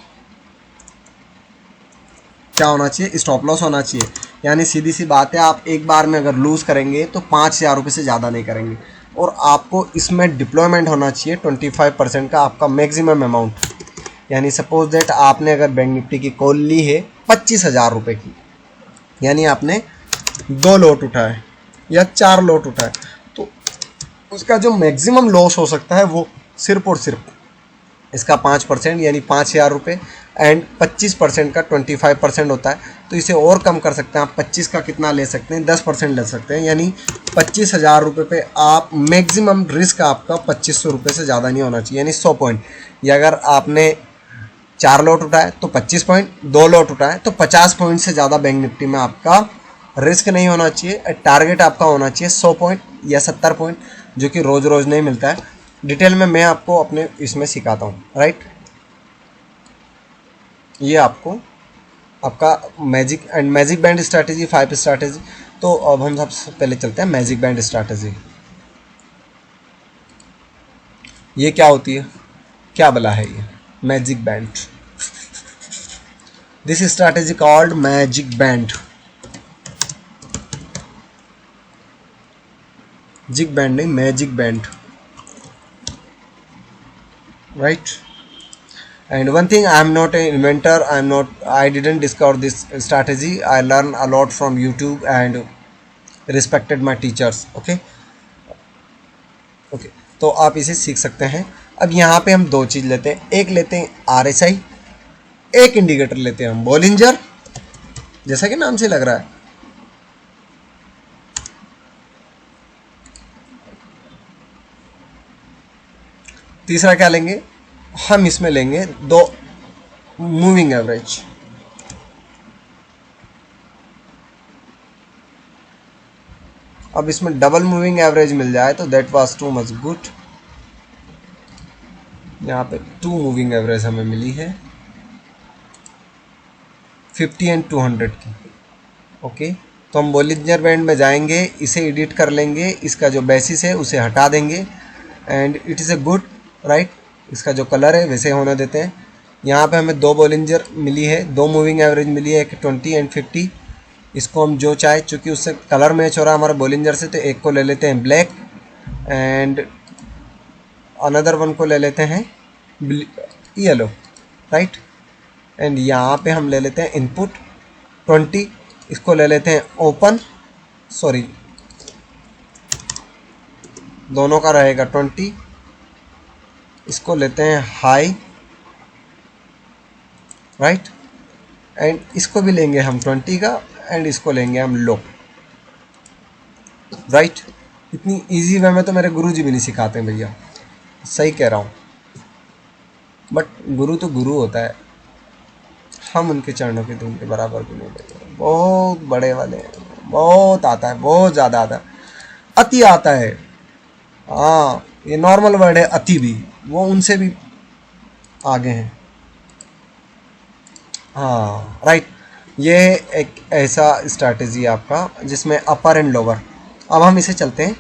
क्या होना चाहिए, स्टॉप लॉस होना चाहिए। यानी सीधी सी बात है, आप एक बार में अगर लूज़ करेंगे तो 5,000 रुपये से ज़्यादा नहीं करेंगे। और आपको इसमें डिप्लॉयमेंट होना चाहिए 25% का आपका मैक्सिमम अमाउंट। यानी सपोज दैट आपने अगर बैंक निफ्टी की कॉल ली है 25,000 रुपये की, यानी आपने 2 लॉट उठाए या 4 लॉट उठाए, तो उसका जो मैक्सिमम लॉस हो सकता है वो सिर्फ और सिर्फ इसका 5% यानी 5,000 रुपये, एंड 25% का 25% होता है। तो इसे और कम कर सकते हैं आप, 25 का कितना ले सकते हैं, 10% ले सकते हैं। यानी 25,000 रुपये पे आप मैक्सिमम रिस्क आपका 2,500 रुपये से ज़्यादा नहीं होना चाहिए, यानी 100 पॉइंट। या अगर आपने 4 लॉट उठाए तो 25 पॉइंट, 2 लॉट उठाए तो 50 पॉइंट से ज़्यादा बैंक निफ्टी में आपका रिस्क नहीं होना चाहिए। टारगेट आपका होना चाहिए 100 पॉइंट या 70 पॉइंट, जो कि रोज़ रोज़ नहीं मिलता है। डिटेल में मैं आपको अपने इसमें सिखाता हूँ, राइट। ये आपको आपका मैजिक बैंड स्ट्रैटेजी, 5 स्ट्रैटेजी। तो अब हम सबसे पहले चलते हैं मैजिक बैंड स्ट्रैटेजी। ये क्या होती है, क्या भला है ये magic band? This strategy called magic band. Zig band नहीं, magic band, right. And one thing, I am not an inventor, I didn't discover this strategy. I learn a lot from YouTube and respected my teachers. Okay, तो आप इसे सीख सकते हैं। अब यहाँ पे हम 2 चीज़ लेते हैं, एक लेते हैं RSI, एक इंडिकेटर लेते हैं हम बॉलिंजर, जैसा कि नाम से लग रहा है। तीसरा क्या लेंगे हम, इसमें लेंगे 2 मूविंग एवरेज। अब इसमें डबल मूविंग एवरेज मिल जाए तो that was to much good. यहाँ पे 2 मूविंग एवरेज हमें मिली है 50 एंड 200 की। ओके, तो हम बॉलिंजर बैंड में जाएंगे, इसे एडिट कर लेंगे, इसका जो बेसिस है उसे हटा देंगे, and it is a good, right. इसका जो कलर है वैसे होने देते हैं। यहाँ पे हमें 2 बॉलिंजर मिली है, 2 मूविंग एवरेज मिली है, एक 20 एंड 50। इसको हम जो चाहे, चूँकि उससे कलर मैच हो रहा है हमारे बॉलिंजर से, तो एक को ले लेते हैं ब्लैक, एंड अनदर वन को ले लेते हैं येलो, राइट। एंड यहाँ पे हम ले लेते हैं इनपुट 20, इसको ले लेते हैं ओपन, सॉरी दोनों का रहेगा 20, इसको लेते हैं हाई, राइट। एंड इसको भी लेंगे हम 20 का, एंड इसको लेंगे हम लो, राइट। इतनी इजी वे में तो मेरे गुरुजी भी नहीं सिखाते भैया, सही कह रहा हूँ। बट गुरु तो गुरु होता है, हम उनके चरणों की धूल के बराबर भी नहीं लेते। बहुत बड़े वाले हैं, बहुत आता है, बहुत ज़्यादा आता है, अति आता है। हाँ, ये नॉर्मल वर्ड है अति भी, वो उनसे भी आगे हैं। हाँ, राइट। ये एक ऐसा स्ट्रैटेजी आपका जिसमें अपर एंड लोअर। अब हम इसे चलते हैं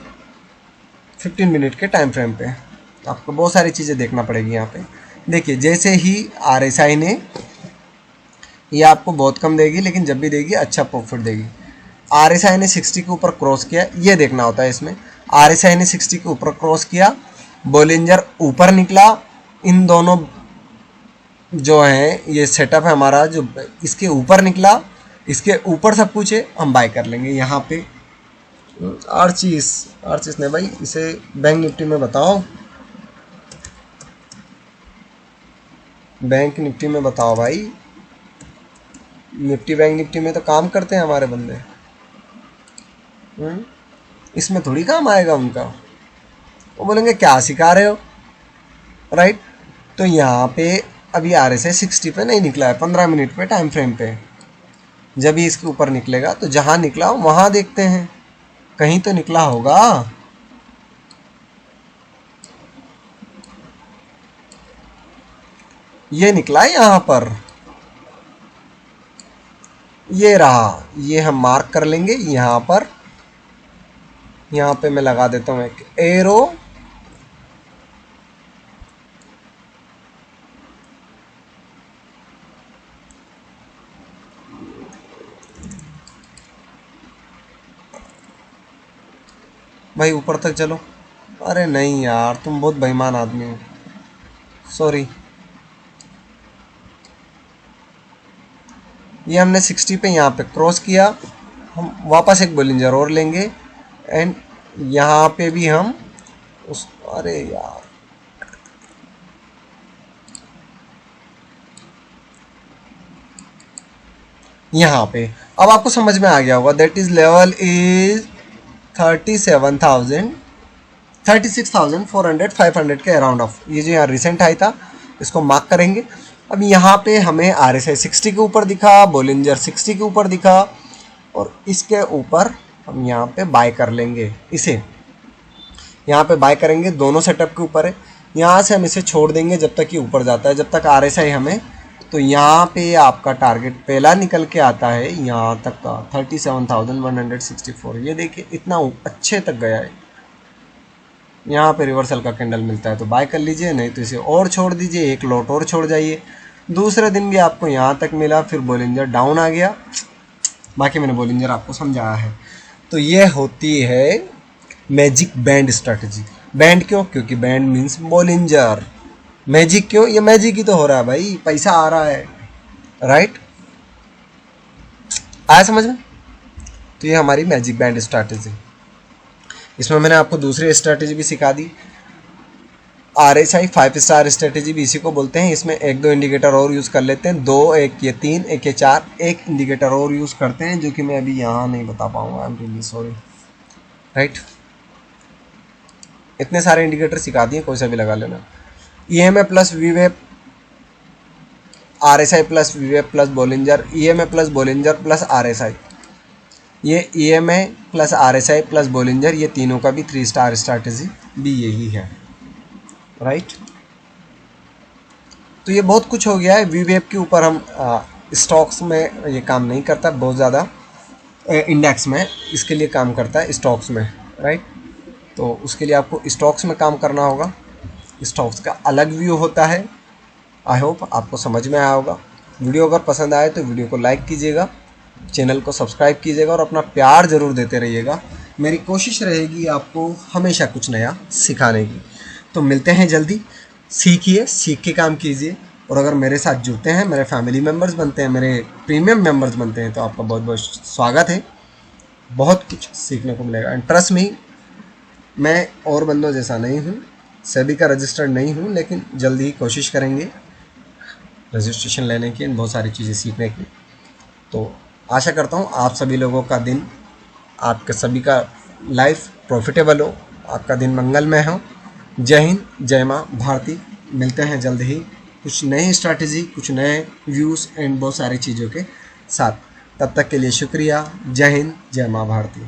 15 मिनट के टाइम फ्रेम पे। आपको बहुत सारी चीज़ें देखना पड़ेगी यहाँ पे। देखिए, जैसे ही RSI ने, ये आपको बहुत कम देगी, लेकिन जब भी देगी अच्छा प्रॉफिट देगी। RSI ने 60 के ऊपर क्रॉस किया, ये देखना होता है इसमें। RSI ने 60 के ऊपर क्रॉस किया, बॉलिंजर ऊपर निकला, इन दोनों जो है ये सेटअप है हमारा, जो इसके ऊपर निकला, इसके ऊपर सब कुछ है, हम बाय कर लेंगे यहाँ पे। आर्चिस ने भाई इसे बैंक निफ्टी में बताओ, बैंक निफ्टी में बताओ भाई। निफ्टी बैंक निफ्टी में तो काम करते हैं हमारे बंदे, इसमें थोड़ी काम आएगा उनका। वो बोलेंगे क्या सिखा रहे हो, राइट। तो यहाँ पे अभी RSI 60 पे नहीं निकला है, 15 मिनट पे टाइम फ्रेम पे। जब ही इसके ऊपर निकलेगा तो जहाँ निकला वहाँ देखते हैं, कहीं तो निकला होगा। ये निकला है यहाँ पर, ये रहा, ये हम मार्क कर लेंगे यहाँ पर। यहाँ पे मैं लगा देता हूँ एक एरो, भाई ऊपर तक चलो। अरे नहीं यार, तुम बहुत बेईमान आदमी हो, सॉरी। ये हमने 60 पे यहाँ पे क्रॉस किया, हम वापस एक बोलिंजर और लेंगे एंड यहाँ पे भी हम उस, अरे यार यहाँ पे अब आपको समझ में आ गया होगा। दैट इज लेवल इज 37,000 36,400 500 के अराउंड ऑफ। ये जो यहाँ रिसेंट हाई था इसको मार्क करेंगे। अब यहाँ पे हमें RSI 60 के ऊपर दिखा, बोलिंजर 60 के ऊपर दिखा और इसके ऊपर हम यहाँ पे बाय कर लेंगे। इसे यहाँ पे बाय करेंगे, दोनों सेटअप के ऊपर है। यहाँ से हम इसे छोड़ देंगे जब तक ये ऊपर जाता है, जब तक RSI हमें, तो यहाँ पे आपका टारगेट पहला निकल के आता है यहाँ तक का 37,164। ये देखिए इतना अच्छे तक गया है। यहाँ पे रिवर्सल का कैंडल मिलता है तो बाय कर लीजिए, नहीं तो इसे और छोड़ दीजिए, एक लॉट और छोड़ जाइए। दूसरे दिन भी आपको यहाँ तक मिला, फिर बोलिंजर डाउन आ गया। बाकी मैंने बोलिंजर आपको समझाया है। तो ये होती है मैजिक बैंड स्ट्रैटेजी। बैंड क्यों? क्योंकि बैंड मीन्स बोलिंजर। मैजिक क्यों? ये मैजिक ही तो हो रहा है भाई, पैसा आ रहा है, राइट? आया समझ में? तो ये हमारी मैजिक बैंड स्ट्रैटेजी। इसमें मैंने आपको दूसरी स्ट्रैटेजी भी सिखा दी, RSI 5 स्टार स्ट्रैटेजी भी इसी को बोलते हैं। इसमें एक दो इंडिकेटर और यूज़ कर लेते हैं, दो, एक ये 3, एक ये 4, एक इंडिकेटर और यूज़ करते हैं जो कि मैं अभी यहाँ नहीं बता पाऊँगा, आई एम रियली सॉरी, राइट? इतने सारे इंडिकेटर सिखा दिए, कोई सा भी लगा लेना। EMA plus VWAP, RSI plus VWAP plus Bollinger, EMA plus Bollinger plus RSI। ये EMA plus RSI plus Bollinger, ये तीनों का भी 3 स्टार स्ट्रैटेजी भी यही है, राइट? तो ये बहुत कुछ हो गया है। VWAP के ऊपर हम स्टॉक्स में ये काम नहीं करता बहुत ज़्यादा, इंडेक्स में इसके लिए काम करता है, स्टॉक्स में, राइट? तो उसके लिए आपको स्टॉक्स में काम करना होगा। स्टॉक्स का अलग व्यू होता है। आई होप आपको समझ में आया होगा। वीडियो अगर पसंद आए तो वीडियो को लाइक कीजिएगा, चैनल को सब्सक्राइब कीजिएगा और अपना प्यार ज़रूर देते रहिएगा। मेरी कोशिश रहेगी आपको हमेशा कुछ नया सिखाने की। तो मिलते हैं जल्दी। सीखिए, सीख के काम कीजिए और अगर मेरे साथ जुड़ते हैं, मेरे फैमिली मेम्बर्स बनते हैं, मेरे प्रीमियम मेम्बर्स बनते हैं, तो आपका बहुत बहुत स्वागत है। बहुत कुछ सीखने को मिलेगा एंड ट्रस्ट मी, मैं और बंदों जैसा नहीं हूँ, सभी का रजिस्टर्ड नहीं हूँ, लेकिन जल्दी ही कोशिश करेंगे रजिस्ट्रेशन लेने की, बहुत सारी चीज़ें सीखने की। तो आशा करता हूँ आप सभी लोगों का दिन, आपके सभी का लाइफ प्रॉफिटेबल हो, आपका दिन मंगलमय हो। जय हिंद, जय माँ भारती। मिलते हैं जल्द ही कुछ नई स्ट्रैटेजी, कुछ नए व्यूज़ एंड बहुत सारी चीज़ों के साथ। तब तक के लिए शुक्रिया। जय हिंद, जय माँ भारती।